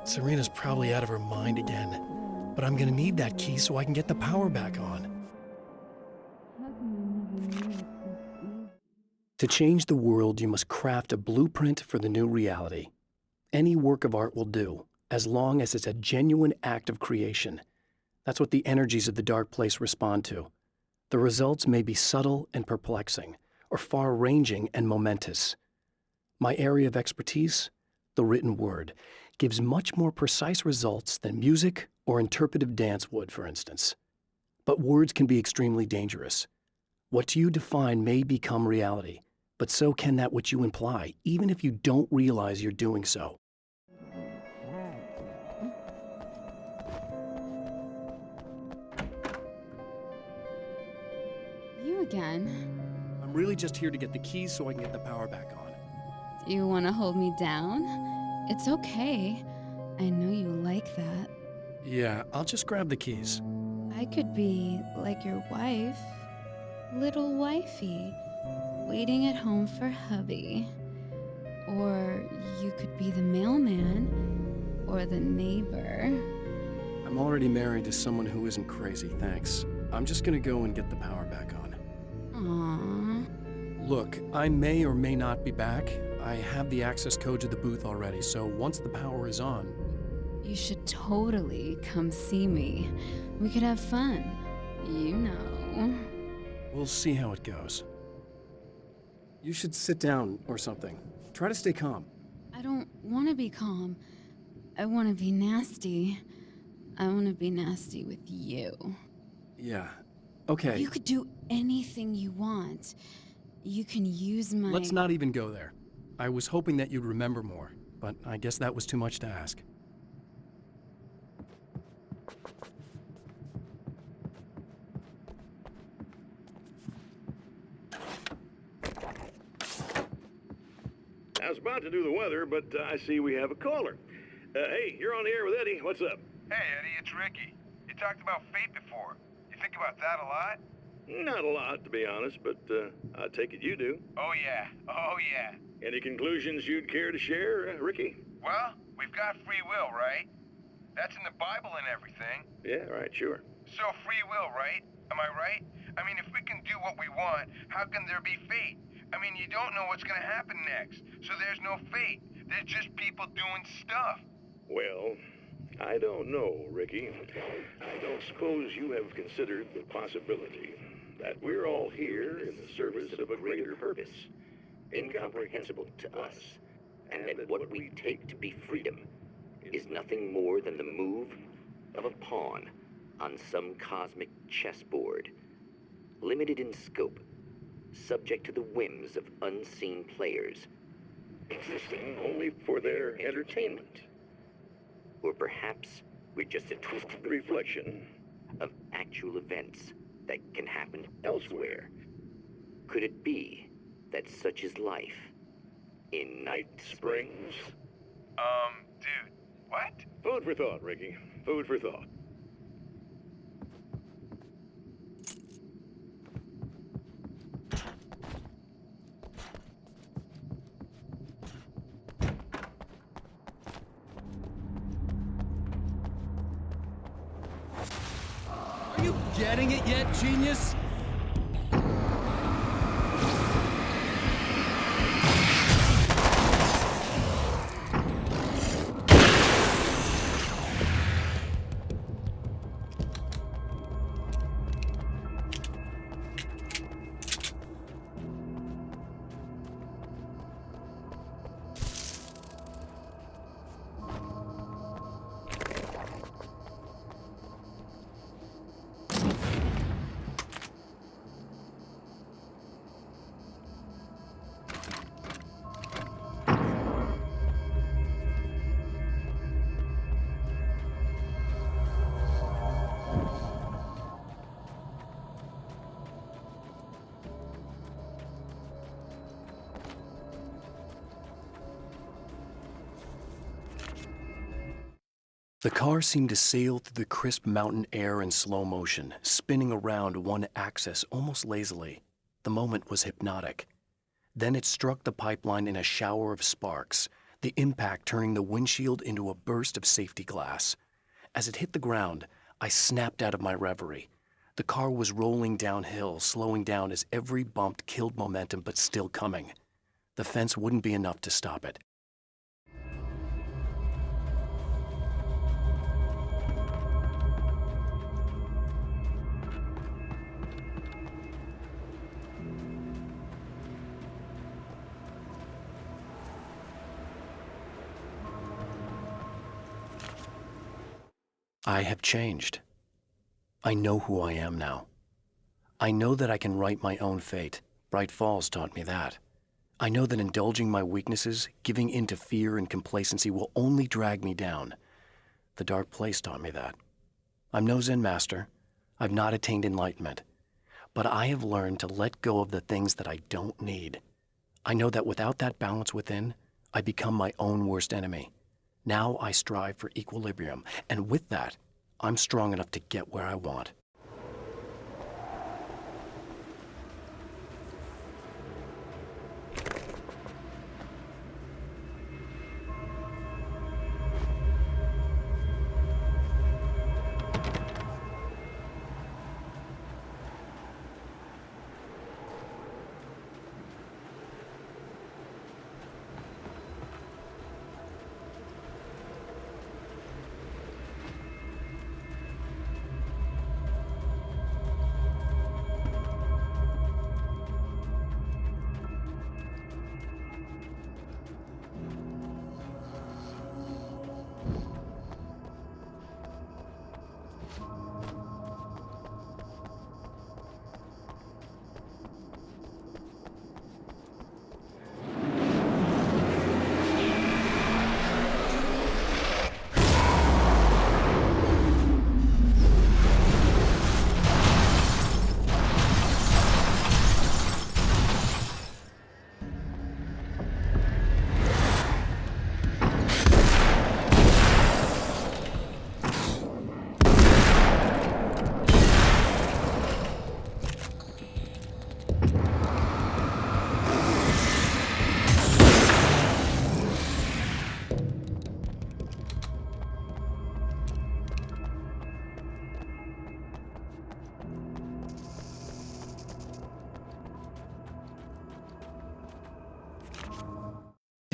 Serena's probably out of her mind again, but I'm gonna need that key so I can get the power back on. To change the world, you must craft a blueprint for the new reality. Any work of art will do, as long as it's a genuine act of creation. That's what the energies of the dark place respond to. The results may be subtle and perplexing, or far-ranging and momentous. My area of expertise? The written word gives much more precise results than music or interpretive dance would, for instance. But words can be extremely dangerous. What you define may become reality, but so can that which you imply, even if you don't realize you're doing so.
You again?
I'm really just here to get the keys so I can get the power back on.
Do you want to hold me down? It's okay. I know you like that.
Yeah, I'll just grab the keys.
I could be like your wife, little wifey, waiting at home for hubby. Or you could be the mailman, or the neighbor.
I'm already married to someone who isn't crazy, thanks. I'm just gonna go and get the power back on.
Aww.
Look, I may or may not be back. I have the access code to the booth already, so once the power is on...
You should totally come see me. We could have fun. You know.
We'll see how it goes. You should sit down or something. Try to stay calm.
I don't want to be calm. I want to be nasty. I want to be nasty with you.
Yeah, okay.
You could do anything you want. You can use my...
Let's not even go there. I was hoping that you'd remember more, but I guess that was too much to ask.
I was about to do the weather, but I see we have a caller. Hey, you're on the air with Eddie. What's up?
Hey, Eddie, it's Ricky. You talked about fate before. You think about that a lot?
Not a lot, to be honest, but I take it you do.
Oh, yeah. Oh, yeah.
Any conclusions you'd care to share, Ricky?
Well, we've got free will, right? That's in the Bible and everything.
Yeah, right, sure.
So free will, right? Am I right? I mean, if we can do what we want, how can there be fate? I mean, you don't know what's going to happen next, so there's no fate. There's just people doing stuff.
Well, I don't know, Ricky. I don't suppose you have considered the possibility that we're all here in the service of a greater purpose, incomprehensible to us, and that what we take to be freedom is nothing more than the move of a pawn on some cosmic chessboard, limited in scope, subject to the whims of unseen players, existing only for their entertainment. Or perhaps we're just a twisted reflection of actual events that can happen elsewhere. Could it be that such is life in Night Springs?
Dude, what?
Food for thought, Ricky. Food for thought.
Are you getting it yet, genius?
The car seemed to sail through the crisp mountain air in slow motion, spinning around one axis almost lazily. The moment was hypnotic. Then it struck the pipeline in a shower of sparks, the impact turning the windshield into a burst of safety glass. As it hit the ground, I snapped out of my reverie. The car was rolling downhill, slowing down as every bump killed momentum but still coming. The fence wouldn't be enough to stop it. I have changed. I know who I am now. I know that I can write my own fate. Bright Falls taught me that. I know that indulging my weaknesses, giving in to fear and complacency will only drag me down. The Dark Place taught me that. I'm no Zen master. I've not attained enlightenment. But I have learned to let go of the things that I don't need. I know that without that balance within, I become my own worst enemy. Now I strive for equilibrium, and with that, I'm strong enough to get where I want.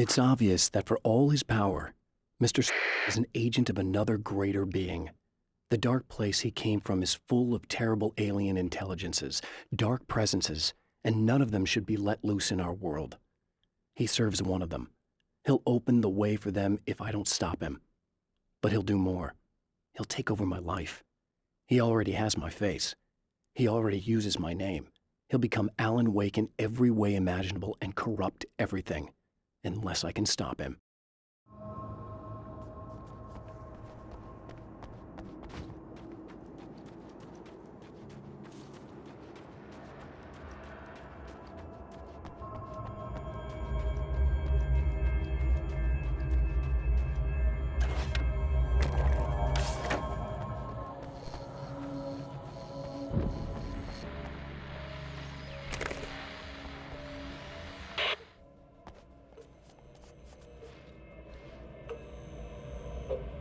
It's obvious that for all his power, Mr. is an agent of another greater being. The dark place he came from is full of terrible alien intelligences, dark presences, and none of them should be let loose in our world. He serves one of them. He'll open the way for them if I don't stop him. But he'll do more. He'll take over my life. He already has my face. He already uses my name. He'll become Alan Wake in every way imaginable and corrupt everything, unless I can stop him.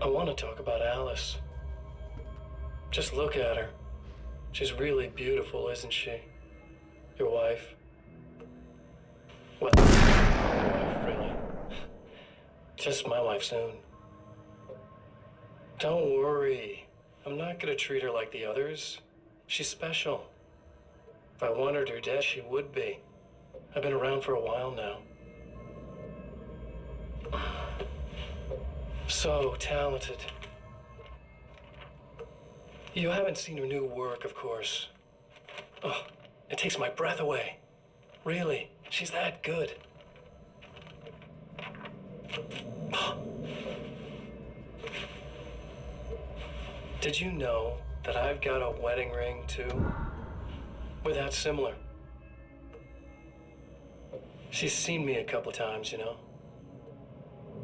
I want to talk about Alice. Just look at her. She's really beautiful, isn't she? Your wife. Well, my wife, really. Just my wife soon. Don't worry. I'm not gonna treat her like the others. She's special. If I wanted her dead, she would be. I've been around for a while now. So talented. You haven't seen her new work, of course. Oh, it takes my breath away. Really, she's that good. Did you know that I've got a wedding ring, too? We're that similar. She's seen me a couple times, you know.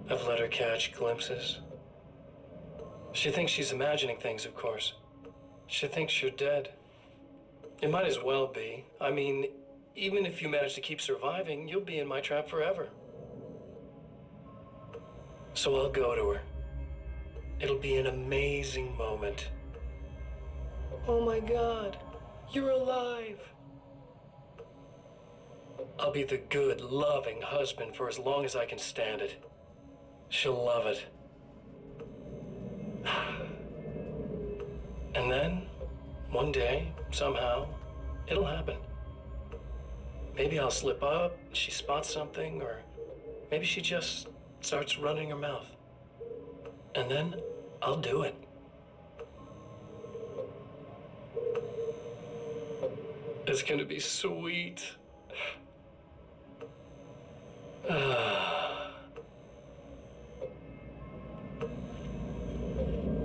I've let her catch glimpses. She thinks she's imagining things, of course. She thinks you're dead. It might as well be. I mean, even if you manage to keep surviving, you'll be in my trap forever. So I'll go to her. It'll be an amazing moment. Oh my God, you're alive. I'll be the good, loving husband for as long as I can stand it. She'll love it. And then, one day, somehow, it'll happen. Maybe I'll slip up, she spots something, or maybe she just starts running her mouth. And then, I'll do it. It's gonna be sweet.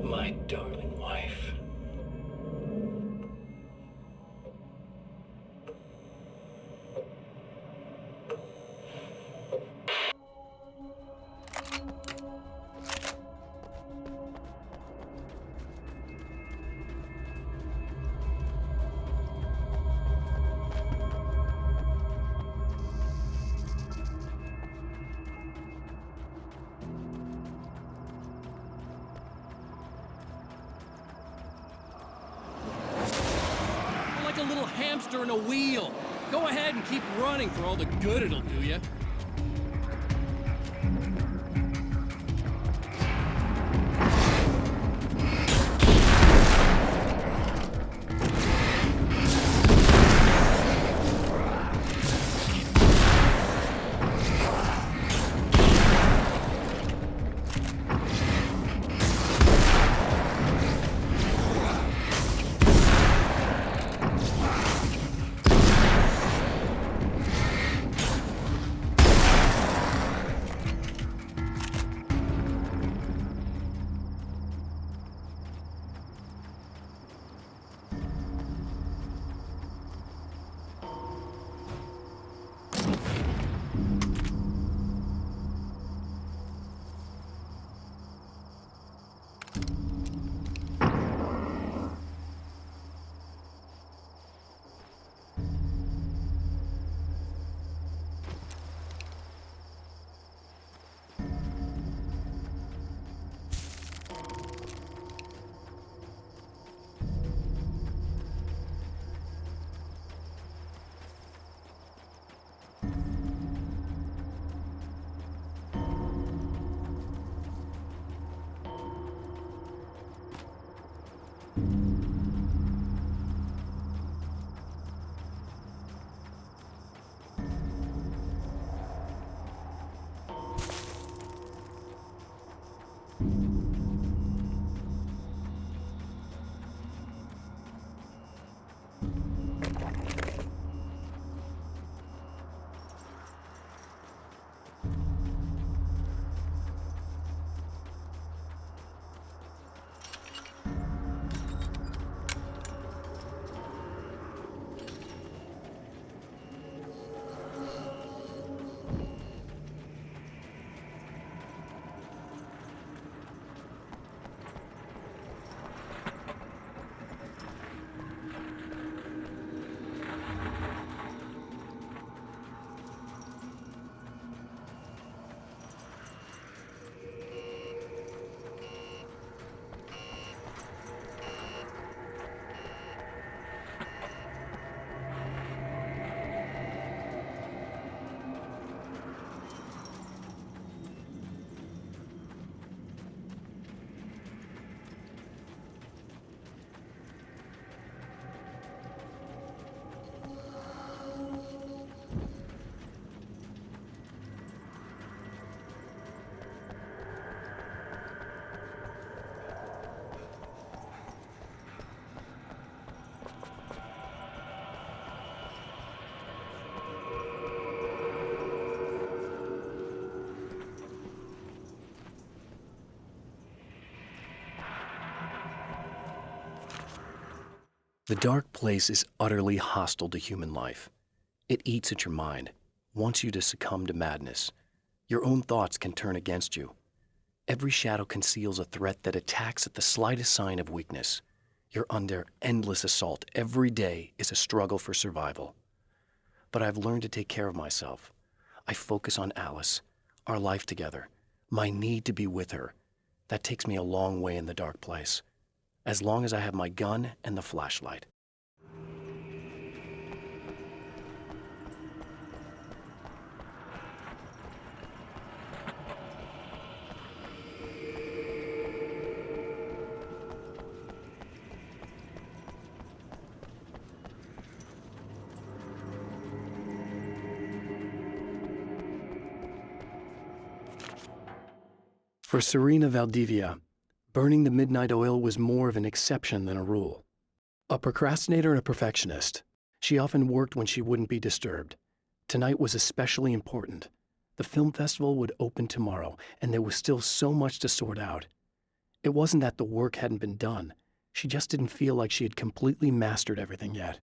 My darling wife.
A little hamster in a wheel. Go ahead and keep running for all the good it'll do you.
The dark place is utterly hostile to human life. It eats at your mind, wants you to succumb to madness. Your own thoughts can turn against you. Every shadow conceals a threat that attacks at the slightest sign of weakness. You're under endless assault. Every day is a struggle for survival. But I've learned to take care of myself. I focus on Alice, our life together, my need to be with her. That takes me a long way in the dark place, as long as I have my gun and the flashlight. For Serena Valdivia, burning the midnight oil was more of an exception than a rule. A procrastinator and a perfectionist, she often worked when she wouldn't be disturbed. Tonight was especially important. The film festival would open tomorrow, and there was still so much to sort out. It wasn't that the work hadn't been done. She just didn't feel like she had completely mastered everything yet.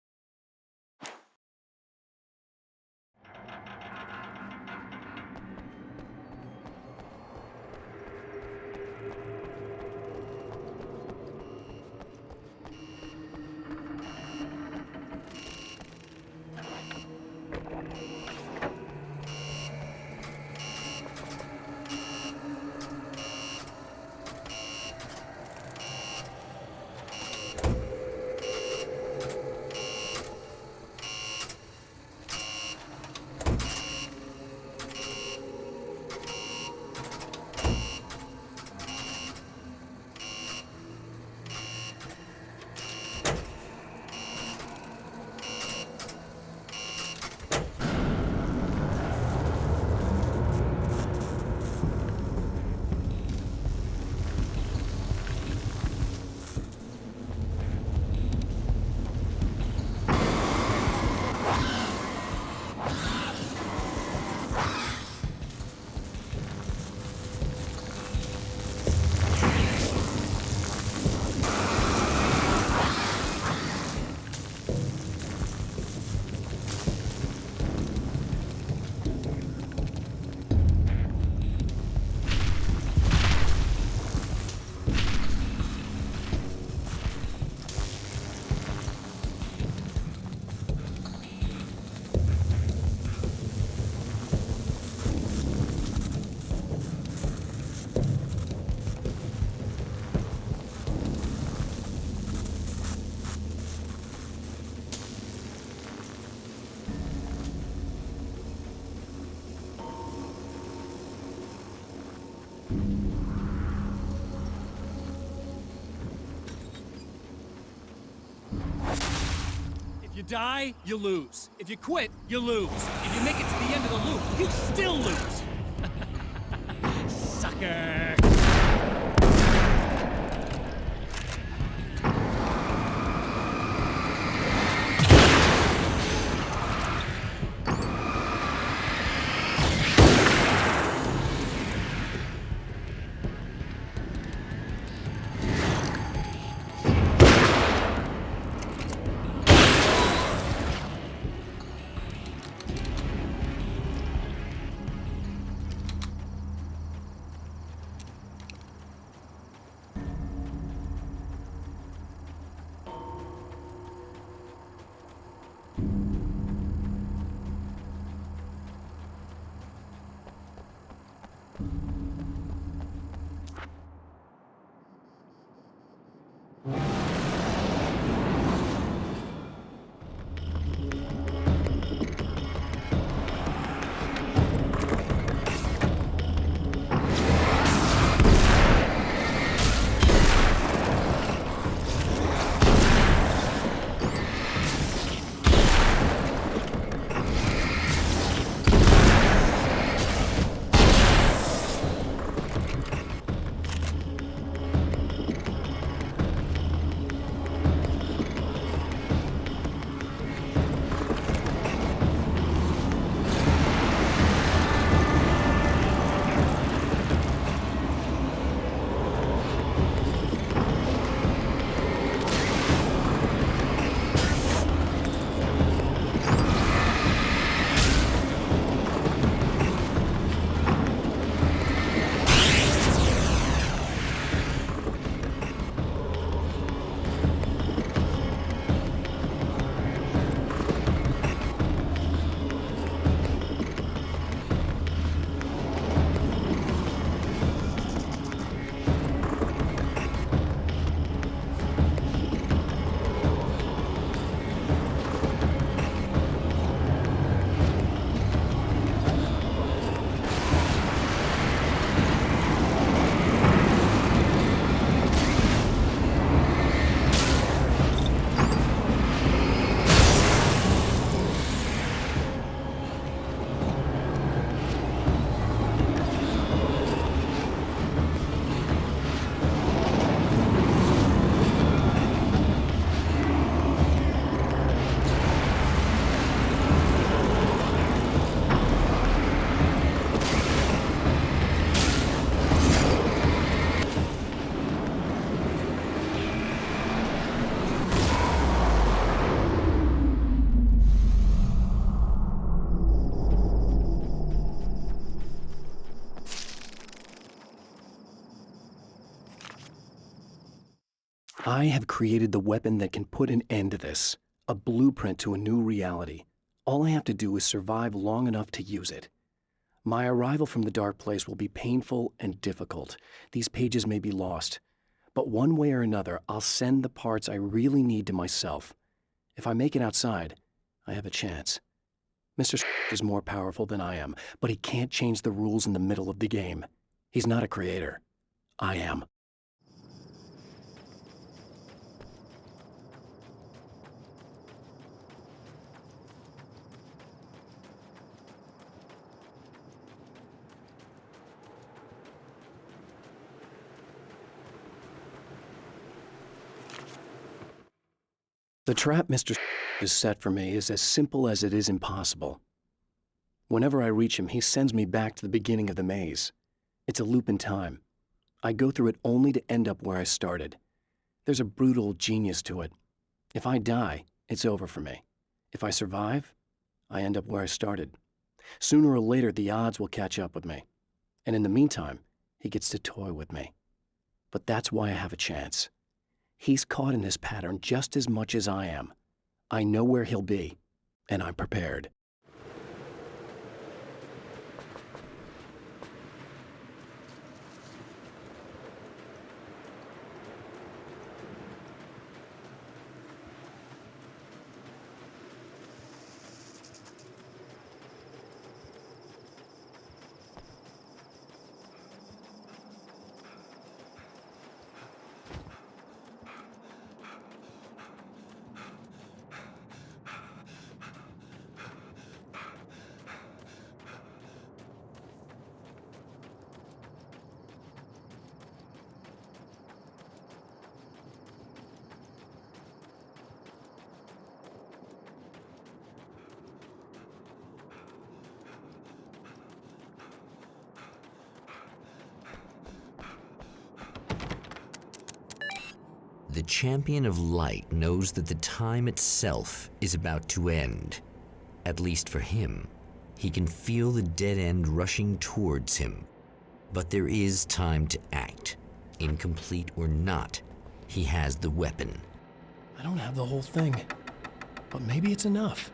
If you die, you lose. If you quit, you lose. If you make it to the end of the loop, you still lose. Sucker!
I have created the weapon that can put an end to this, a blueprint to a new reality. All I have to do is survive long enough to use it. My arrival from the dark place will be painful and difficult. These pages may be lost. But one way or another, I'll send the parts I really need to myself. If I make it outside, I have a chance. Mr. is more powerful than I am, but he can't change the rules in the middle of the game. He's not a creator. I am. The trap Mr. has set for me is as simple as it is impossible. Whenever I reach him, he sends me back to the beginning of the maze. It's a loop in time. I go through it only to end up where I started. There's a brutal genius to it. If I die, it's over for me. If I survive, I end up where I started. Sooner or later, the odds will catch up with me. And in the meantime, he gets to toy with me. But that's why I have a chance. He's caught in this pattern just as much as I am. I know where he'll be, and I'm prepared.
The champion of light knows that the time itself is about to end. At least for him. He can feel the dead end rushing towards him. But there is time to act. Incomplete or not, he has the weapon.
I don't have the whole thing, but maybe it's enough.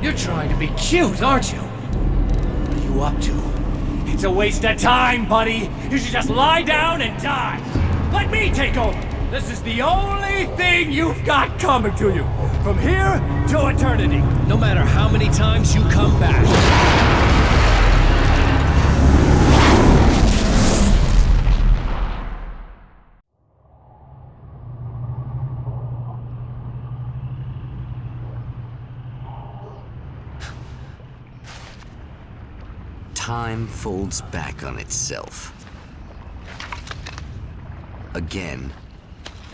You're trying to be cute, aren't you? What are you up to? It's a waste of time, buddy. You should just lie down and die. Let me take over. This is the only thing you've got coming to you. From here to eternity.
No matter how many times you come back.
Time folds back on itself. Again,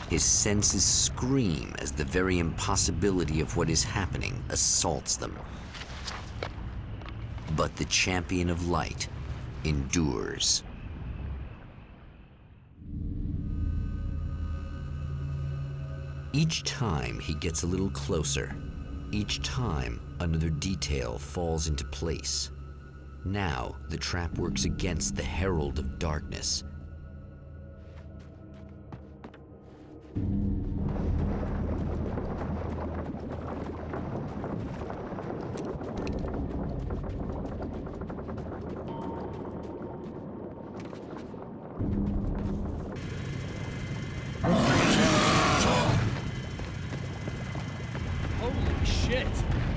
his senses scream as the very impossibility of what is happening assaults them. But the champion of light endures. Each time he gets a little closer. Each time another detail falls into place. Now, the trap works against the herald of darkness.
Holy shit!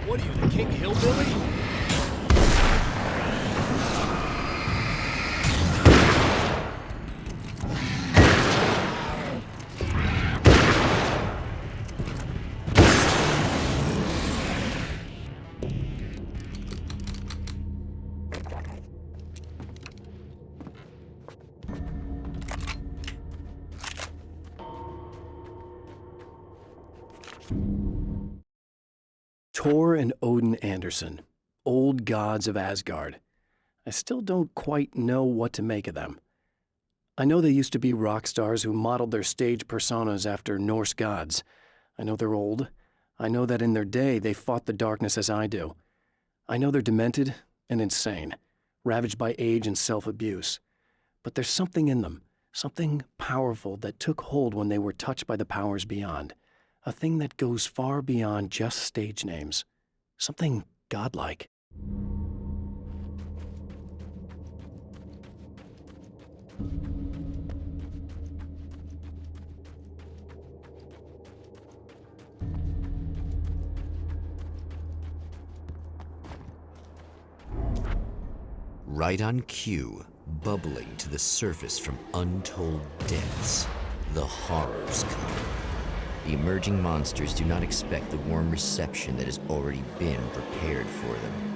What are you, the King Hillbilly?
Thor and Odin Anderson, old gods of Asgard. I still don't quite know what to make of them. I know they used to be rock stars who modeled their stage personas after Norse gods. I know they're old. I know that in their day they fought the darkness as I do. I know they're demented and insane, ravaged by age and self-abuse. But there's something in them, something powerful that took hold when they were touched by the powers beyond. A thing that goes far beyond just stage names. Something godlike.
Right on cue, bubbling to the surface from untold depths, the horrors come. The emerging monsters do not expect the warm reception that has already been prepared for them.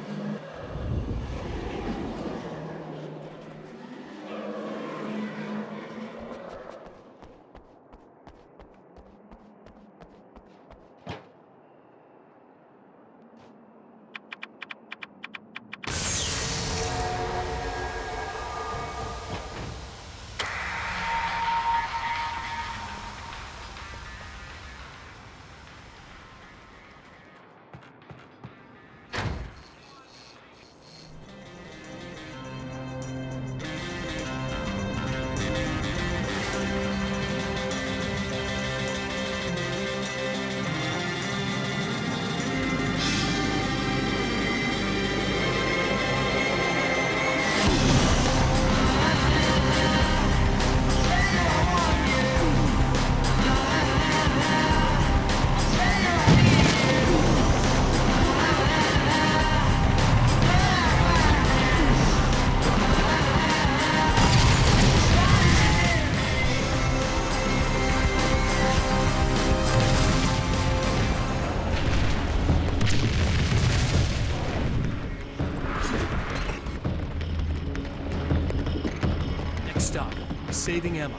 Stop. Saving Emma.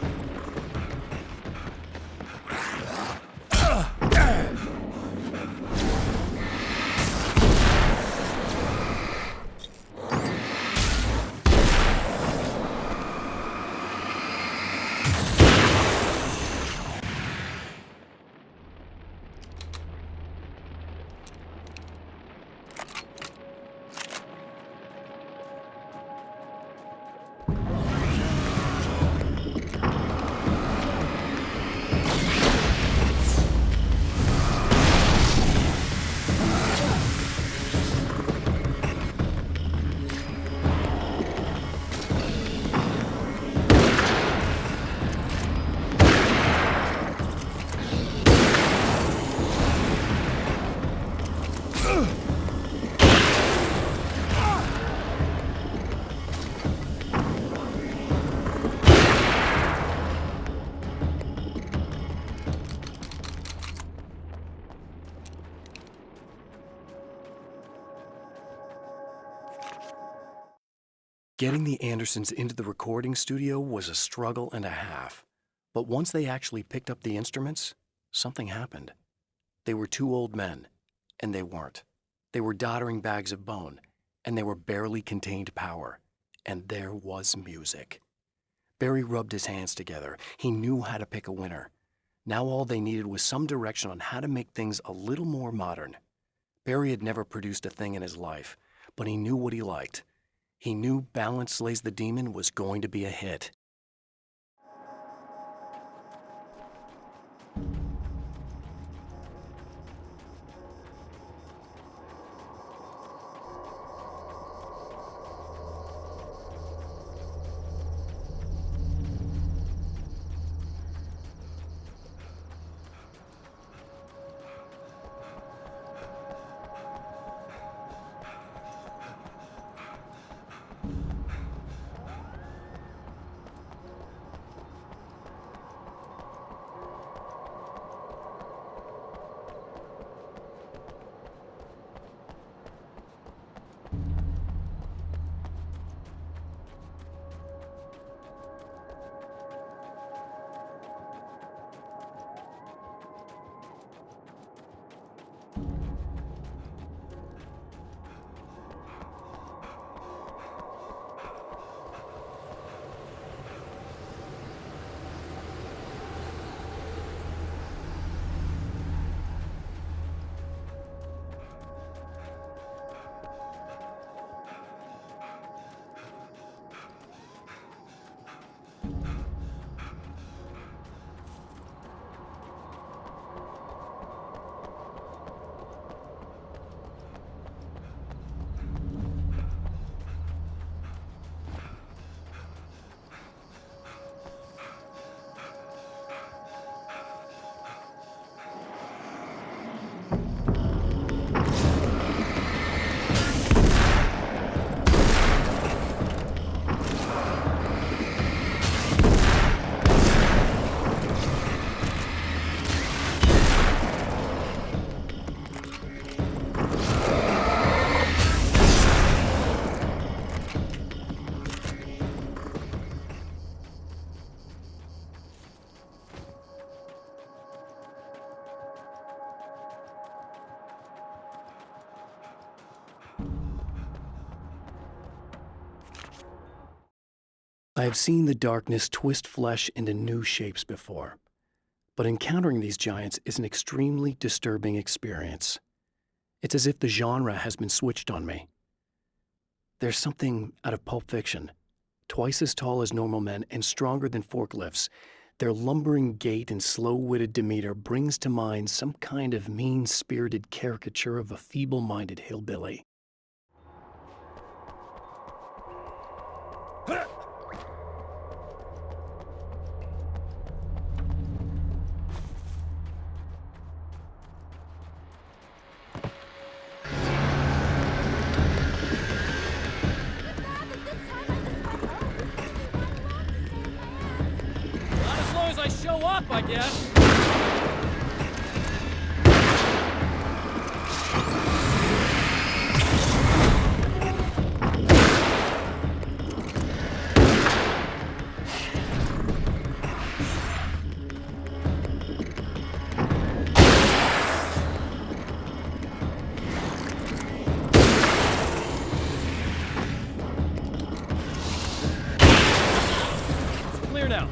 Getting the Andersons into the recording studio was a struggle and a half. But once they actually picked up the instruments, something happened. They were two old men, and they weren't. They were doddering bags of bone, and they were barely contained power. And there was music. Barry rubbed his hands together. He knew how to pick a winner. Now all they needed was some direction on how to make things a little more modern. Barry had never produced a thing in his life, but he knew what he liked. He knew Balance Slays the Demon was going to be a hit.
I have seen the darkness twist flesh into new shapes before, but encountering these giants is an extremely disturbing experience. It's as if the genre has been switched on me. There's something out of Pulp Fiction. Twice as tall as normal men and stronger than forklifts, their lumbering gait and slow-witted demeanor brings to mind some kind of mean-spirited caricature of a feeble-minded hillbilly.
I show up, I guess. It's clear now.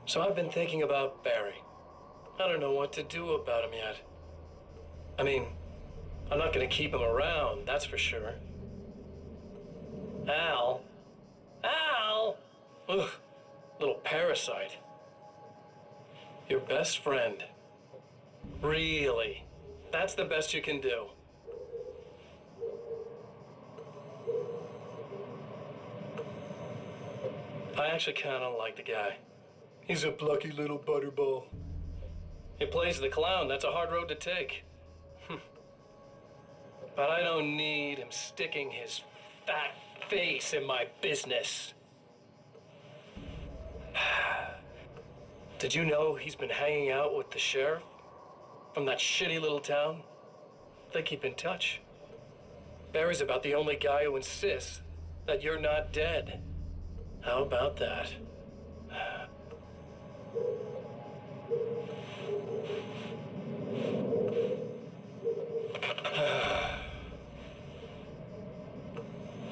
So I've been thinking about Barry. I don't know what to do about him yet. I mean, I'm not gonna keep him around, that's for sure. Al? Ugh, little parasite. Your best friend. Really? That's the best you can do? I actually kinda like the guy. He's a plucky little butterball. He plays the clown. That's a hard road to take. But I don't need him sticking his fat face in my business. Did you know he's been hanging out with the sheriff from that shitty little town? They keep in touch. Barry's about the only guy who insists that you're not dead. How about that?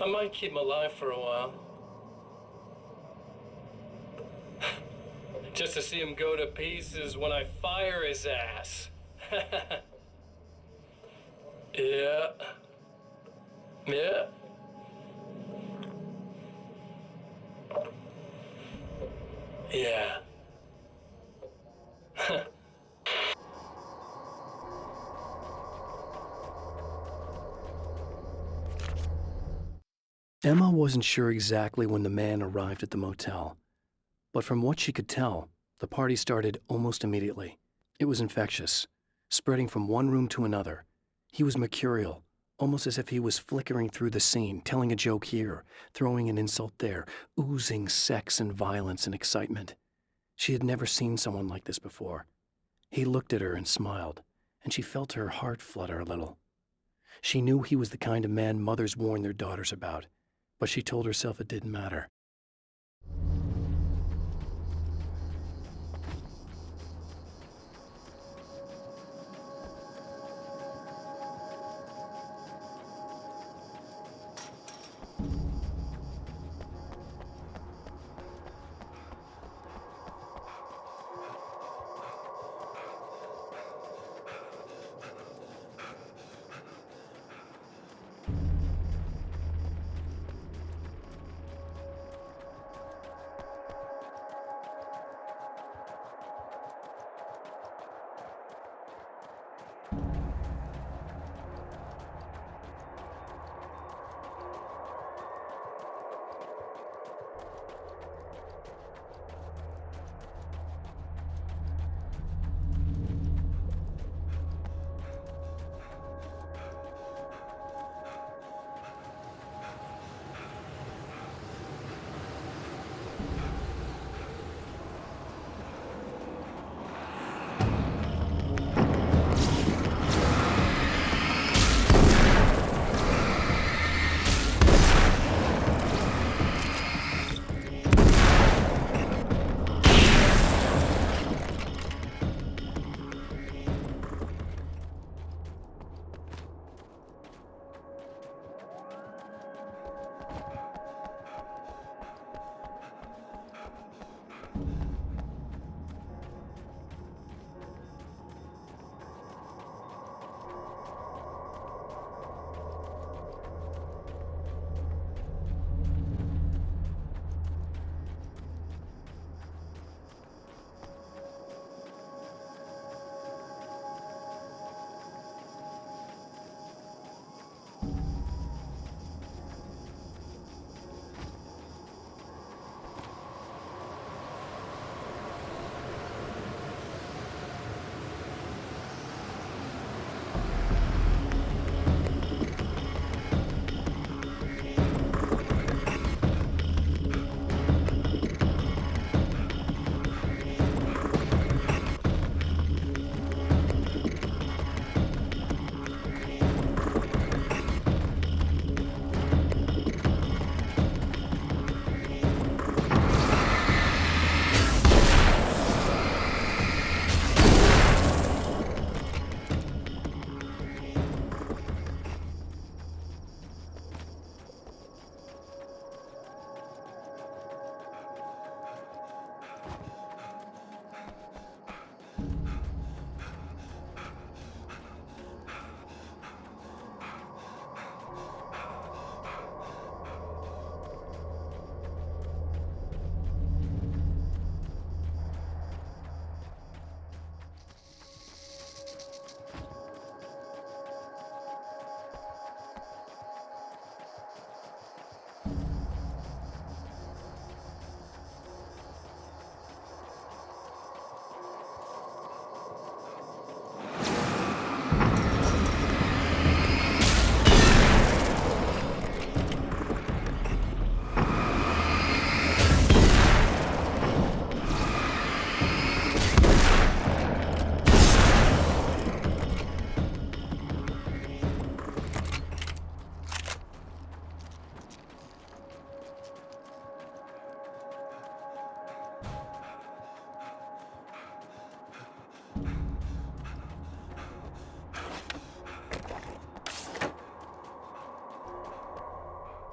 I might keep him alive for a while. Just to see him go to pieces when I fire his ass. Yeah. Yeah. Yeah.
Emma wasn't sure exactly when the man arrived at the motel, but from what she could tell, the party started almost immediately. It was infectious, spreading from one room to another. He was mercurial, almost as if he was flickering through the scene, telling a joke here, throwing an insult there, oozing sex and violence and excitement. She had never seen someone like this before. He looked at her and smiled, and she felt her heart flutter a little. She knew he was the kind of man mothers warn their daughters about, but she told herself it didn't matter.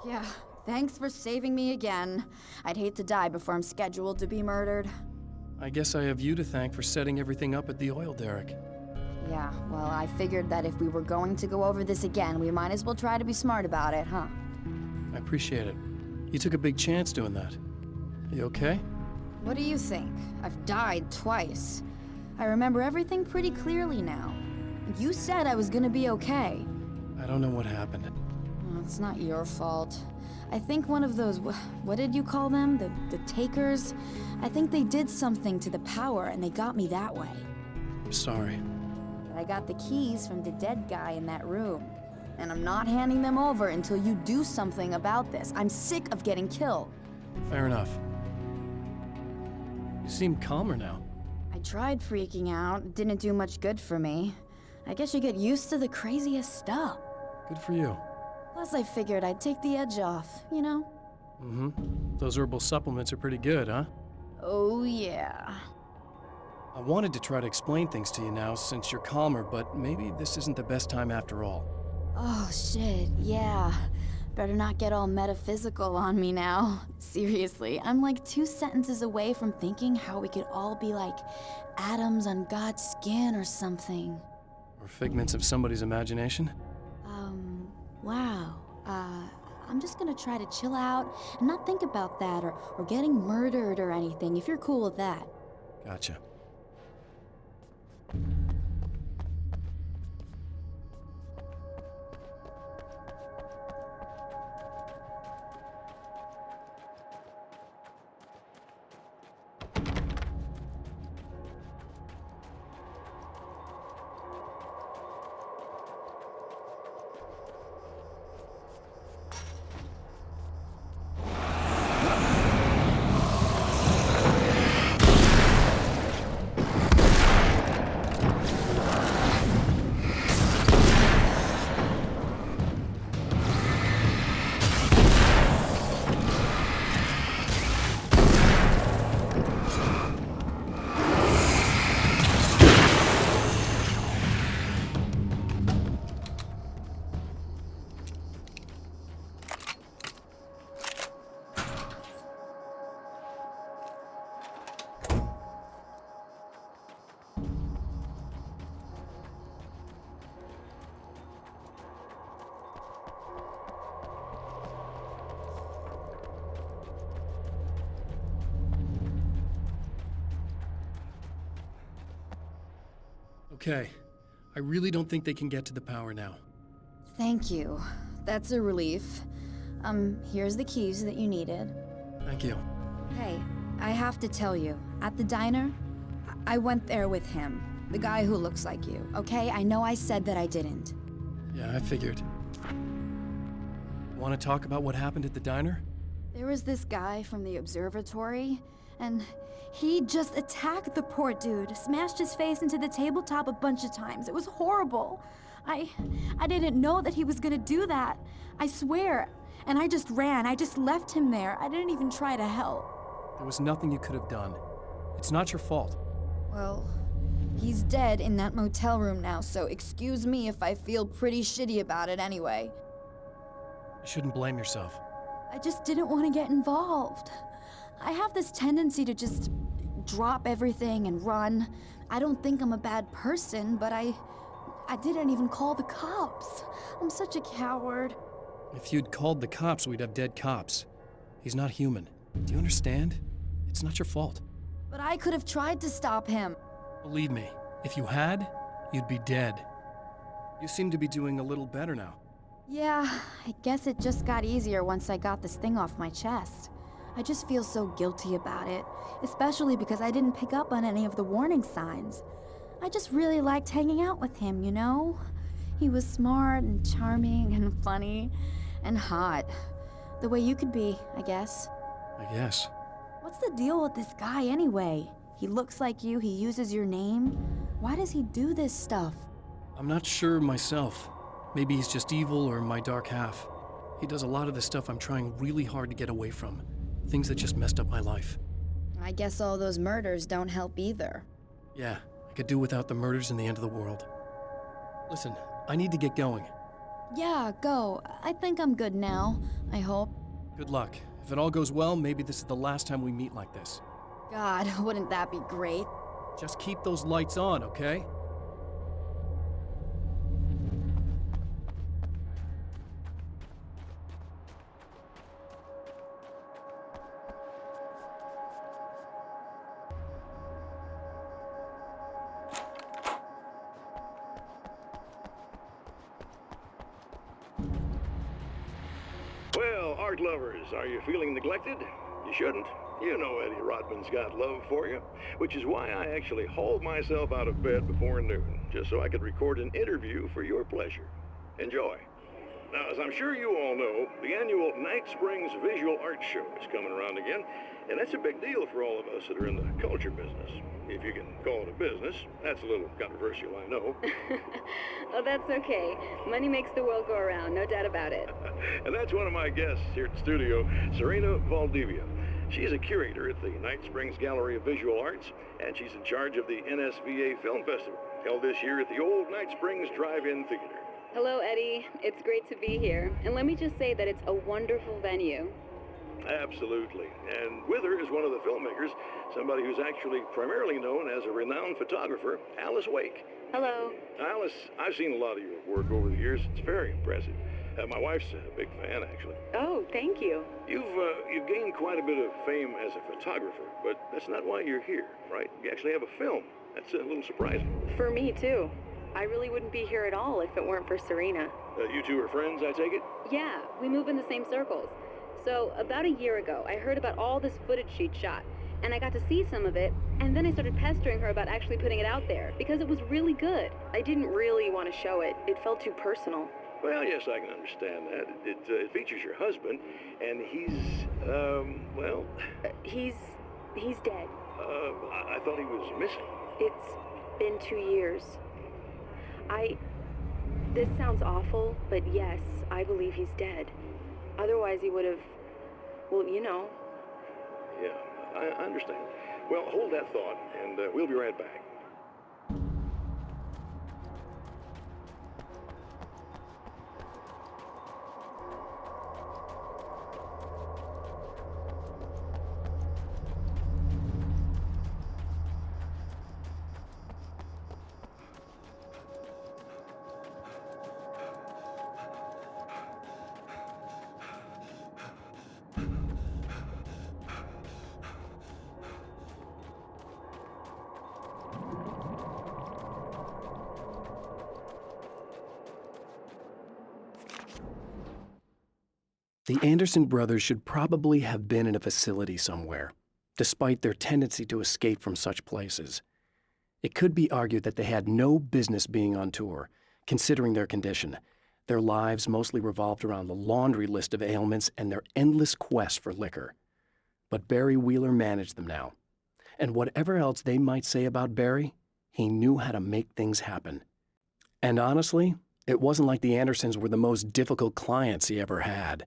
Yeah, thanks for saving me again. I'd hate to die before I'm scheduled to be murdered.
I guess I have you to thank for setting everything up at the oil derrick.
Yeah, well, I figured that if we were going to go over this again, we might as well try to be smart about it, huh?
I appreciate it. You took a big chance doing that. You okay?
What do you think? I've died twice. I remember everything pretty clearly now. You said I was gonna be okay.
I don't know what happened.
Well, it's not your fault. I think one of those, what did you call them? The takers? I think they did something to the power and they got me that way.
I'm sorry.
But I got the keys from the dead guy in that room. And I'm not handing them over until you do something about this. I'm sick of getting killed.
Fair enough. You seem calmer now.
I tried freaking out. It didn't do much good for me. I guess you get used to the craziest stuff.
Good for you.
Plus, I figured I'd take the edge off, you know?
Mm-hmm. Those herbal supplements are pretty good, huh?
Oh, yeah.
I wanted to try to explain things to you now since you're calmer, but maybe this isn't the best time after all.
Oh, shit, yeah. Better not get all metaphysical on me now. Seriously, I'm like 2 sentences away from thinking how we could all be like atoms on God's skin or something.
Or figments of somebody's imagination?
Wow. I'm just gonna try to chill out and not think about that or getting murdered or anything, if you're cool with that.
Gotcha. Okay. I really don't think they can get to the power now.
Thank you. That's a relief. Here's the keys that you needed.
Thank you.
Hey, I have to tell you, at the diner, I went there with him. The guy who looks like you, okay? I know I said that I didn't.
Yeah, I figured. Want to talk about what happened at the diner?
There was this guy from the observatory, and he just attacked the poor dude, smashed his face into the tabletop a bunch of times. It was horrible. I didn't know that he was gonna do that. I swear. And I just ran. I just left him there. I didn't even try to help.
There was nothing you could have done. It's not your fault.
Well, he's dead in that motel room now, so excuse me if I feel pretty shitty about it anyway.
You shouldn't blame yourself.
I just didn't want to get involved. I have this tendency to just drop everything and run. I don't think I'm a bad person, but I didn't even call the cops. I'm such a coward.
If you'd called the cops, we'd have dead cops. He's not human. Do you understand? It's not your fault.
But I could have tried to stop him.
Believe me, if you had, you'd be dead. You seem to be doing a little better now.
Yeah, I guess it just got easier once I got this thing off my chest. I just feel so guilty about it, especially because I didn't pick up on any of the warning signs. I just really liked hanging out with him, you know? He was smart and charming and funny and hot. The way you could be, I guess.
I guess.
What's the deal with this guy anyway? He looks like you, he uses your name. Why does he do this stuff?
I'm not sure myself. Maybe he's just evil or my dark half. He does a lot of the stuff I'm trying really hard to get away from. Things that just messed up my life.
I guess all those murders don't help either.
Yeah, I could do without the murders and the end of the world. Listen, I need to get going.
Yeah, go. I think I'm good now. I hope.
Good luck. If it all goes well, maybe this is the last time we meet like this.
God, wouldn't that be great?
Just keep those lights on, okay?
Well, art lovers, are you feeling neglected? You shouldn't. You know Eddie Rodman's got love for you, which is why I actually hauled myself out of bed before noon, just so I could record an interview for your pleasure. Enjoy. Now, as I'm sure you all know, the annual Night Springs Visual Art Show is coming around again, and that's a big deal for all of us that are in the culture business. If you can call it a business. That's a little controversial, I know.
Oh, that's okay. Money makes the world go around, no doubt about it.
And that's one of my guests here at the studio, Serena Valdivia. She's a curator at the Night Springs Gallery of Visual Arts, and she's in charge of the NSVA Film Festival, held this year at the old Night Springs Drive-In Theater.
Hello, Eddie. It's great to be here. And let me just say that it's a wonderful venue.
Absolutely. And with her is one of the filmmakers, somebody who's actually primarily known as a renowned photographer, Alice Wake.
Hello.
Alice, I've seen a lot of your work over the years. It's very impressive. My wife's a big fan, actually.
Oh, thank you.
You've gained quite a bit of fame as a photographer, but that's not why you're here, right? You actually have a film. That's a little surprising.
For me, too. I really wouldn't be here at all if it weren't for Serena.
You two are friends, I take it?
Yeah, we move in the same circles. So, about a year ago, I heard about all this footage she'd shot, and I got to see some of it, and then I started pestering her about actually putting it out there, because it was really good. I didn't really want to show it. It felt too personal.
Well, yes, I can understand that. It features your husband, and he's, well...
He's dead.
I thought he was missing.
It's been 2 years. This sounds awful, but yes, I believe he's dead. Otherwise he would have, well, you know.
Yeah, I understand. Well, hold that thought, and we'll be right back.
The Anderson brothers should probably have been in a facility somewhere, despite their tendency to escape from such places. It could be argued that they had no business being on tour, considering their condition. Their lives mostly revolved around the laundry list of ailments and their endless quest for liquor. But Barry Wheeler managed them now. And whatever else they might say about Barry, he knew how to make things happen. And honestly, it wasn't like the Andersons were the most difficult clients he ever had.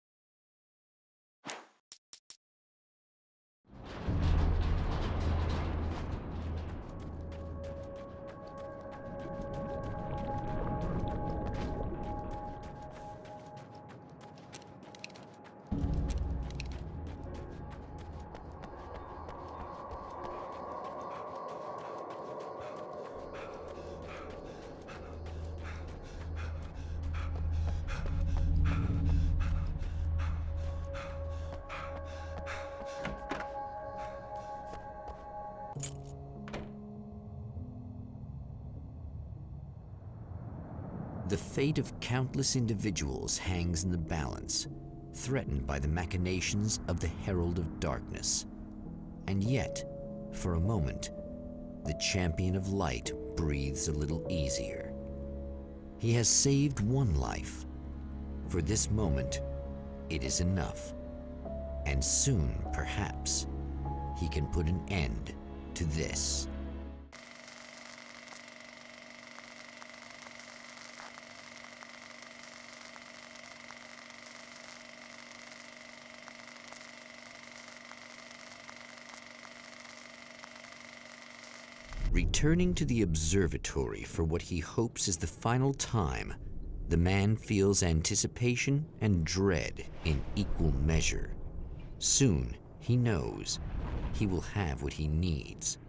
The fate of countless individuals hangs in the balance, threatened by the machinations of the Herald of Darkness. And yet, for a moment, the champion of light breathes a little easier. He has saved one life. For this moment, it is enough. And soon, perhaps, he can put an end to this. Returning to the observatory for what he hopes is the final time, the man feels anticipation and dread in equal measure. Soon, he knows he will have what he needs.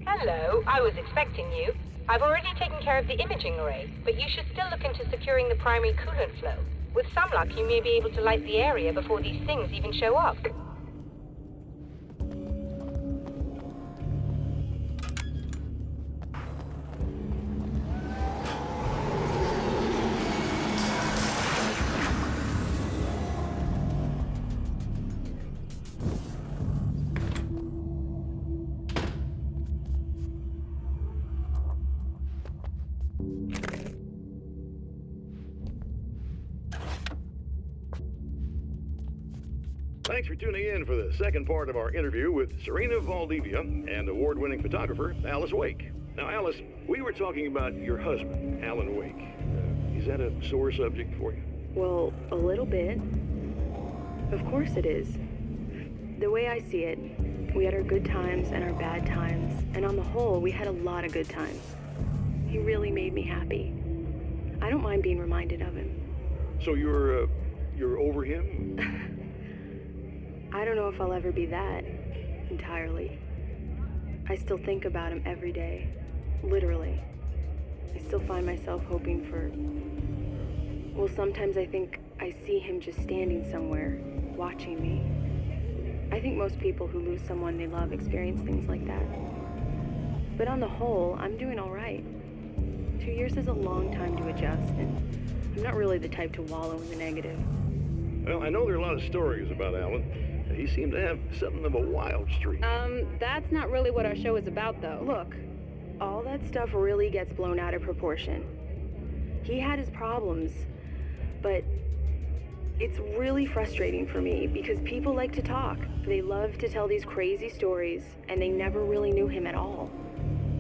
Hello, I was expecting you. I've already taken care of the imaging array, but you should still look into securing the primary coolant flow. With some luck, you may be able to light the area before these things even show up.
Thanks for tuning in for the second part of our interview with Serena Valdivia and award-winning photographer Alice Wake. Now, Alice, we were talking about your husband, Alan Wake. Is that a sore subject for you?
Well, a little bit. Of course it is. The way I see it, we had our good times and our bad times, and on the whole, we had a lot of good times. He really made me happy. I don't mind being reminded of him.
So you're over him?
I don't know if I'll ever be that, entirely. I still think about him every day, literally. I still find myself hoping for... Well, sometimes I think I see him just standing somewhere, watching me. I think most people who lose someone they love experience things like that. But on the whole, I'm doing all right. 2 years is a long time to adjust, and I'm not really the type to wallow in the negative.
Well, I know there are a lot of stories about Alan. He seemed to have something of a wild streak.
That's not really what our show is about, though. Look, all that stuff really gets blown out of proportion. He had his problems, but it's really frustrating for me because people like to talk. They love to tell these crazy stories, and they never really knew him at all.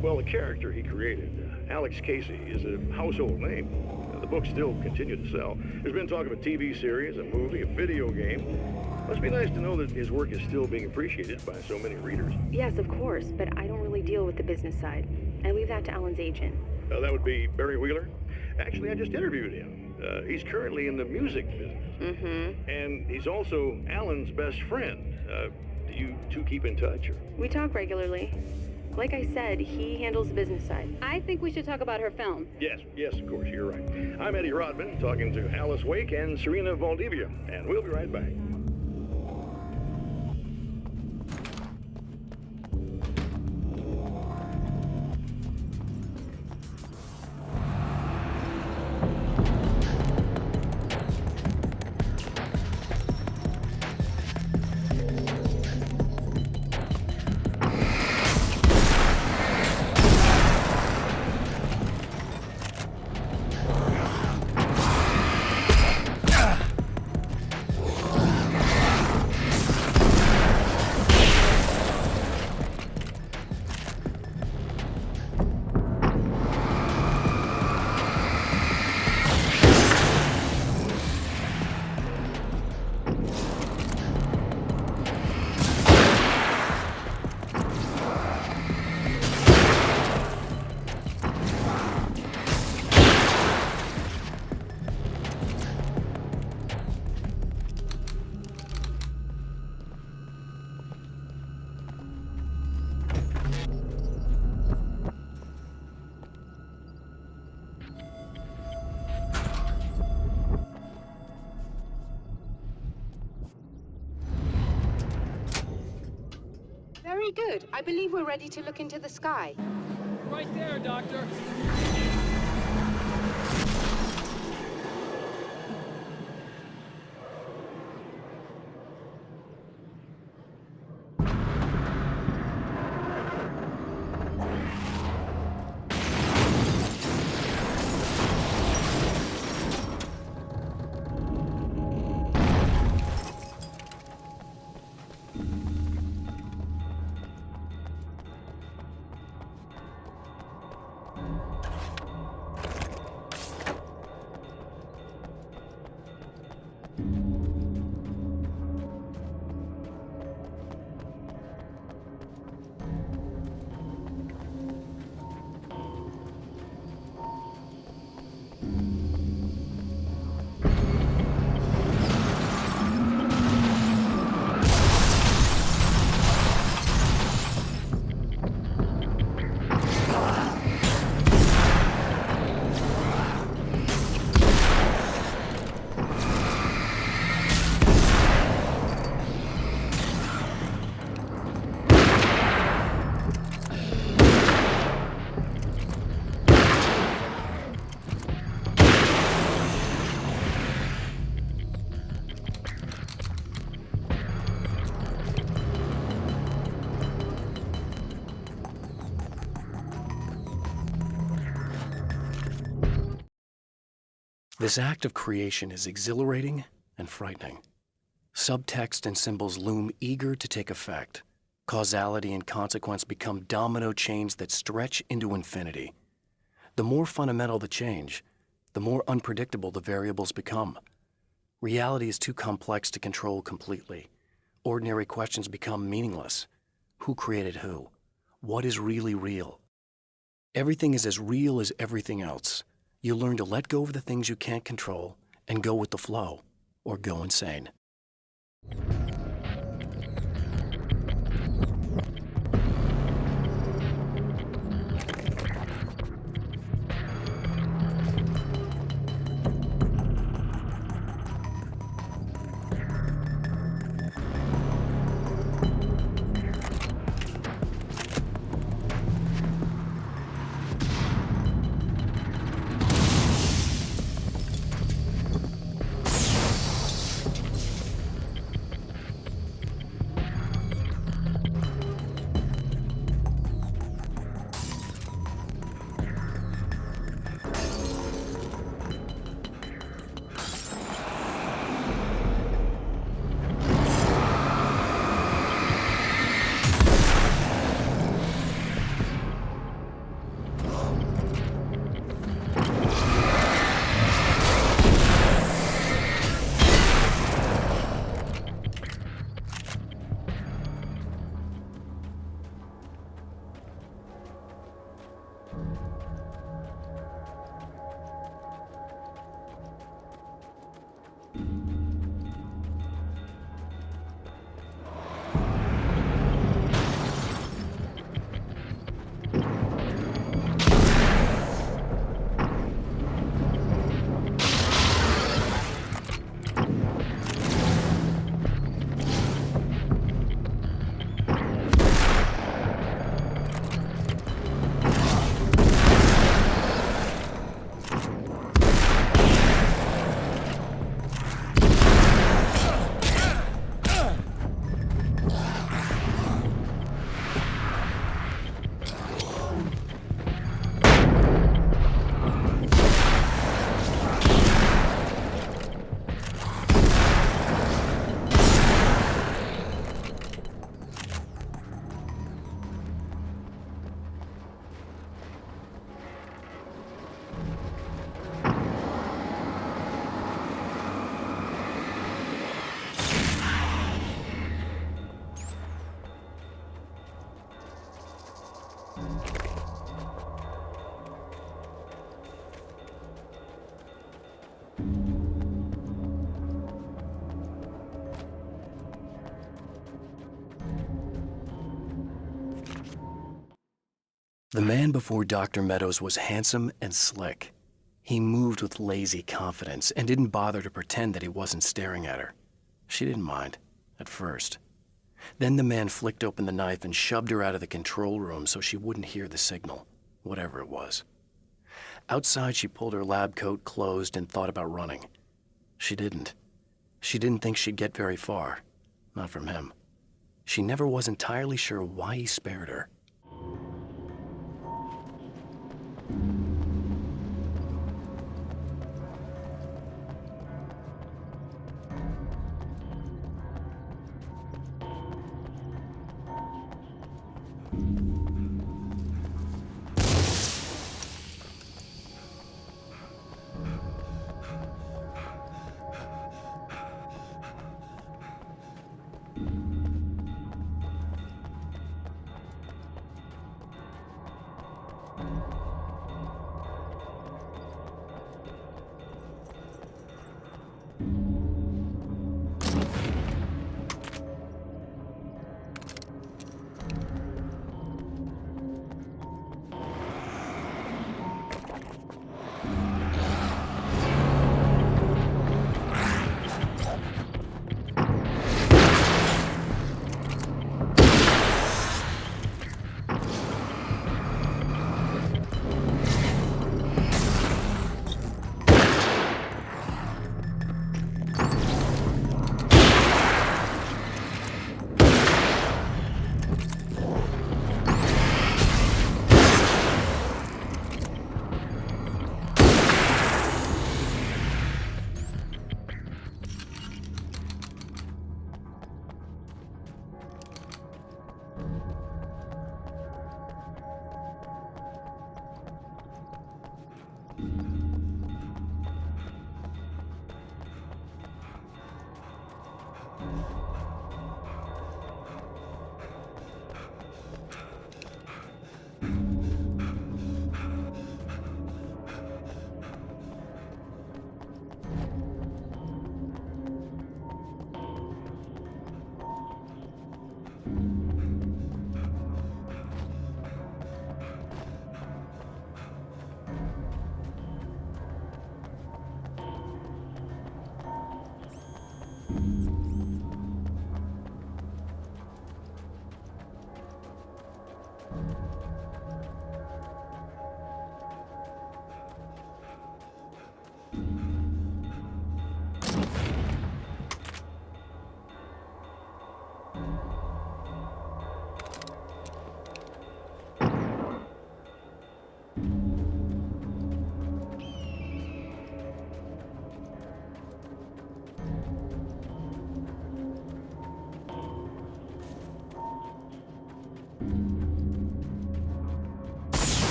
Well, the character he created, Alex Casey, is a household name. The books still continue to sell. There's been talk of a TV series, a movie, a video game. Must be nice to know that his work is still being appreciated by so many readers.
Yes, of course, but I don't really deal with the business side. I leave that to Alan's agent.
That would be Barry Wheeler. Actually, I just interviewed him. He's currently in the music business.
Mm-hmm.
And he's also Alan's best friend. Do you two keep in touch? Or?
We talk regularly. Like I said, he handles the business side. I think we should talk about her film.
Yes, of course, you're right. I'm Eddie Rodman, talking to Alice Wake and Serena Valdivia, and we'll be right back.
Very good. I believe we're ready to look into the sky.
Right there, Doctor.
This act of creation is exhilarating and frightening. Subtext and symbols loom eager to take effect. Causality and consequence become domino chains that stretch into infinity. The more fundamental the change, the more unpredictable the variables become. Reality is too complex to control completely. Ordinary questions become meaningless. Who created who? What is really real? Everything is as real as everything else. You learn to let go of the things you can't control and go with the flow, or go insane. The man before Dr. Meadows was handsome and slick. He moved with lazy confidence and didn't bother to pretend that he wasn't staring at her. She didn't mind, at first. Then the man flicked open the knife and shoved her out of the control room so she wouldn't hear the signal, whatever it was. Outside, she pulled her lab coat closed and thought about running. She didn't. She didn't think she'd get very far. Not from him. She never was entirely sure why he spared her.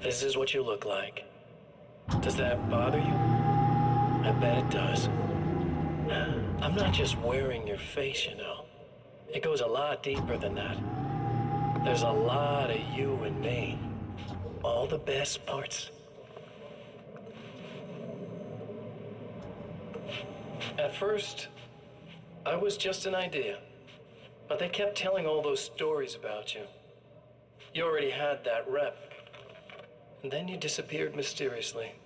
This is what you look like. Does that bother you? I bet it does. I'm not just wearing your face, you know. It goes a lot deeper than that. There's a lot of you and me. All the best parts. At first, I was just an idea. But they kept telling all those stories about you. You already had that rep. And then you disappeared mysteriously.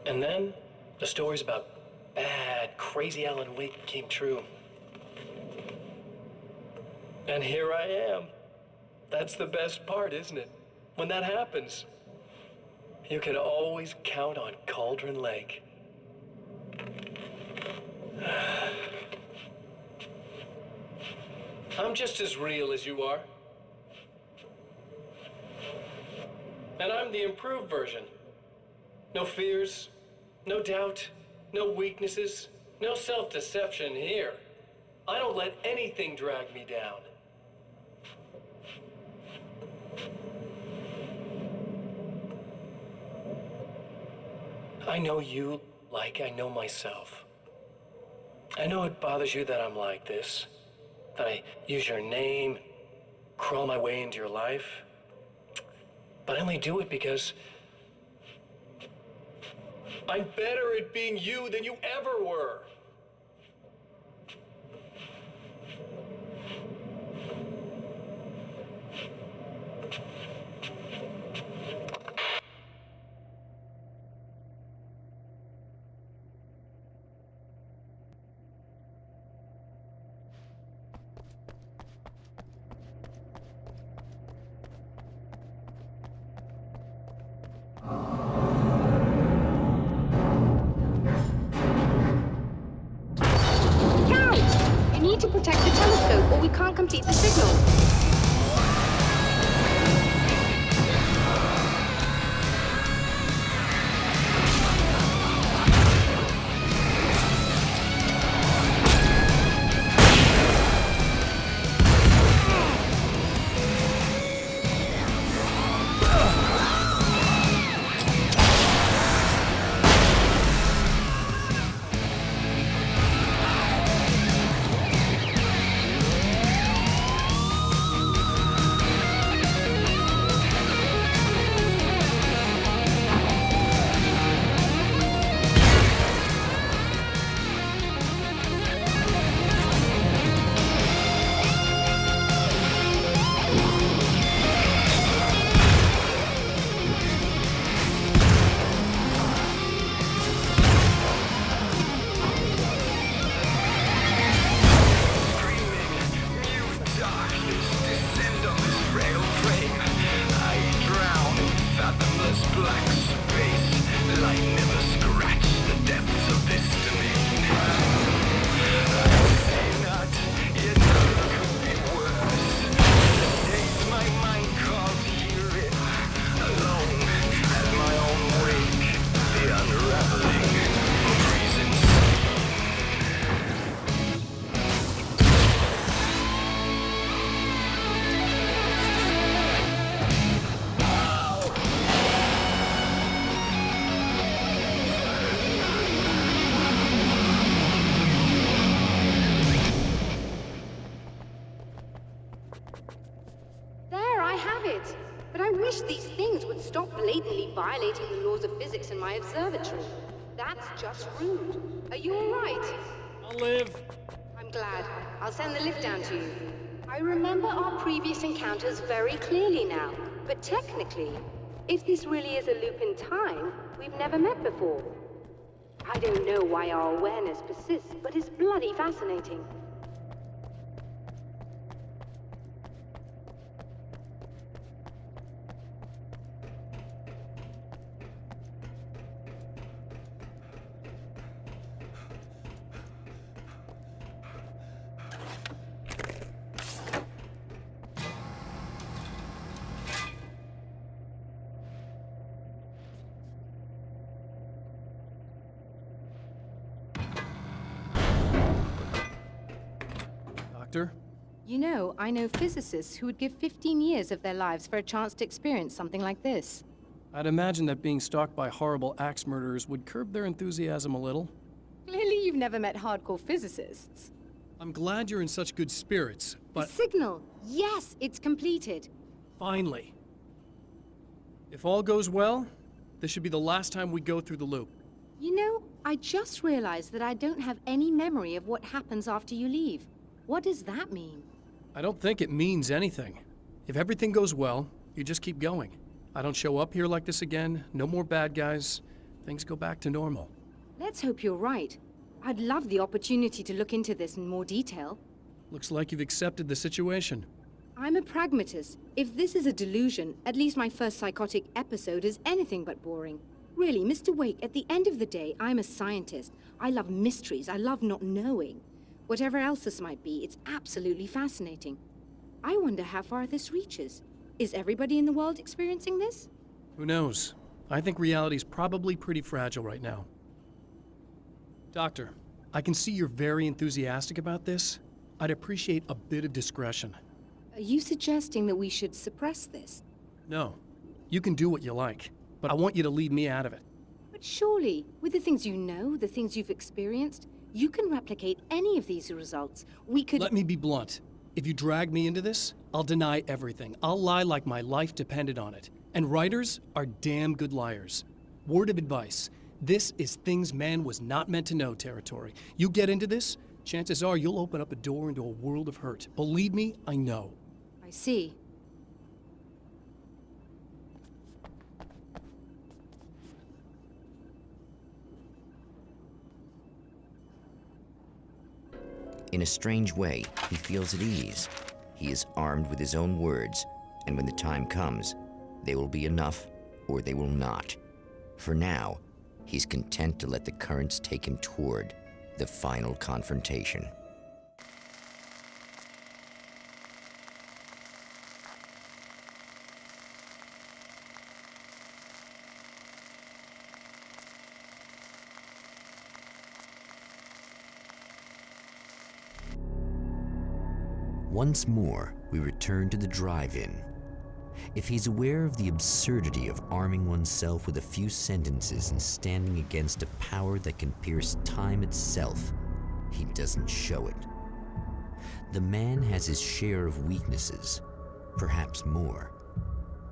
And then the stories about bad, crazy Alan Wake came true. And here I am. That's the best part, isn't it? When that happens, you can always count on Cauldron Lake. I'm just as real as you are. And I'm the improved version. No fears, no doubt, no weaknesses, no self-deception here. I don't let anything drag me down. I know you like I know myself. I know it bothers you that I'm like this, that I use your name, crawl my way into your life. But I only do it because I'm better at being you than you ever were.
To protect the telescope, or we can't complete the signal. Violating the laws of physics in my observatory. That's just rude. Are you all right?
I'll live.
I'm glad. I'll send the lift down to you. I remember our previous encounters very clearly now, but technically, if this really is a loop in time, we've never met before. I don't know why our awareness persists, but it's bloody fascinating.
You know, I know physicists who would give 15 years of their lives for a chance to experience something like this.
I'd imagine that being stalked by horrible axe murderers would curb their enthusiasm a little.
Clearly you've never met hardcore physicists.
I'm glad you're in such good spirits, but...
The signal! Yes, it's completed.
Finally. If all goes well, this should be the last time we go through the loop.
You know, I just realized that I don't have any memory of what happens after you leave. What does that mean?
I don't think it means anything. If everything goes well, you just keep going. I don't show up here like this again, no more bad guys. Things go back to normal.
Let's hope you're right. I'd love the opportunity to look into this in more detail.
Looks like you've accepted the situation.
I'm a pragmatist. If this is a delusion, at least my first psychotic episode is anything but boring. Really, Mr. Wake, at the end of the day, I'm a scientist. I love mysteries. I love not knowing. Whatever else this might be, it's absolutely fascinating. I wonder how far this reaches. Is everybody in the world experiencing this?
Who knows? I think reality's probably pretty fragile right now. Doctor, I can see you're very enthusiastic about this. I'd appreciate a bit of discretion.
Are you suggesting that we should suppress this?
No. You can do what you like, but I want you to leave me out of it.
But surely, with the things you know, the things you've experienced, you can replicate any of these results. We could—
Let me be blunt. If you drag me into this, I'll deny everything. I'll lie like my life depended on it. And writers are damn good liars. Word of advice. This is things man was not meant to know territory. You get into this, chances are you'll open up a door into a world of hurt. Believe me, I know.
I see.
In a strange way, he feels at ease. He is armed with his own words, and when the time comes, they will be enough or they will not. For now, he's content to let the currents take him toward the final confrontation. Once more, we return to the drive-in. If he's aware of the absurdity of arming oneself with a few sentences and standing against a power that can pierce time itself, he doesn't show it. The man has his share of weaknesses, perhaps more,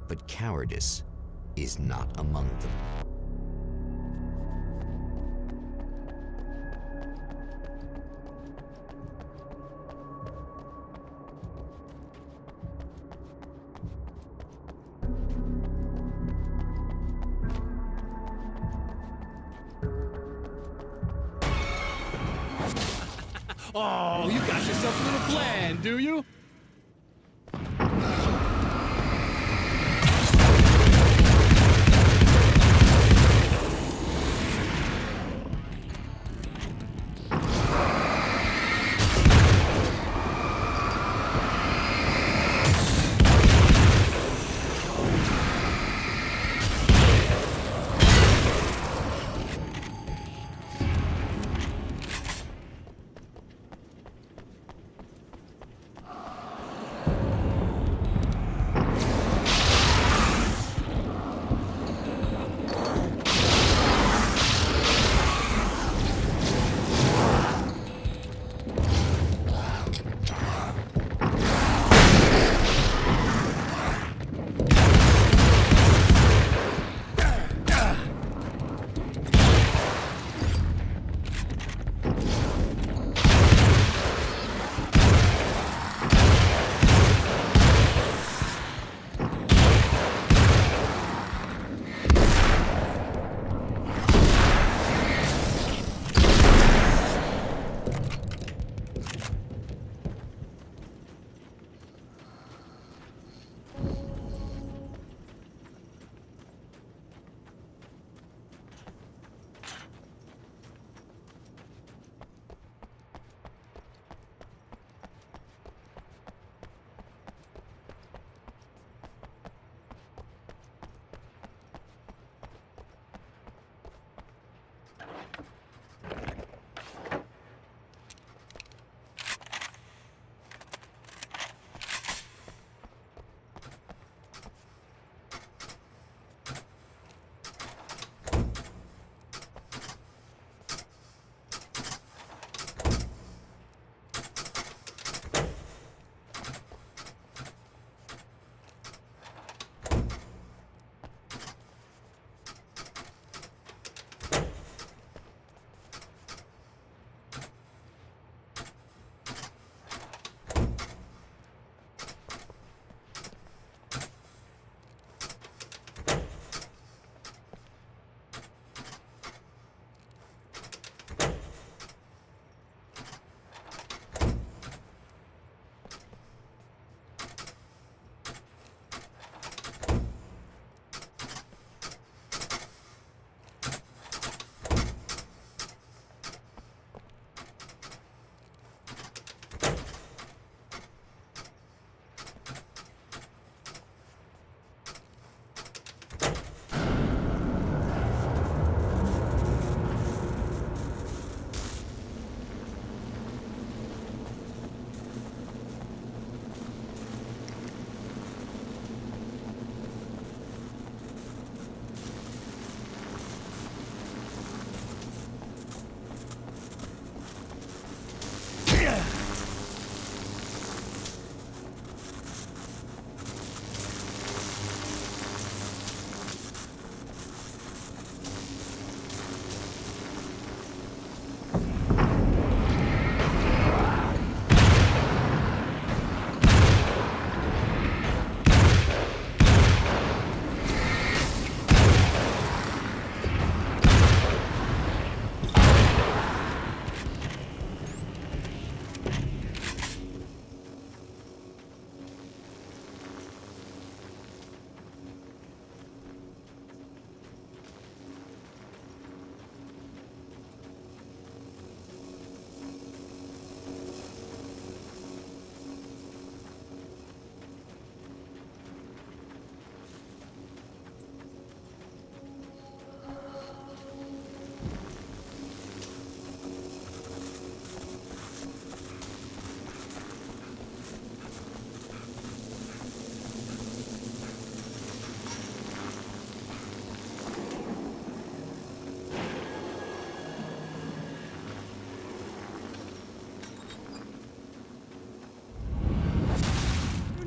but cowardice is not among them.
Oh, you got yourself a little plan, do you?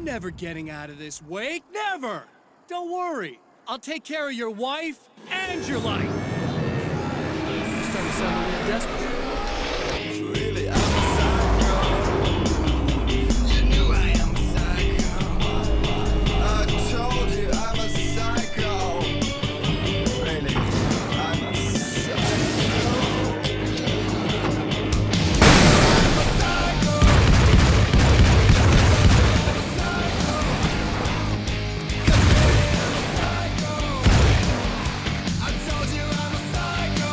never getting out of this, Wake. Never! Don't worry. I'll take care of your wife and your life. You're starting to sound a little desperate.
Really, I'm a psycho. You knew I am a psycho. I told you I'm a psycho. Really, I'm a psycho. I'm a psycho. I told you I'm a psycho.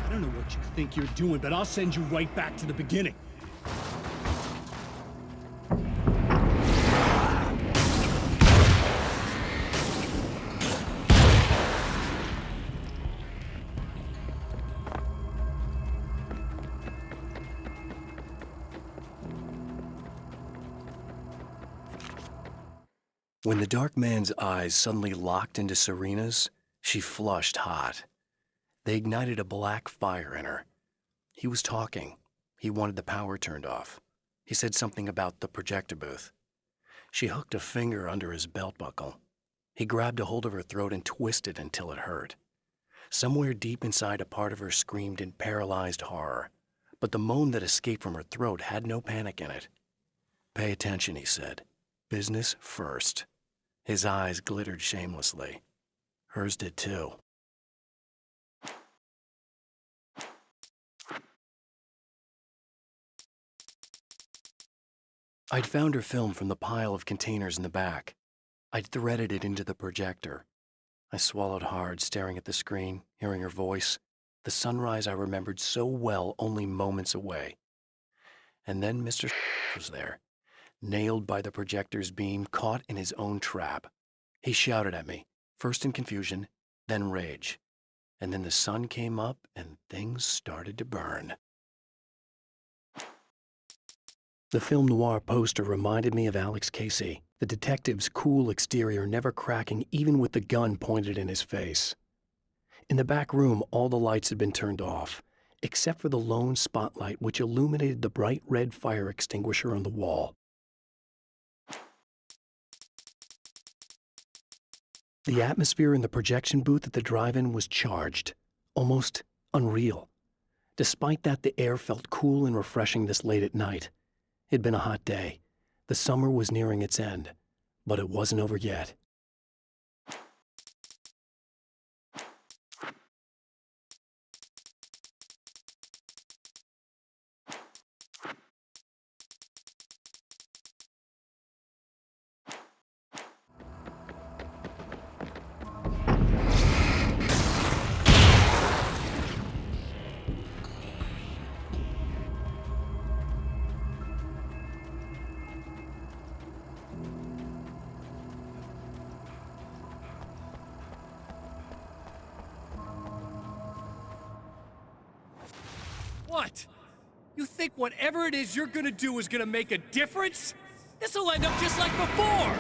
I don't know what you think you're doing, but I'll send you right back to the beginning.
When the dark man's eyes suddenly locked into Serena's, she flushed hot. They ignited a black fire in her. He was talking. He wanted the power turned off. He said something about the projector booth. She hooked a finger under his belt buckle. He grabbed a hold of her throat and twisted until it hurt. Somewhere deep inside, a part of her screamed in paralyzed horror, but the moan that escaped from her throat had no panic in it. "Pay attention," he said. "Business first." His eyes glittered shamelessly. Hers did too. I'd found her film from the pile of containers in the back. I'd threaded it into the projector. I swallowed hard, staring at the screen, hearing her voice, the sunrise I remembered so well only moments away. And then Mr. was there, nailed by the projector's beam, caught in his own trap. He shouted at me, first in confusion, then rage. And then the sun came up and things started to burn. The film noir poster reminded me of Alex Casey, the detective's cool exterior never cracking even with the gun pointed in his face. In the back room, all the lights had been turned off, except for the lone spotlight which illuminated the bright red fire extinguisher on the wall. The atmosphere in the projection booth at the drive-in was charged, almost unreal. Despite that, the air felt cool and refreshing this late at night. It'd been a hot day. The summer was nearing its end, but it wasn't over yet.
What? You think whatever it is you're gonna do is gonna make a difference? This'll end up just like before!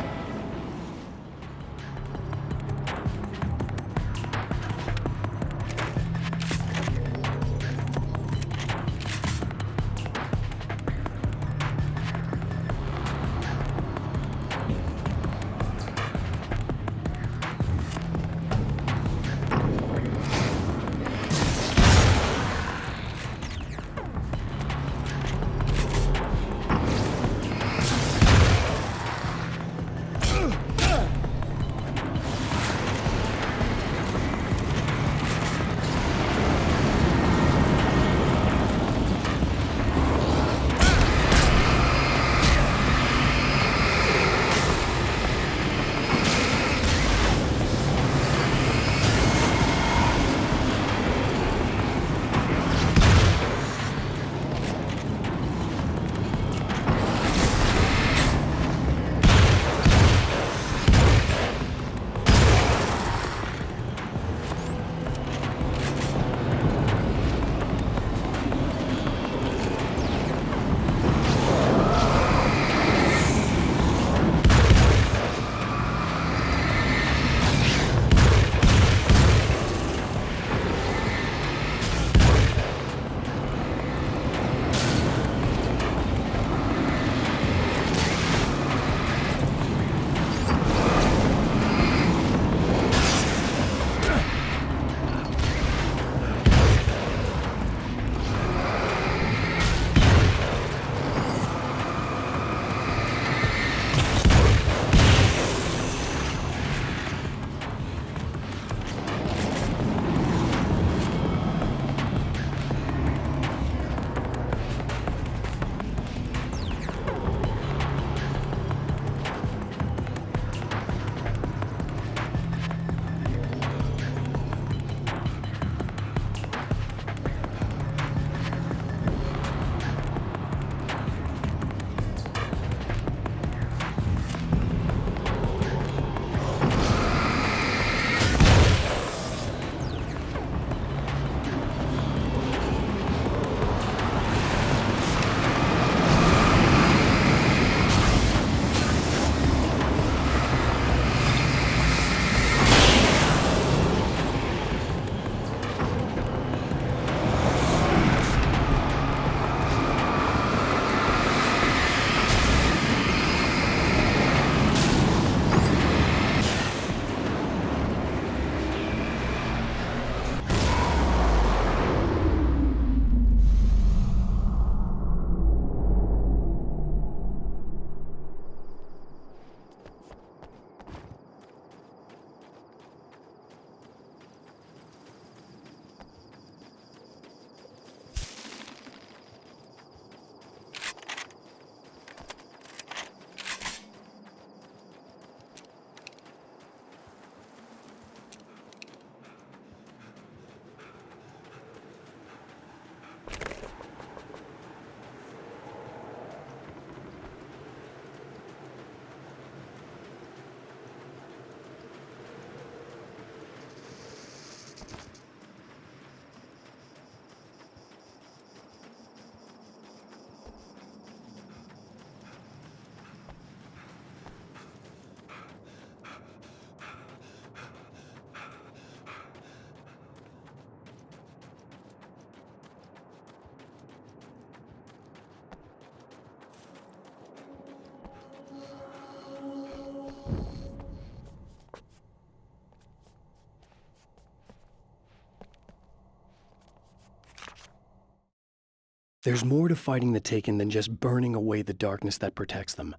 There's more to fighting the Taken than just burning away the darkness that protects them.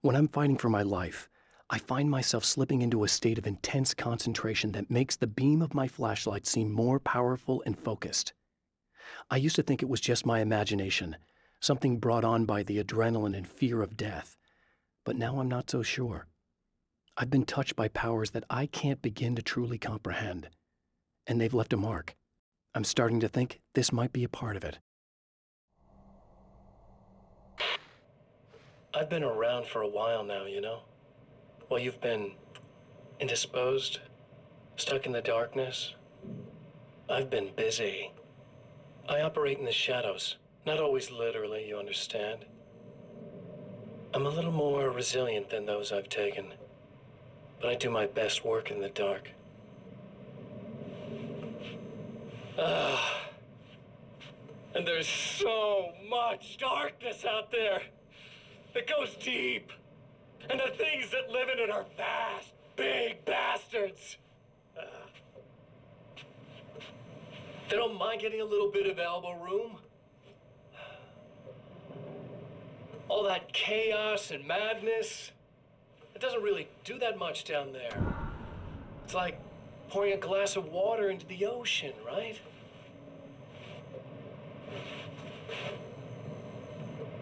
When I'm fighting for my life, I find myself slipping into a state of intense concentration that makes the beam of my flashlight seem more powerful and focused. I used to think it was just my imagination, something brought on by the adrenaline and fear of death, but now I'm not so sure. I've been touched by powers that I can't begin to truly comprehend, and they've left a mark. I'm starting to think this might be a part of it.
I've been around for a while now, you know? While you've been indisposed, stuck in the darkness, I've been busy. I operate in the shadows, not always literally, you understand? I'm a little more resilient than those I've taken, but I do my best work in the dark. And there's so much darkness out there. It goes deep. And the things that live in it are vast, big bastards. They don't mind getting a little bit of elbow room. All that chaos and madness, it doesn't really do that much down there. It's like pouring a glass of water into the ocean, right?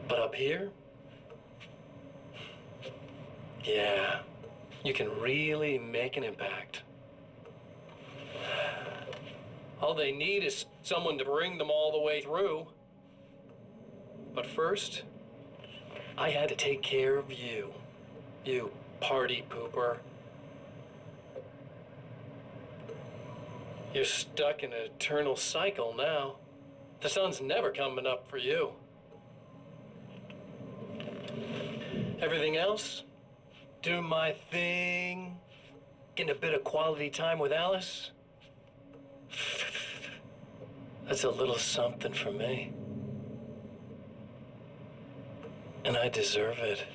But up here, yeah, you can really make an impact. All they need is someone to bring them all the way through. But first, I had to take care of you. You party pooper. You're stuck in an eternal cycle now. The sun's never coming up for you. Everything else? Do my thing. Getting a bit of quality time with Alice. That's a little something for me. And I deserve it.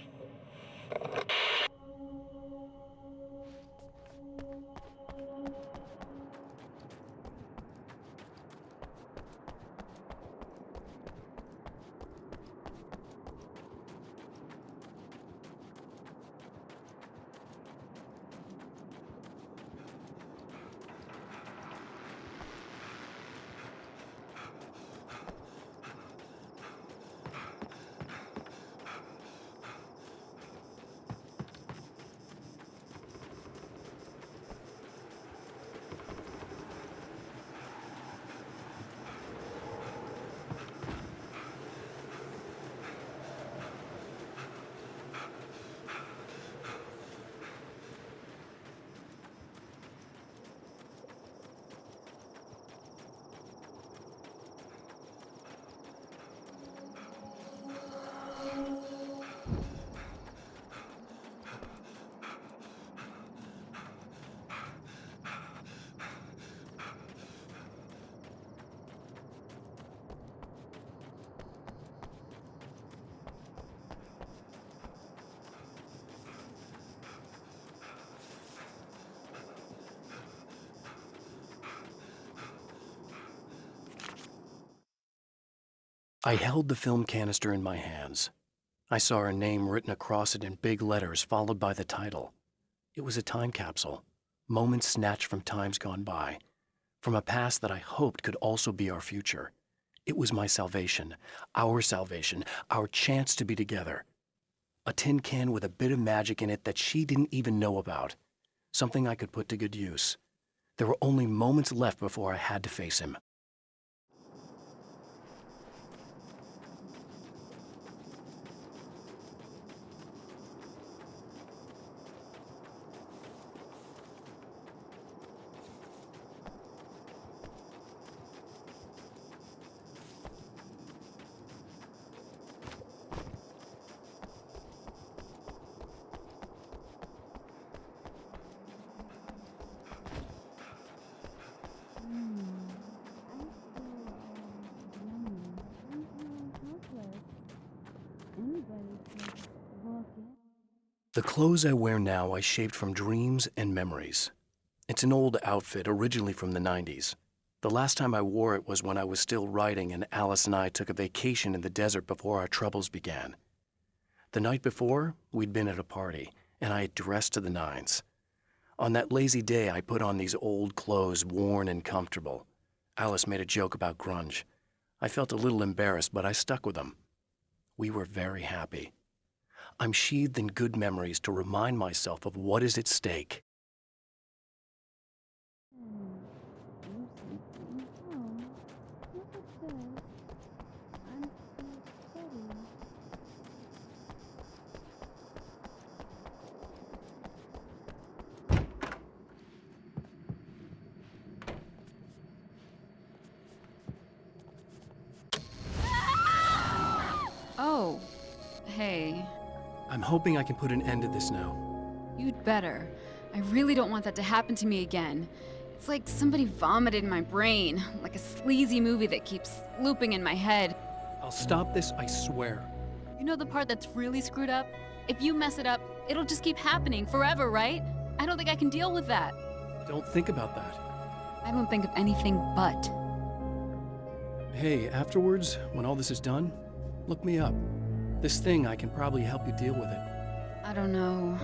I held the film canister in my hands. I saw her name written across it in big letters, followed by the title. It was a time capsule, moments snatched from times gone by, from a past that I hoped could also be our future. It was my salvation, our chance to be together. A tin can with a bit of magic in it that she didn't even know about, something I could put to good use. There were only moments left before I had to face him. The clothes I wear now I shaped from dreams and memories. It's an old outfit originally from the 90s. The last time I wore it was when I was still writing and Alice and I took a vacation in the desert before our troubles began. The night before, we'd been at a party, and I had dressed to the nines. On that lazy day, I put on these old clothes, worn and comfortable. Alice made a joke about grunge. I felt a little embarrassed, but I stuck with them. We were very happy. I'm sheathed in good memories to remind myself of what is at stake.
Oh, hey.
I'm hoping I can put an end to this now.
You'd better. I really don't want that to happen to me again. It's like somebody vomited in my brain, like a sleazy movie that keeps looping in my head.
I'll stop this, I swear.
You know the part that's really screwed up? If you mess it up, it'll just keep happening forever, right? I don't think I can deal with that.
Don't think about that.
I don't think of anything but.
Hey, afterwards, when all this is done, look me up. This thing, I can probably help you deal with it.
I don't know.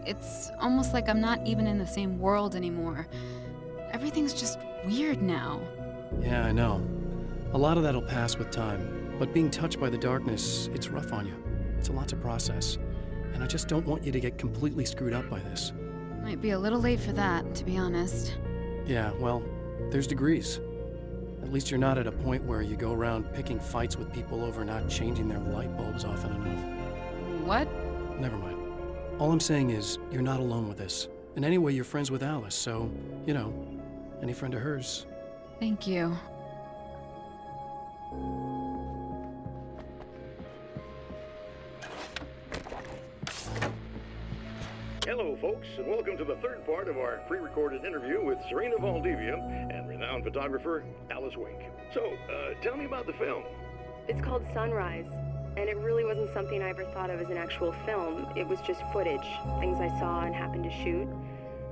It's almost like I'm not even in the same world anymore. Everything's just weird now.
Yeah, I know. A lot of that'll pass with time, but being touched by the darkness, it's rough on you. It's a lot to process, and I just don't want you to get completely screwed up by this.
Might be a little late for that, to be honest.
Yeah, well, there's degrees. At least you're not at a point where you go around picking fights with people over not changing their light bulbs often enough.
What?
Never mind. All I'm saying is, you're not alone with this. And anyway, you're friends with Alice, so, you know, any friend of hers.
Thank you.
Hello, folks, and welcome to the third part of our pre-recorded interview with Serena Valdivia and renowned photographer Alice Wake. So, tell me about the film.
It's called Sunrise, and it really wasn't something I ever thought of as an actual film. It was just footage, things I saw and happened to shoot.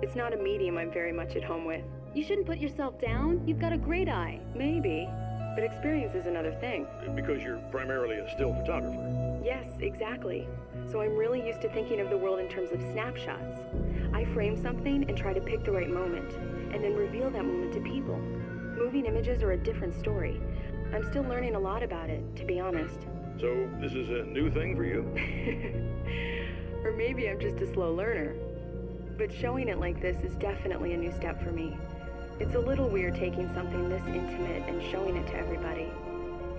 It's not a medium I'm very much at home with.
You shouldn't put yourself down. You've got a great eye.
Maybe, but experience is another thing.
Because you're primarily a still photographer.
Yes, exactly. So I'm really used to thinking of the world in terms of snapshots. I frame something and try to pick the right moment, and then reveal that moment to people. Moving images are a different story. I'm still learning a lot about it, to be honest.
So this is a new thing for you?
Or maybe I'm just a slow learner. But showing it like this is definitely a new step for me. It's a little weird taking something this intimate and showing it to everybody.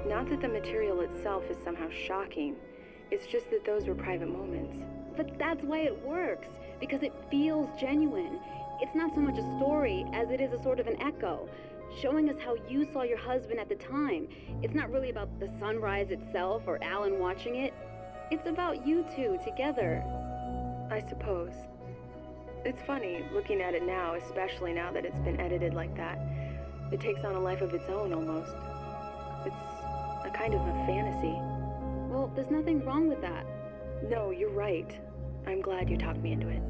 Not that the material itself is somehow shocking. It's just that those were private moments.
But that's why it works, because it feels genuine. It's not so much a story as it is a sort of an echo, showing us how you saw your husband at the time. It's not really about the sunrise itself or Alan watching it. It's about you two together.
I suppose. It's funny, looking at it now, especially now that it's been edited like that. It takes on a life of its own, almost. It's a kind of a fantasy.
Well, there's nothing wrong with that.
No, you're right. I'm glad you talked me into it.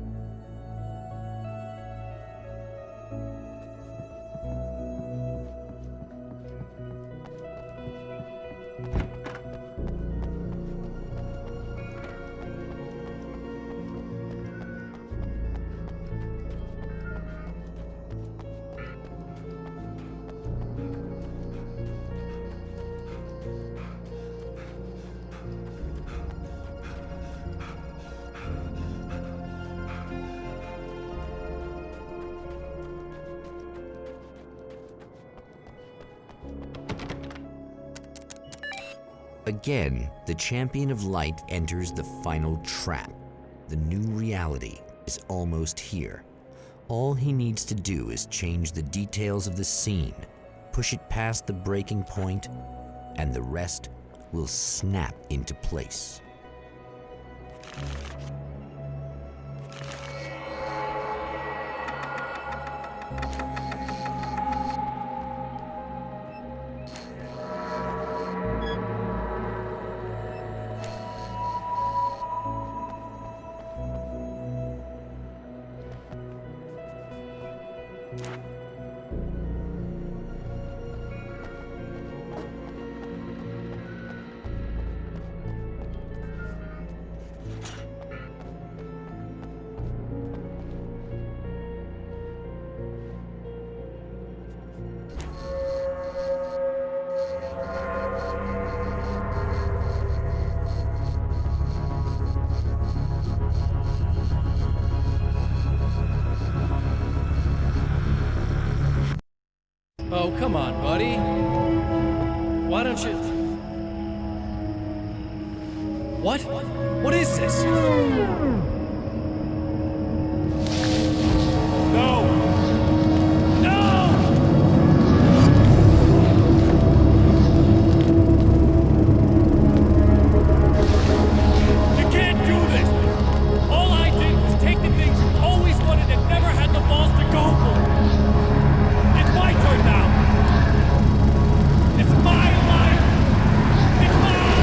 Again, the champion of light enters the final trap. The new reality is almost here. All he needs to do is change the details of the scene, push it past the breaking point, and the rest will snap into place.
Come on, buddy. Why don't you... What? What is this? No! No! You can't do this! All I did was take the things you always wanted and never had the balls to go for. It's my turn now. It's my life. It's my life.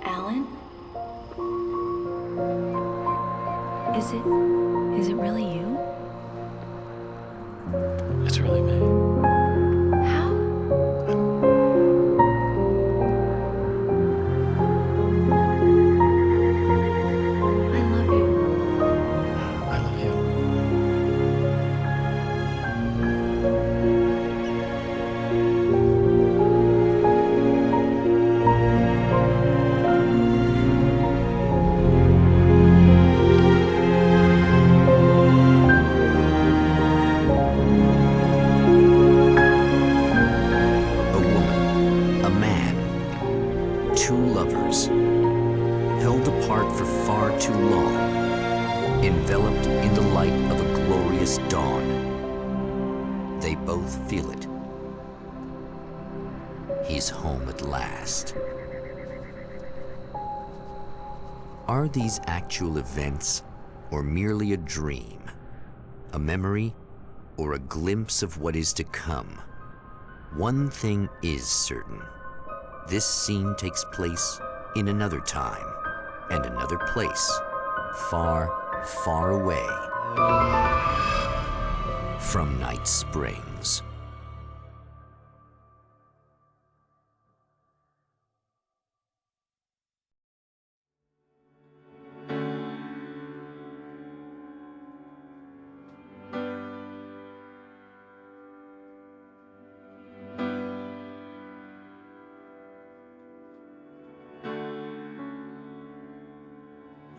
Alan? Is it really you?
It's really me.
How? I love you.
I love you.
A woman, a man, two lovers, held apart for far too long, enveloped in the light of a glorious dawn. They both feel it. He's home at last. Are these actual events, or merely a dream? A memory, or a glimpse of what is to come? One thing is certain. This scene takes place in another time and another place, far, far away from Night Springs.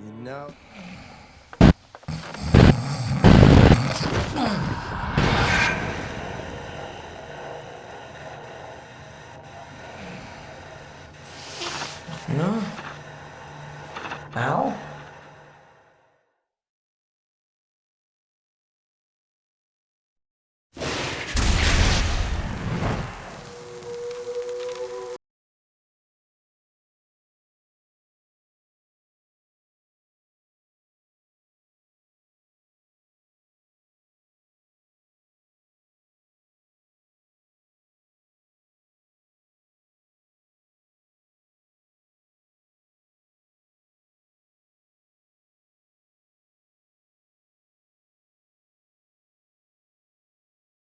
You know.
No? Al?